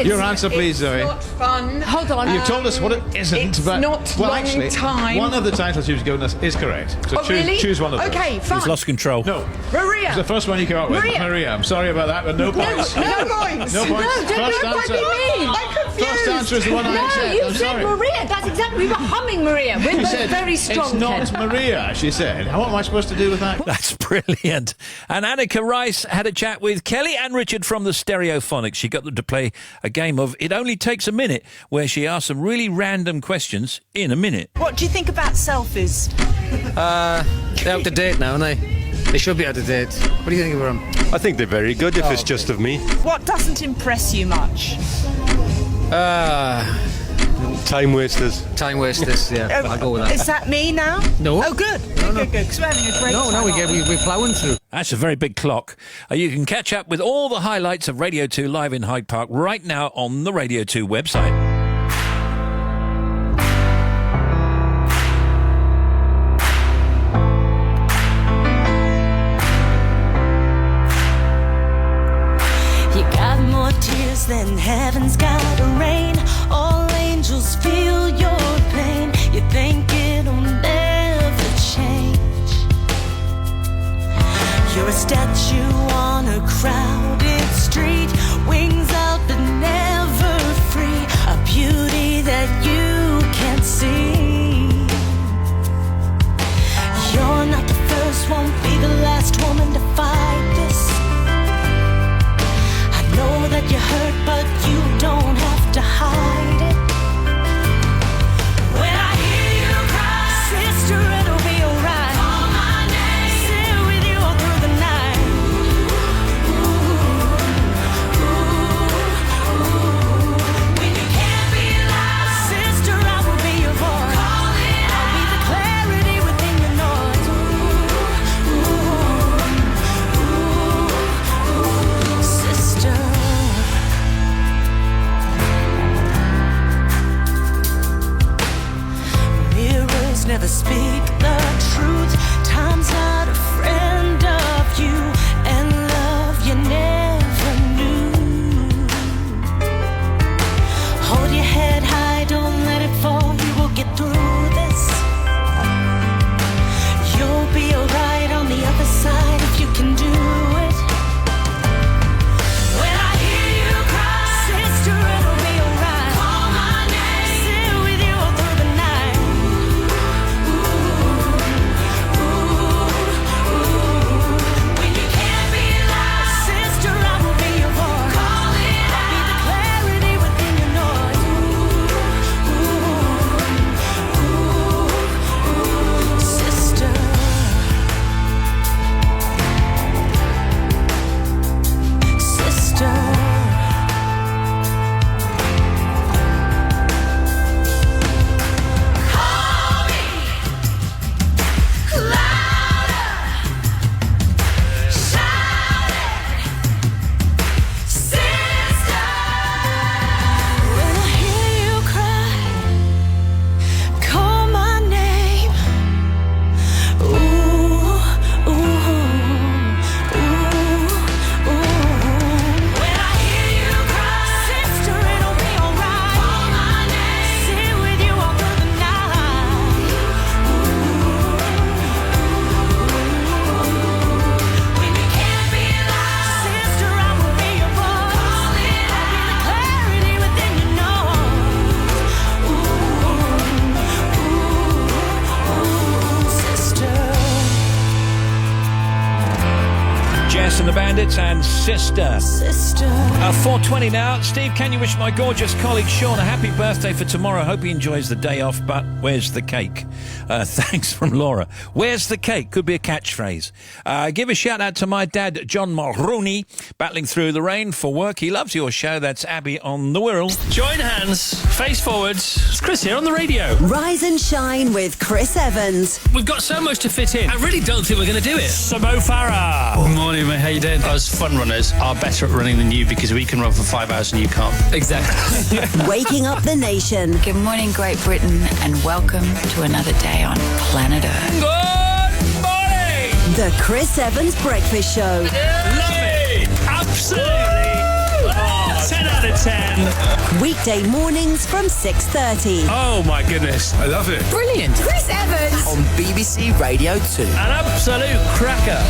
Your answer, please, Zoe. It's not fun. Hold on. You've told us what it isn't, it's but not well, long actually, time. one of the titles you've given us is correct. So Oh, really? choose one of those. Okay, fine. He's lost control. No. Maria. It's the first one you came up with. Maria. I'm sorry about that, but no points. No points. No points. No, First don't answer. be mean. I'm confused. First answer is the one I accept. you I'm said sorry. Maria. That's exactly. We were humming Maria. We're She both said, very strong. It's not Ken. Maria, she said. What am I supposed to do with that? That's brilliant. And Annika Rice had a chat with Kelly and Richard from the Stereophonics. She got them to play a game of It Only Takes a Minute, where she asked some really random questions in a minute. What do you think about selfies? They're out to date now, aren't they? They should be out of date. What do you think of them? I think they're very good if it's just of me. What doesn't impress you much? Time wasters. Time wasters, yeah. I'll go with that. Is that me now? No. Oh, good. Good. Because we're having a great time. We're ploughing through. That's a very big clock. You can catch up with all the highlights of Radio 2 live in Hyde Park right now on the Radio 2 website. You got more tears than heaven's got rain. All angels feel your pain. You think it'll never change. You're a statue on a crowded street. Wings out but never free. A beauty that you can't see. You're not the first, won't be the last woman to fight this. I know that you're hurt, but you don't have to hide it. When I hear you cry, sister, it'll be alright. Call my name, sit with you all through the night. Ooh. and the Bandits and Sister. 4:20 now. Steve, can you wish my gorgeous colleague Sean a happy birthday for tomorrow? Hope he enjoys the day off, but where's the cake? Thanks from Laura. Where's the cake? Could be a catchphrase. Give a shout out to my dad, John Mulrooney, battling through the rain for work. He loves your show. That's Abby on the Wirral. Join hands, face forwards. It's Chris here on the radio. Rise and shine with Chris Evans. We've got so much to fit in. I really don't think we're going to do it. Sabo Farah. Good morning, mate. How you doing? Us fun runners are better at running than you because we can run for 5 hours and you can't. Exactly. Waking up the nation. Good morning, Great Britain, and welcome to another day on planet Earth. Good morning. The Chris Evans Breakfast Show. Love it. Absolutely. 10 out of 10. Weekday mornings from 6:30. Oh, my goodness. I love it. Brilliant. Chris Evans on BBC Radio 2. An absolute cracker.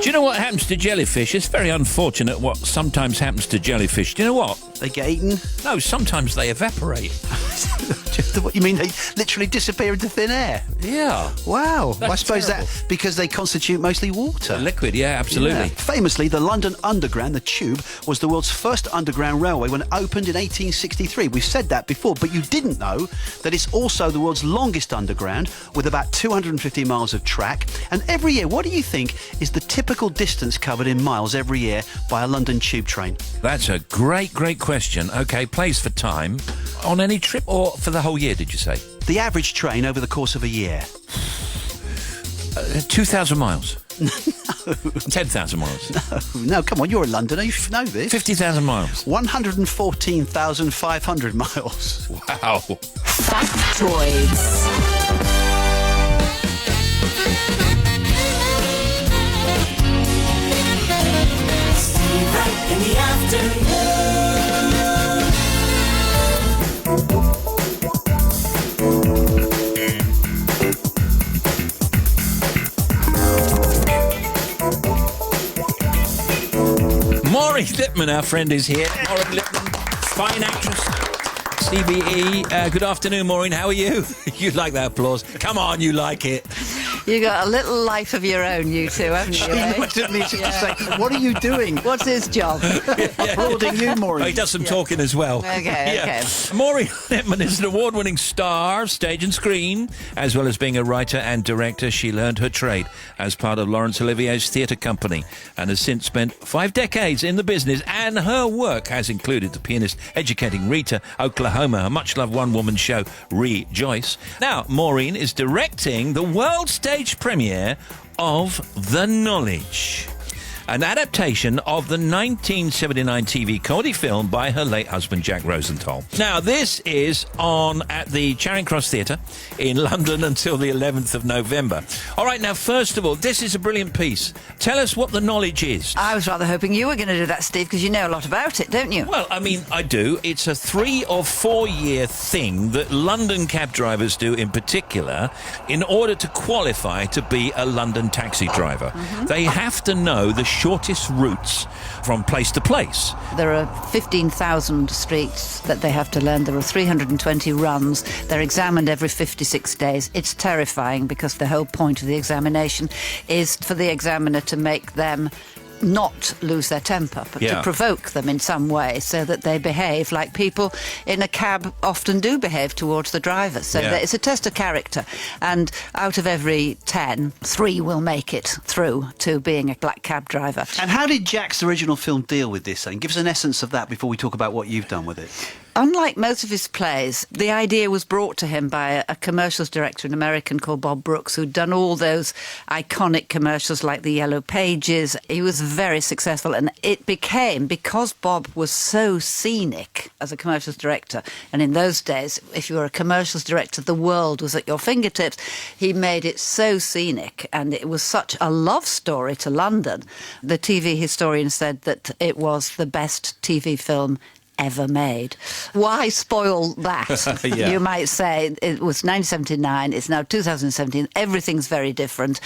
Do you know what happens to jellyfish? It's very unfortunate what sometimes happens to jellyfish. Do you know what? They get eaten? No, sometimes they evaporate. What you mean? They literally disappear into thin air? Yeah. Wow. That's I suppose terrible. that because they constitute mostly water. Liquid, yeah, absolutely. Yeah. Famously, the London Underground, the Tube, was the world's first underground railway when it opened in 1863. We've said that before, but you didn't know that it's also the world's longest underground with about 250 miles of track. And every year, what do you think is the typical distance covered in miles every year by a London Tube train? That's a great question. OK, plays for time. On any trip or for the whole year, did you say? The average train over the course of a year. 2,000 miles. No. 10,000 miles. No, come on, you're a Londoner, you should know this. 50,000 miles. 114,500 miles. Wow. Factoids. In the afternoon. Maureen Lipman, our friend, is here. Maureen Lipman, fine actress. CBE. Good afternoon, Maureen. How are you? You like that applause? Come on, you like it. You got a little life of your own, you two, haven't you? She looked at me to say, what are you doing? What's his job? Applauding you, Maureen. Oh, he does some talking as well. Okay. Maureen Lipman is an award-winning star of stage and screen. As well as being a writer and director, she learned her trade as part of Laurence Olivier's theatre company and has since spent 5 decades in the business, and her work has included The Pianist, Educating Rita, Oklahoma, her much-loved one-woman show, Rejoice. Now, Maureen is directing the world stage premiere of The Knowledge, an adaptation of the 1979 TV comedy film by her late husband, Jack Rosenthal. Now, this is on at the Charing Cross Theatre in London until the 11th of November. All right, now, first of all, this is a brilliant piece. Tell us what The Knowledge is. I was rather hoping you were going to do that, Steve, because you know a lot about it, don't you? Well, I mean, I do. It's a 3 or 4 year thing that London cab drivers do in particular in order to qualify to be a London taxi driver. Mm-hmm. They have to know the shortest routes from place to place. There are 15,000 streets that they have to learn. There are 320 runs. They're examined every 56 days. It's terrifying because the whole point of the examination is for the examiner to make them not lose their temper, but to provoke them in some way so that they behave like people in a cab often do behave towards the driver. So that it's a test of character. And out of every 10, 3 will make it through to being a black cab driver. And how did Jack's original film deal with this thing? Give us an essence of that before we talk about what you've done with it. Unlike most of his plays, the idea was brought to him by a commercials director, an American called Bob Brooks, who'd done all those iconic commercials like the Yellow Pages. He was very successful, and it became, because Bob was so scenic as a commercials director, and in those days, if you were a commercials director, the world was at your fingertips. He made it so scenic, and it was such a love story to London. The TV historian said that it was the best TV film ever made. Why spoil that? Yeah. You might say. It was 1979, it's now 2017, everything's very different.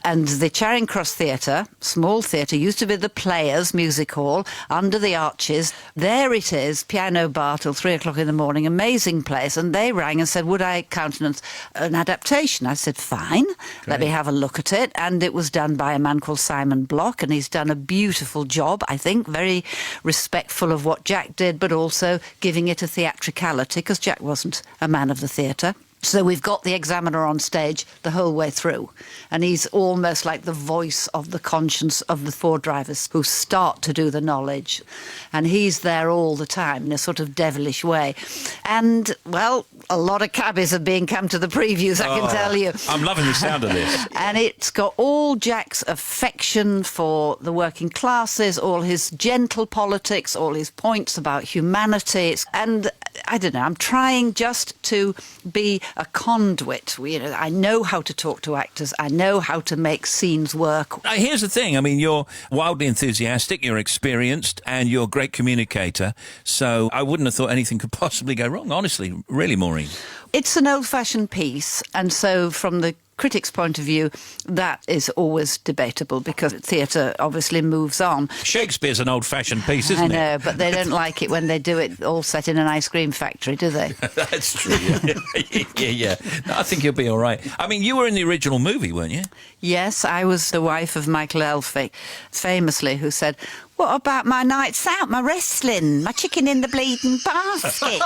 And the Charing Cross Theatre, small theatre, used to be the Players Music Hall, under the arches. There it is, piano bar till 3 o'clock in the morning, amazing place. And they rang and said, would I countenance an adaptation? I said, fine, let me have a look at it. And it was done by a man called Simon Block, and he's done a beautiful job, I think, very respectful of what Jack did, but also giving it a theatricality, because Jack wasn't a man of the theatre. So we've got the examiner on stage the whole way through, and he's almost like the voice of the conscience of the four drivers who start to do the knowledge, and he's there all the time in a sort of devilish way. And, well, a lot of cabbies are being come to the previews, I can tell you. I'm loving the sound of this. And it's got all Jack's affection for the working classes, all his gentle politics, all his points about humanity. And I don't know, I'm trying just to be a conduit. I know how to talk to actors. I know how to make scenes work. Here's the thing. I mean, you're wildly enthusiastic, you're experienced, and you're a great communicator. So I wouldn't have thought anything could possibly go wrong, honestly. Really, Maureen. It's an old-fashioned piece, and so from the critics' point of view, that is always debatable, because theatre obviously moves on. Shakespeare's an old-fashioned piece, isn't it? I know, but they don't like it when they do it all set in an ice cream factory, do they? That's true. Yeah. No, I think you'll be all right. I mean, you were in the original movie, weren't you? Yes, I was the wife of Michael Elphick, famously, who said, what about my nights out, my wrestling, my chicken in the bleeding basket?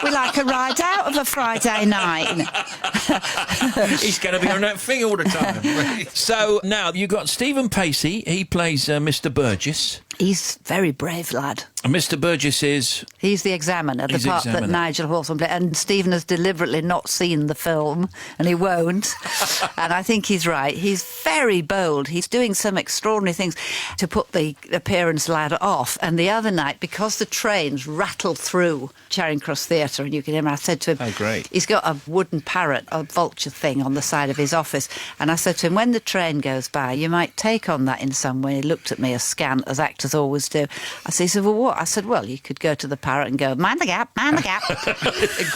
We like a ride out of a Friday night. He's going to be on that thing all the time. So now you've got Stephen Pacey. He plays Mr. Burgess. He's a very brave lad. And Mr. Burgess is... He's the examiner, the part that Nigel Hawthorne played. And Stephen has deliberately not seen the film, and he won't. And I think he's right. He's very bold. He's doing some extraordinary things to put the appearance ladder off. And the other night, because the trains rattled through Charing Cross Theatre, and you can hear him, I said to him... Oh, great. He's got a wooden parrot, a vulture thing on the side of his office. And I said to him, when the train goes by, you might take on that in some way. He looked at me askant, as actors always do. He said, well, what? I said, well, you could go to the parrot and go, mind the gap, mind the gap.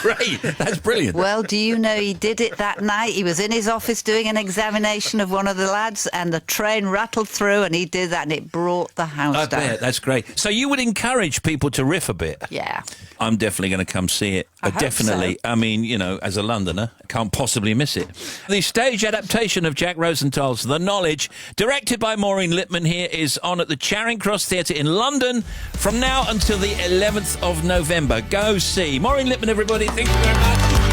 Great, that's brilliant. Well, do you know he did it that night? He was in his office doing an examination of one of the lads, and the train rattled through, and he did that, and it brought the house down. I bet, that's great. So you would encourage people to riff a bit? Yeah. I'm definitely going to come see it. I hope Definitely. so. I mean, as a Londoner, I can't possibly miss it. The stage adaptation of Jack Rosenthal's The Knowledge, directed by Maureen Lipman, here is on at the Charing Cross Theatre in London from now until the 11th of November. Go see. Maureen Lipman, everybody. Thank you very much.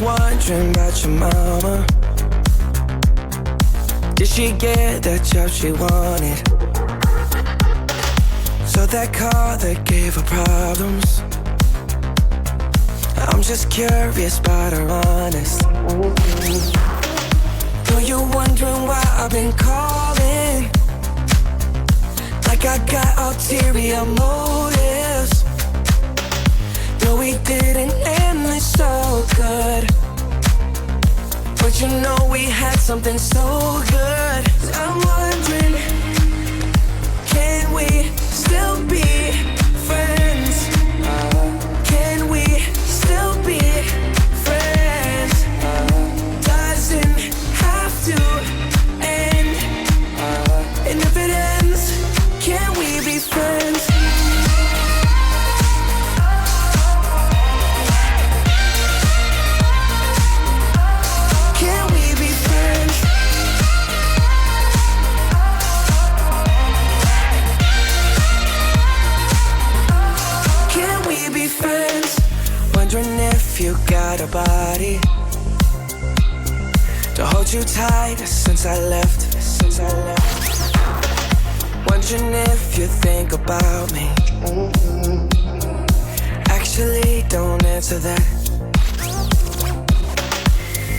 Wondering about your mama. Did she get that job she wanted? So that car that gave her problems. I'm just curious about her honest. Though you're wondering why I've been calling, like I got ulterior motives. Though we didn't end it so good, but you know we had something so good. I'm wondering, can we still be friends? Can we still be friends? Doesn't have to end. And if it ends, can we be friends? If you got a body to hold you tight since I left. Wondering if you think about me. Actually, don't answer that.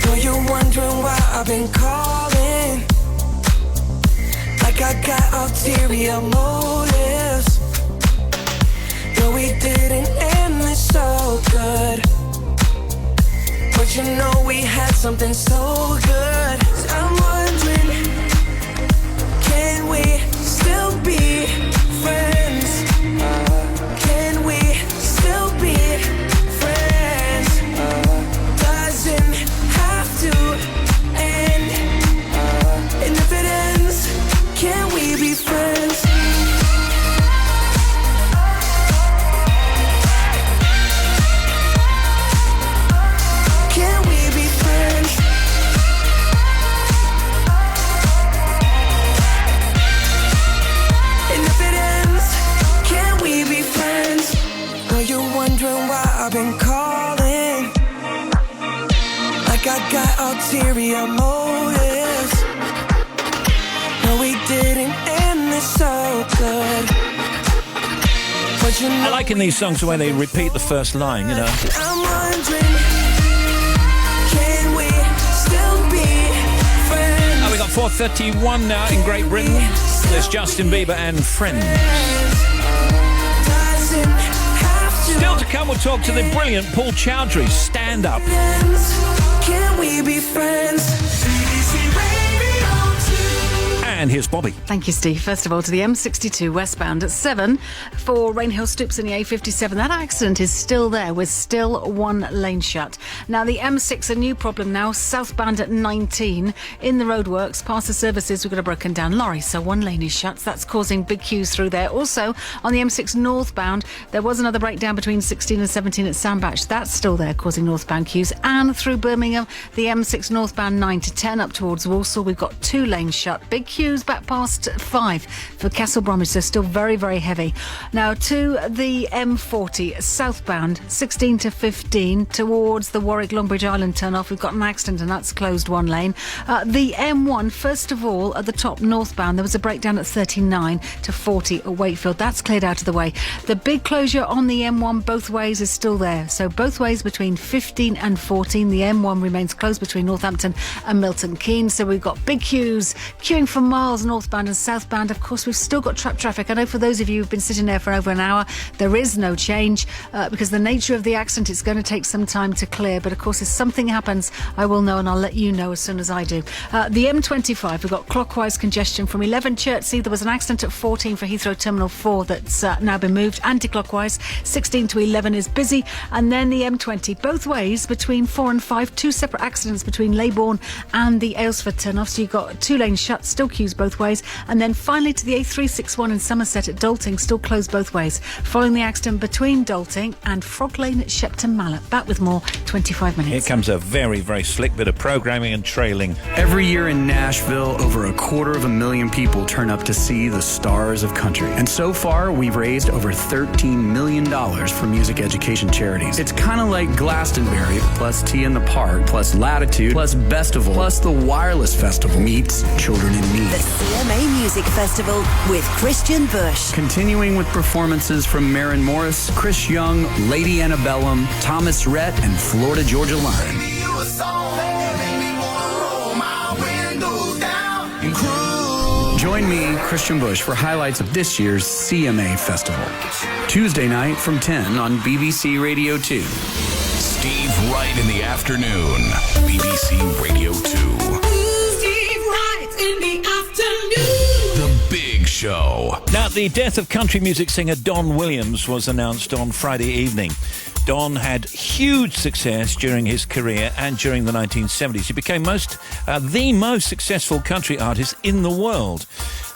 Though you're wondering why I've been calling, like I got ulterior motives. Though we didn't end this so good. But you know we had something so good. So I'm wondering, can we still be friends? Can we still be friends? Doesn't have to end. And if it ends, can we be friends? Can we be friends? And if it ends, can we be friends? Are you wondering why I've been calling? Like I got ulterior motives. No, we didn't end this so good. But you know I like in these songs the way they repeat the first line, you know. I'm wondering, can we still be friends? Oh, we got 4:31 now in Great Britain. There's Justin Bieber and Friends. Doesn't have to Still to come, we'll talk to the brilliant Paul Chowry, Stand Up. end. Can we be friends? And here's Bobby. Thank you, Steve. First of all, to the M62 westbound at 7 for Rainhill Stoops in the A57. That accident is still there with still one lane shut. Now, the M6, a new problem now, southbound at 19 in the roadworks. Past the services, we've got a broken down lorry, so one lane is shut. That's causing big queues through there. Also, on the M6 northbound, there was another breakdown between 16 and 17 at Sandbach. That's still there, causing northbound queues. And through Birmingham, the M6 northbound 9 to 10 up towards Walsall, we've got two lanes shut. Big queues back past 5 for Castle Bromwich, so still very, very heavy. Now to the M40 southbound 16 to 15 towards the Warwick Longbridge Island turn-off. We've got an accident and that's closed one lane. The M1, first of all, at the top northbound, there was a breakdown at 39 to 40 at Wakefield. That's cleared out of the way. The big closure on the M1 both ways is still there, so both ways between 15 and 14 the M1 remains closed between Northampton and Milton Keynes. So we've got big queues queuing for miles northbound and southbound. Of course, we've still got trapped traffic. I know for those of you who've been sitting there for over an hour, there is no change because the nature of the accident, it's going to take some time to clear. But of course, if something happens, I will know and I'll let you know as soon as I do. The M25, we've got clockwise congestion from 11 Chertsey. There was an accident at 14 for Heathrow Terminal 4 that's now been moved. Anti-clockwise, 16 to 11 is busy. And then the M20, both ways between 4 and 5, two separate accidents between Leybourne and the Aylesford turn-off. So you've got two lanes shut, still queues both ways. And then finally to the A361 in Somerset at Dolting, still closed both ways, following the accident between Dolting and Frog Lane at Shepton Mallet. Back with more, 25 minutes. Here comes a very, very slick bit of programming and trailing. Every year in Nashville, over 250,000 people turn up to see the stars of country. And so far, we've raised over $13 million for music education charities. It's kind of like Glastonbury, plus Tea in the Park, plus Latitude, plus Bestival, plus the Wireless Festival meets Children in Need. The CMA Music Festival with Christian Bush. Continuing with performances from Maren Morris, Chris Young, Lady Antebellum, Thomas Rhett, and Florida Georgia Line. Join me, Christian Bush, for highlights of this year's CMA Festival. Tuesday night from 10 on BBC Radio 2. Steve Wright in the afternoon. BBC Radio 2. Steve Wright in the afternoon. The Big Show. Now, the death of country music singer Don Williams was announced on Friday evening. Don had huge success during his career and during the 1970s. He became the most successful country artist in the world.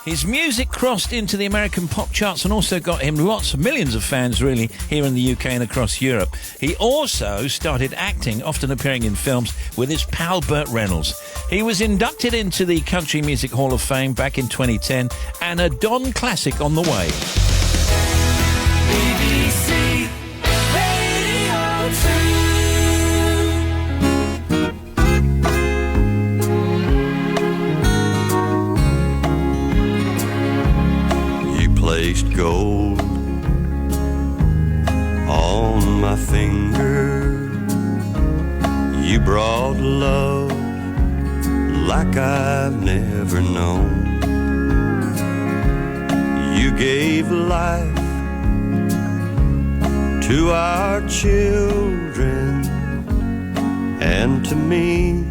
His music crossed into the American pop charts and also got him millions of fans, really, here in the UK and across Europe. He also started acting, often appearing in films, with his pal Burt Reynolds. He was inducted into the Country Music Hall of Fame back in 2010, and a Don classic on the way. BBC Radio 2. You placed gold on my finger. You brought love like I've never known. You gave life to our children and to me,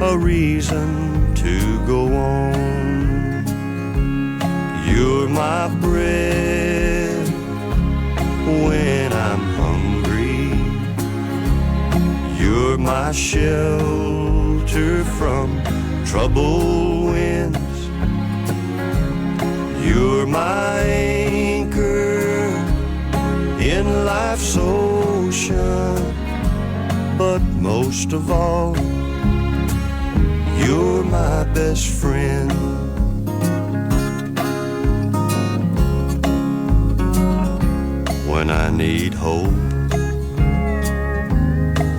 a reason to go on. You're my bread when I'm hungry. You're my shelter from troubled winds. You're my anchor in life's ocean. But most of all, you're my best friend. When I need hope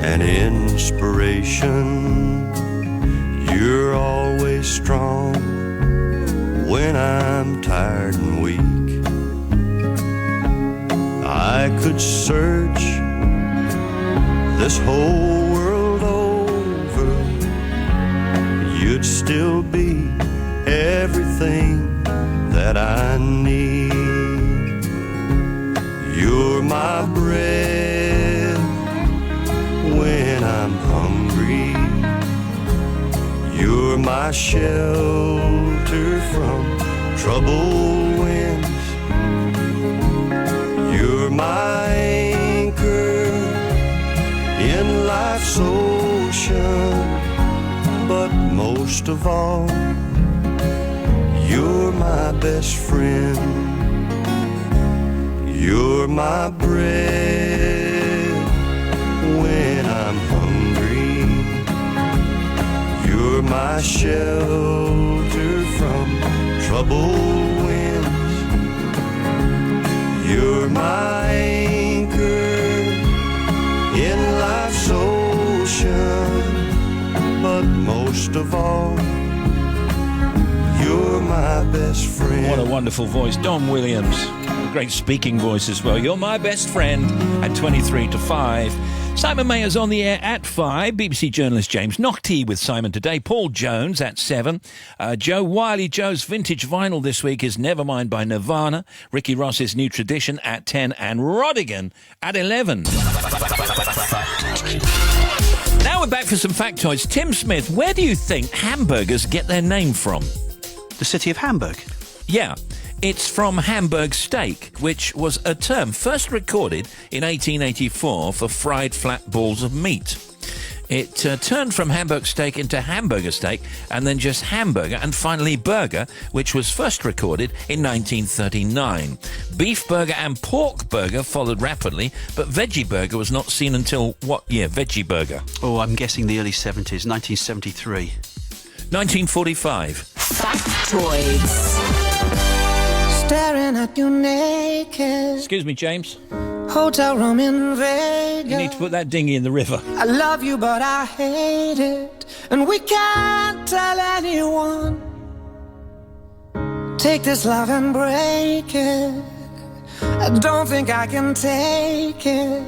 and inspiration, you're always strong when I'm tired and weak. I could search this whole world over, you'd still be everything that I need. You're my bread when I'm hungry. You're my shelter from troubled winds. You're my anchor in life's ocean. But most of all, you're my best friend. You're my bread when I'm hungry. You're my shelter from troubled winds. You're my anchor in life's ocean. But most of all, you're my best friend. What a wonderful voice. Don Williams. A great speaking voice as well. You're my best friend at 23 to 5. Simon Mayer's on the air at 5. BBC journalist James Naughty with Simon today. Paul Jones at 7. Joe Wiley. Joe's vintage vinyl this week is Nevermind by Nirvana. Ricky Ross's New Tradition at 10. And Rodigan at 11. Now we're back for some factoids. Tim Smith, where do you think hamburgers get their name from? The city of Hamburg? Yeah. It's from Hamburg steak, which was a term first recorded in 1884 for fried flat balls of meat. It turned from Hamburg steak into hamburger steak, and then just hamburger, and finally burger, which was first recorded in 1939. Beef burger and pork burger followed rapidly, but veggie burger was not seen until what year? Veggie burger. Oh, I'm guessing the early 70s, 1973. 1945. Factoids. Staring at you naked. Excuse me, James. Hotel room in Vegas. You need to put that dinghy in the river. I love you, but I hate it. And we can't tell anyone. Take this love and break it. I don't think I can take it.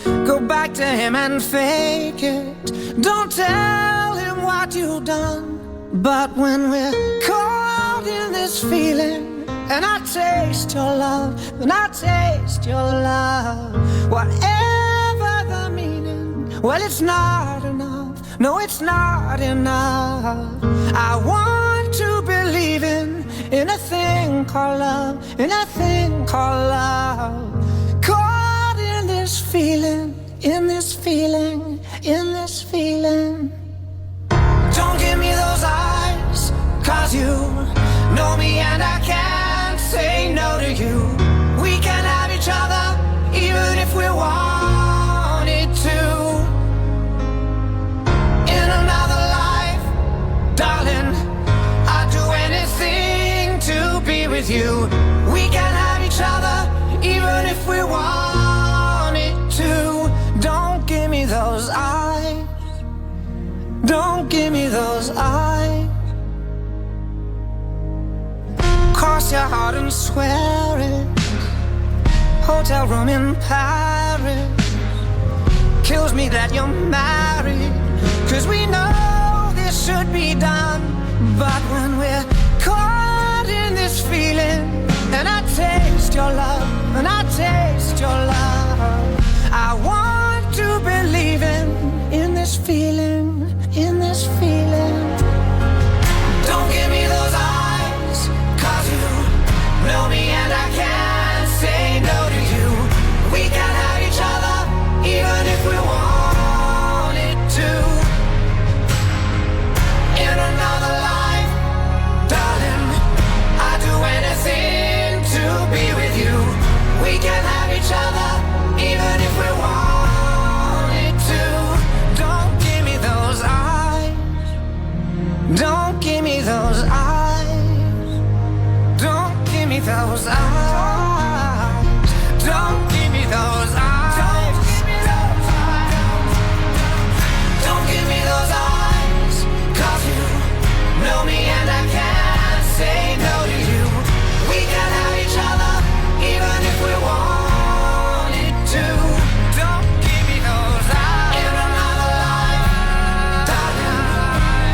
Go back to him and fake it. Don't tell him what you've done. But when we're caught in this feeling, and I taste your love, and I taste your love, whatever the meaning, well, it's not enough. No, it's not enough. I want to believe in a thing called love, in a thing called love. Caught in this feeling, in this feeling, in this feeling. Don't give me those eyes, 'cause you know me and I can't say no to you. We can have each other even if we wanted to. In another life, darling, I'd do anything to be with you. We can have each other even if we wanted to. Don't give me those eyes. Don't give me those eyes. Cross your heart and swear it. Hotel room in Paris. Kills me that you're married. 'Cause we know this should be done. But when we're caught in this feeling, and I taste your love, and I taste your love. I want to believe in this feeling, in this feeling. Don't give me those eyes, 'cause you know me and I can't say no to you. We can have each other, even if we wanted to. In another life, darling, I'd do anything to be with you. We can have each other, even if we wanted to. Don't give me those eyes. Don't give me those eyes. Don't give me those eyes. Don't give me those eyes. Don't give me those eyes, 'cause you know me and I can't say no to you. We can have each other, even if we wanted to. Don't give me those eyes. In another life, darling,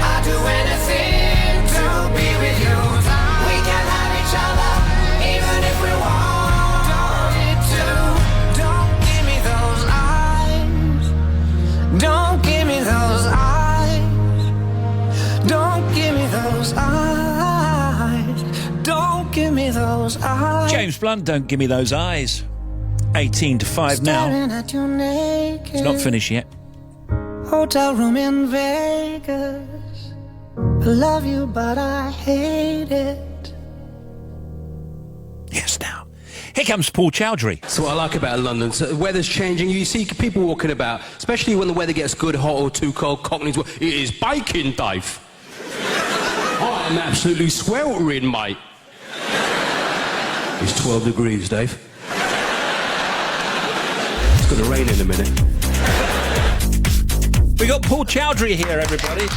I'd do anything to be with you. We can have each other, even if we wanted to. Don't give me those eyes. Don't give me those eyes. Don't give me those eyes. Don't give me those eyes. James Blunt, Don't Give Me Those Eyes. 18-5 now. Staring at you naked. It's not finished yet. Hotel room in Vegas. I love you, but I hate it. Yes, now. Here comes Paul Chowry. So what I like about London, so the weather's changing. You see people walking about, especially when the weather gets good, hot or too cold. Cockneys, it is baking, Dave. I am absolutely sweltering, mate. It's 12 degrees, Dave. It's going to rain in a minute. We got Paul Chowry here, everybody.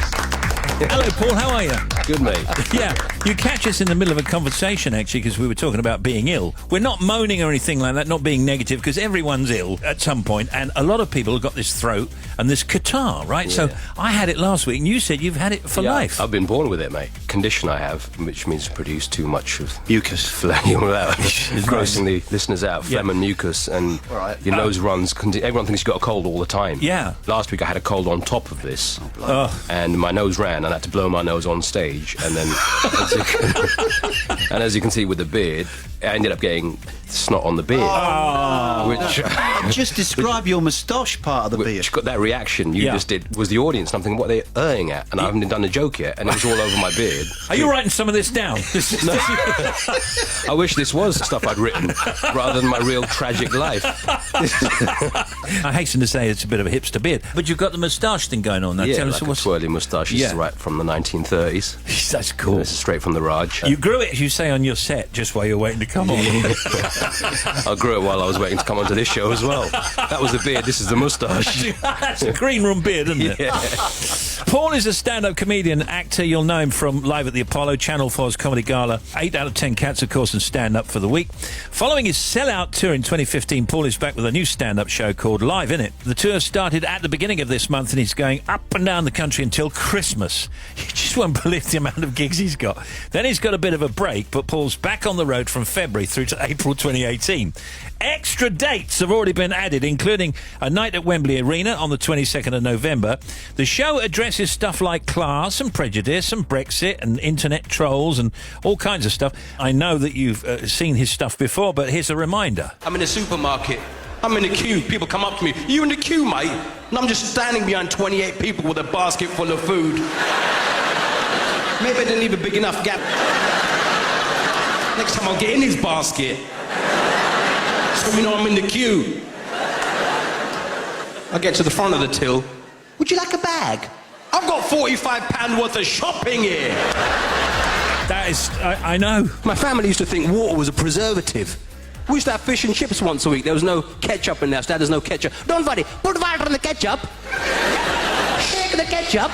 Hello, Paul. How are you? Good, mate. Yeah, you catch us in the middle of a conversation, actually, because we were talking about being ill. We're not moaning or anything like that, not being negative, because everyone's ill at some point, and a lot of people have got this throat and this catarrh, right? Yeah. So I had it last week, and you said you've had it for life. I've been born with it, mate. Condition I have, which means produce too much of mucus, phlegm, grossing the listeners out, phlegm and mucus, and your nose runs. Everyone thinks you've got a cold all the time. Yeah. Last week I had a cold on top of this, and my nose ran, and I had to blow my nose on stage, and then, as you can see with the beard, I ended up getting snot on the beard. Which just describe your moustache part of the beard. Which got that reaction you just did. Was the audience? I'm thinking, what are they erring at? And I haven't done a joke yet, and it was all over my beard. Are you writing some of this down? I wish this was stuff I'd written rather than my real tragic life. I hasten to say it's a bit of a hipster beard, but you've got the moustache thing going on now. Tell us like a twirly moustache. This is right from the 1930s. That's cool. This is straight from the Raj. You grew it, as you say, on your set, just while you were waiting to come on. I grew it while I was waiting to come onto this show as well. That was the beard, this is the moustache. That's a green room beard, isn't it? Yeah. Paul is a stand-up comedian, actor. You'll know him from Live at the Apollo, Channel 4's Comedy Gala, 8 out of 10 cats, of course, and stand-up for the week. Following his sellout tour in 2015, Paul is back with a new stand-up show called Live In It. The tour started at the beginning of this month, and he's going up and down the country until Christmas. You just won't believe the amount of gigs he's got. Then he's got a bit of a break, but Paul's back on the road from February through to April 2018. Extra dates have already been added, including a night at Wembley Arena on the 22nd of November. The show addresses stuff like class and prejudice and Brexit and internet trolls and all kinds of stuff. I know that you've seen his stuff before, but here's a reminder. I'm in a supermarket. I'm in the queue. People come up to me. You in the queue, mate? And I'm just standing behind 28 people with a basket full of food. Maybe I didn't leave a big enough gap. Next time I'll get in his basket. So you know I'm in the queue. I get to the front of the till. Would you like a bag? I've got £45 worth of shopping here. That is, I know. My family used to think water was a preservative. We used to have fish and chips once a week. There was no ketchup in there. Dad, there's no ketchup. Don't worry, put water on the ketchup. Shake the ketchup.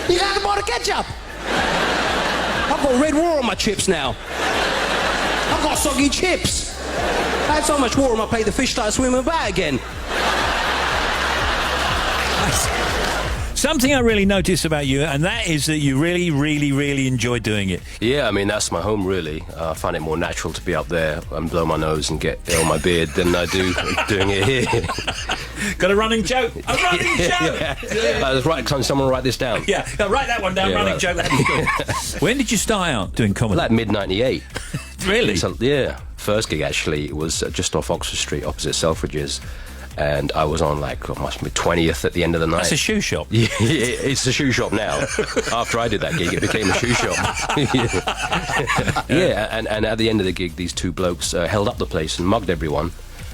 You got to buy the ketchup. I've got red water on my chips now. I've got soggy chips. I had so much water on my plate, the fish started swimming about again. Something I really notice about you, and that is that you really, really, really enjoy doing it. Yeah, I mean, that's my home, really. I find it more natural to be up there and blow my nose and get on my beard than I do doing it here. Got a running joke? A running joke! Someone write this down. Yeah, write that one down, running joke. That'd be good. When did you start out doing comedy? Like mid-98. Really? Yeah. First gig, actually, it was just off Oxford Street, opposite Selfridges. And I was on, must be 20th at the end of the night. That's a shoe shop. Yeah, it's a shoe shop now. After I did that gig, it became a shoe shop. Yeah, and at the end of the gig, these two blokes held up the place and mugged everyone.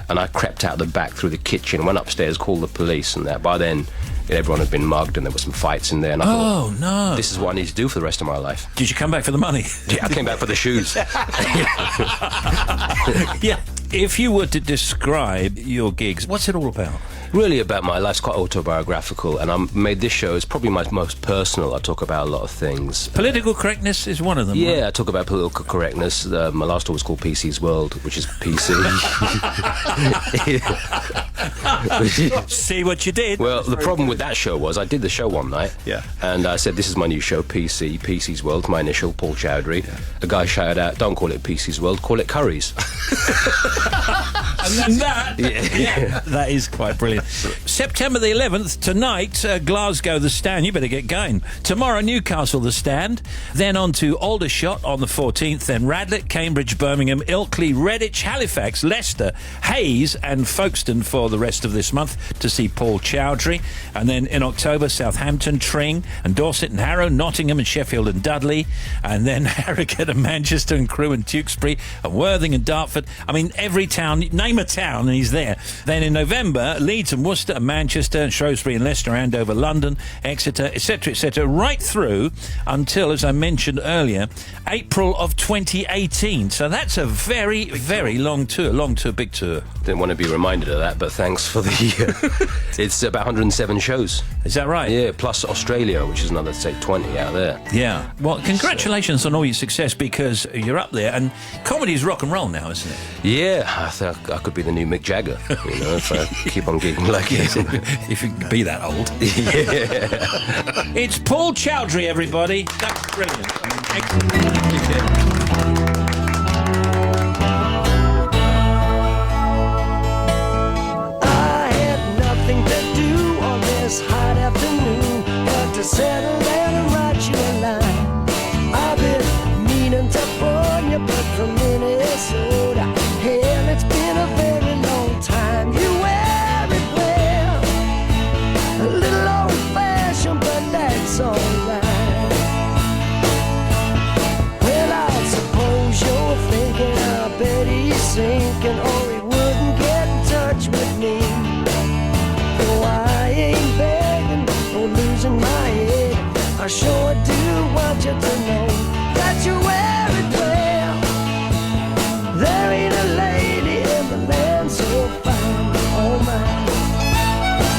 And I crept out the back through the kitchen, went upstairs, called the police, and that. By then, everyone had been mugged, and there were some fights in there. And I thought, no! This is what I need to do for the rest of my life. Did you come back for the money? Yeah, I came back for the shoes. Yeah. If you were to describe your gigs, what's it all about? Really about my life. It's quite autobiographical, and I made this show. It's probably my most personal. I talk about a lot of things. Political correctness is one of them. Yeah, right? I talk about political correctness. My last tour was called PC's World, which is PC. See what you did? Well, the problem with that show was I did the show one night, and I said, this is my new show, PC's World, my initial, Paul Chowry. A guy shouted out, don't call it PC's World, call it Curry's. And then that is quite brilliant. September the 11th, tonight, Glasgow, the Stand. You better get going. Tomorrow, Newcastle, the Stand. Then on to Aldershot on the 14th. Then Radlett, Cambridge, Birmingham, Ilkley, Redditch, Halifax, Leicester, Hayes and Folkestone for the rest of this month to see Paul Chowry. And then in October, Southampton, Tring and Dorset and Harrow, Nottingham and Sheffield and Dudley. And then Harrogate and Manchester and Crewe and Tewkesbury and Worthing and Dartford. I mean, every town, name a town and he's there. Then in November, Leeds and Worcester and Manchester and Shrewsbury and Leicester, Andover, London, Exeter, etc., right through until, as I mentioned earlier, April of 2018. So that's a very, very long tour, big tour. Didn't want to be reminded of that, but thanks for the... it's about 107 shows. Is that right? Yeah, plus Australia, which is another, say, 20 out there. Yeah. Well, congratulations on all your success, because you're up there, and comedy's rock and roll now, isn't it? Yeah, I think I could be the new Mick Jagger, you know, if I keep on gigging like this. If you can be that old. Yeah. It's Paul Chowry, everybody. That's brilliant. Excellent. Hot afternoon, got to settle down and write you a line. I've been meaning to phone you, but from Minnesota. Hell, it's been a very long time. You wear it well, a little old-fashioned, but that's alright. Well, I suppose you're thinking, I bet he's sinking, or he wouldn't get in touch with me. Oh, I ain't begging or losing my head. I sure do want you to know that you wear it well. There ain't a lady in the land so fine. Oh my.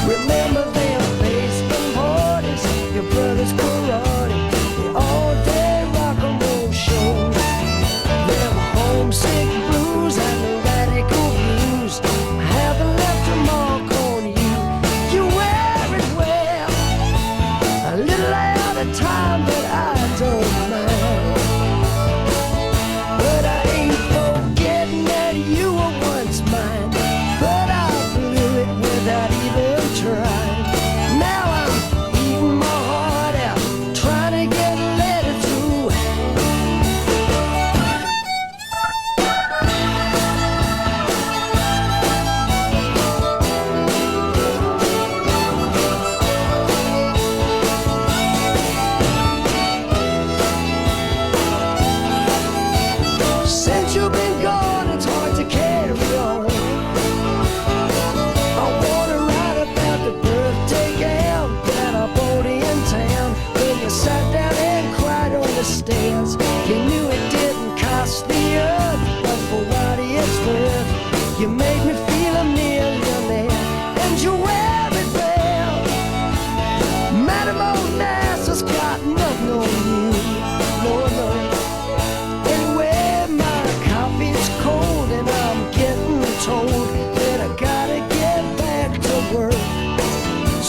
Remember them baseball parties, your brother's karate, the all-day rock and roll shows. Them homesick blues and the radical blues haven't left a mark on you. A little out of time, but I don't mind.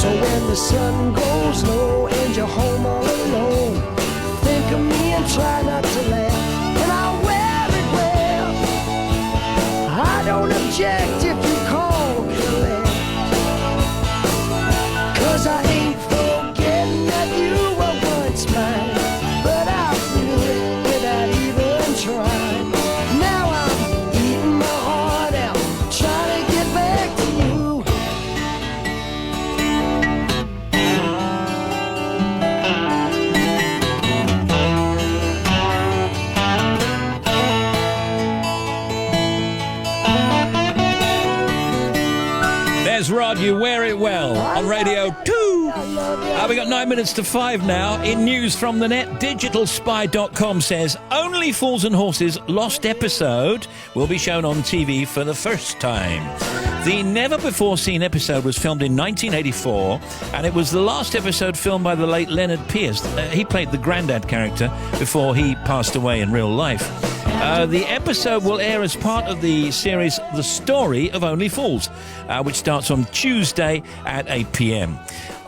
For when the sun goes low and you're home all alone, think of me and try not to laugh. And I'll wear it well. I don't object if you call me back, 'cause I ain't forgetting that you were once mine. But I knew it without even trying. Now I'm eating my heart out, trying to get back to you. There's Rod, You Wear It Well on Radio 2. We got 9 minutes to 5 now. In news from the net, digitalspy.com says Only Fools and Horses Lost episode will be shown on TV for the first time. The never-before-seen episode was filmed in 1984, and it was the last episode filmed by the late Leonard Pierce. He played the granddad character before he passed away in real life. The episode will air as part of the series The Story of Only Fools, which starts on Tuesday at 8 p.m.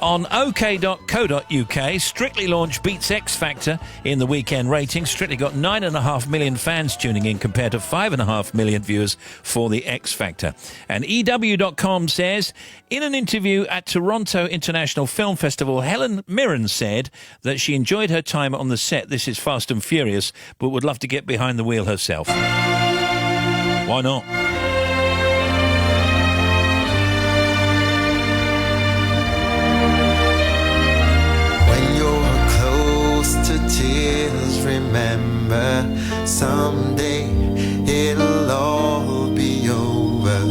On OK.co.uk, Strictly launched beats X Factor in the weekend rating. Strictly got 9.5 million fans tuning in compared to 5.5 million viewers for the X Factor. And EW.com says, in an interview at Toronto International Film Festival, Helen Mirren said that she enjoyed her time on the set. This is Fast and Furious, but would love to get behind the wheel herself. Why not? To tears, remember, someday it'll all be over.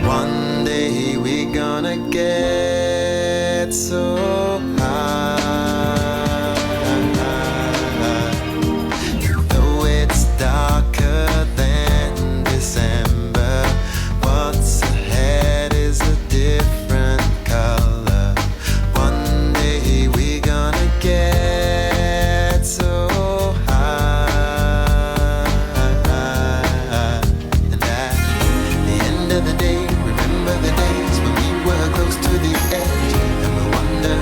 One day we're gonna get so high. Though it's darker than December, what's ahead is a different color. One day we're gonna get so high, and at the end of the day, remember the days when we were close to the edge, and we wonder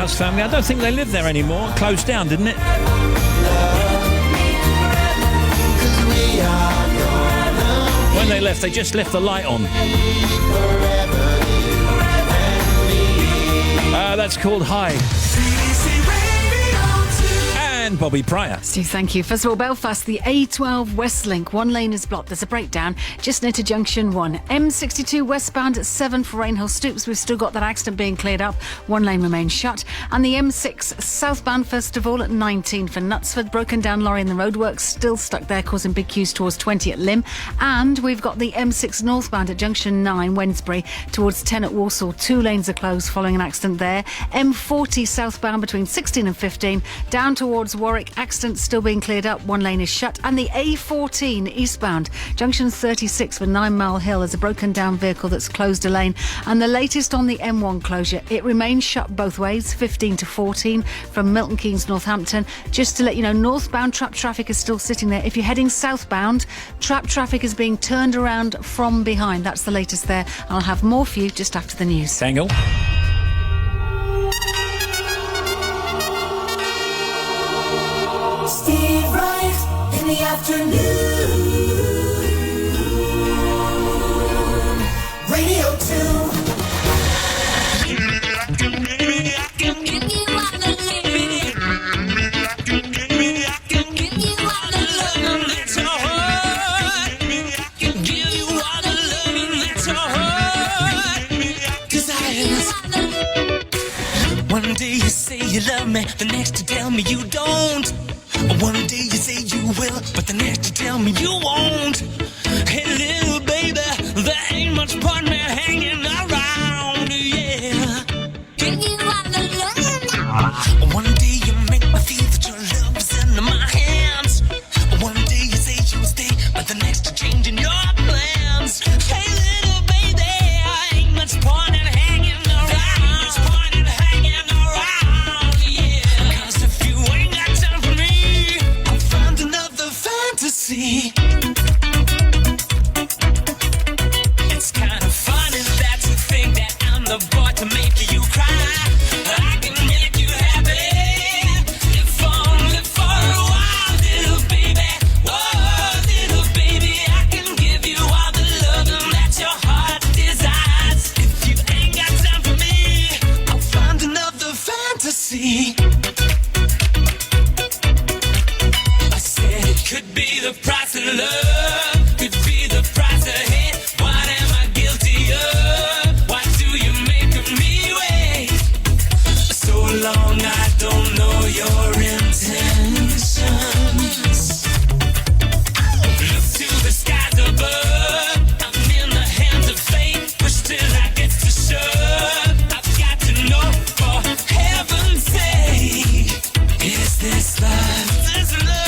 Belfast family. I don't think they live there anymore. It closed down, didn't it? When they left, they just left the light on. That's called High. And Bobby Pryor. Steve, thank you. First of all, Belfast, the A12 West Link. One lane is blocked. There's a breakdown just near to Junction 1. M62 westbound at 7 for Rainhill Stoops. We've still got that accident being cleared up. One lane remains shut. And the M6 southbound, first of all, at 19 for Knutsford. Broken down lorry in the roadworks. Still stuck there, causing big queues towards 20 at Lymm. And we've got the M6 northbound at Junction 9, Wednesbury, towards 10 at Walsall. 2 lanes are closed following an accident there. M40 southbound between 16 and 15. Down towards Warwick, accident still being cleared up. 1 lane is shut. And the A14 eastbound, junction 36 for 9 Mile Hill, is a broken down vehicle that's closed a lane. And the latest on the M1 closure, it remains shut both ways, 15 to 14 from Milton Keynes, Northampton. Just to let you know, northbound trap traffic is still sitting there. If you're heading southbound, trap traffic is being turned around from behind. That's the latest there. I'll have more for you just after the news. Tangle. Steve Wright in the afternoon. Radio 2. One day you say you love me, the next you tell me you don't. One day you say you will, but the next you tell me you won't. Hey little baby, there ain't much point me hanging around, yeah. Can you understand? One day you make me feel that your love is in my hands. One day you say you'll stay, but the next you're changing your plans. Hey little baby, ain't much point in hanging around. Ain't much point in hanging around, yeah. 'Cause if you ain't got time for me, I'll find another fantasy. It's kind of funny that you think that I'm the boy to make you cry. I can make you happy, if only for a while, little baby. Oh, little baby, I can give you all the loving that your heart desires. If you ain't got time for me, I'll find another fantasy. I said it could be the price of love, could be the price of hate. What am I guilty of? Why do you make me wait so long? I don't know your intentions. Look to the skies above. I'm in the hands of fate, but still I get to shove. I've got to know, for heaven's sake, is this love?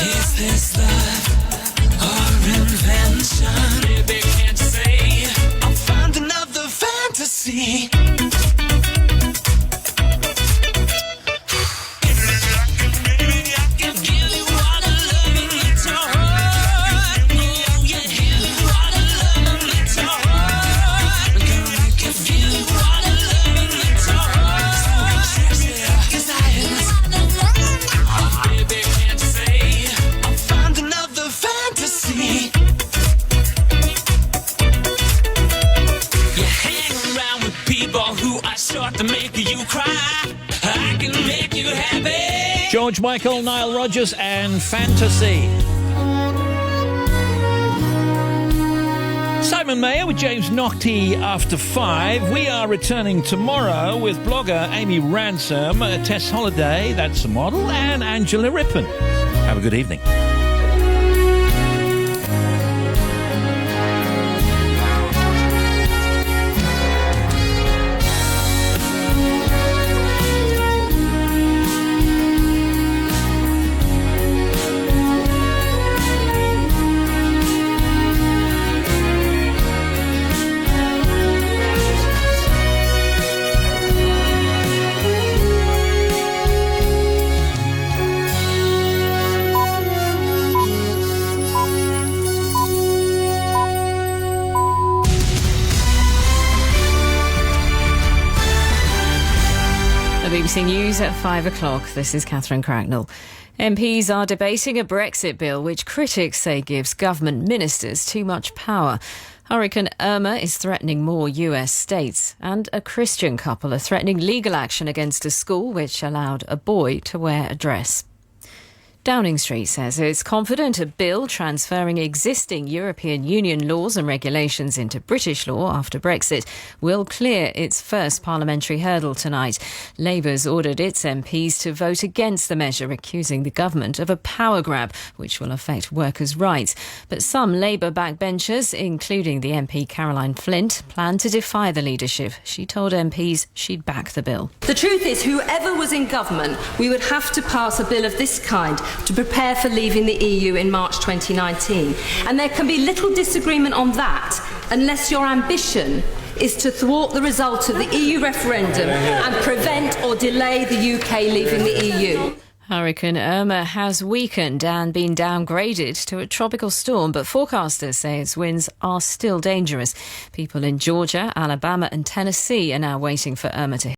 Is this love or invention? Baby, can't you say I'll find another fantasy? To make you cry, I can make you happy. George Michael, Nile Rodgers, and Fantasy. Simon Mayer with James Naughty after 5. We are returning tomorrow with blogger Amy Ransom, Tess Holliday, that's a model, and Angela Rippon. Have a good evening. BBC News at 5 o'clock. This is Catherine Cracknell. MPs are debating a Brexit bill which critics say gives government ministers too much power. Hurricane Irma is threatening more US states, and a Christian couple are threatening legal action against a school which allowed a boy to wear a dress. Downing Street says it's confident a bill transferring existing European Union laws and regulations into British law after Brexit will clear its first parliamentary hurdle tonight. Labour's ordered its MPs to vote against the measure, accusing the government of a power grab, which will affect workers' rights. But some Labour backbenchers, including the MP Caroline Flint, plan to defy the leadership. She told MPs she'd back the bill. The truth is, whoever was in government, we would have to pass a bill of this kind to prepare for leaving the EU in March 2019. And there can be little disagreement on that unless your ambition is to thwart the result of the EU referendum and prevent or delay the UK leaving the EU. Hurricane Irma has weakened and been downgraded to a tropical storm, but forecasters say its winds are still dangerous. People in Georgia, Alabama and Tennessee are now waiting for Irma to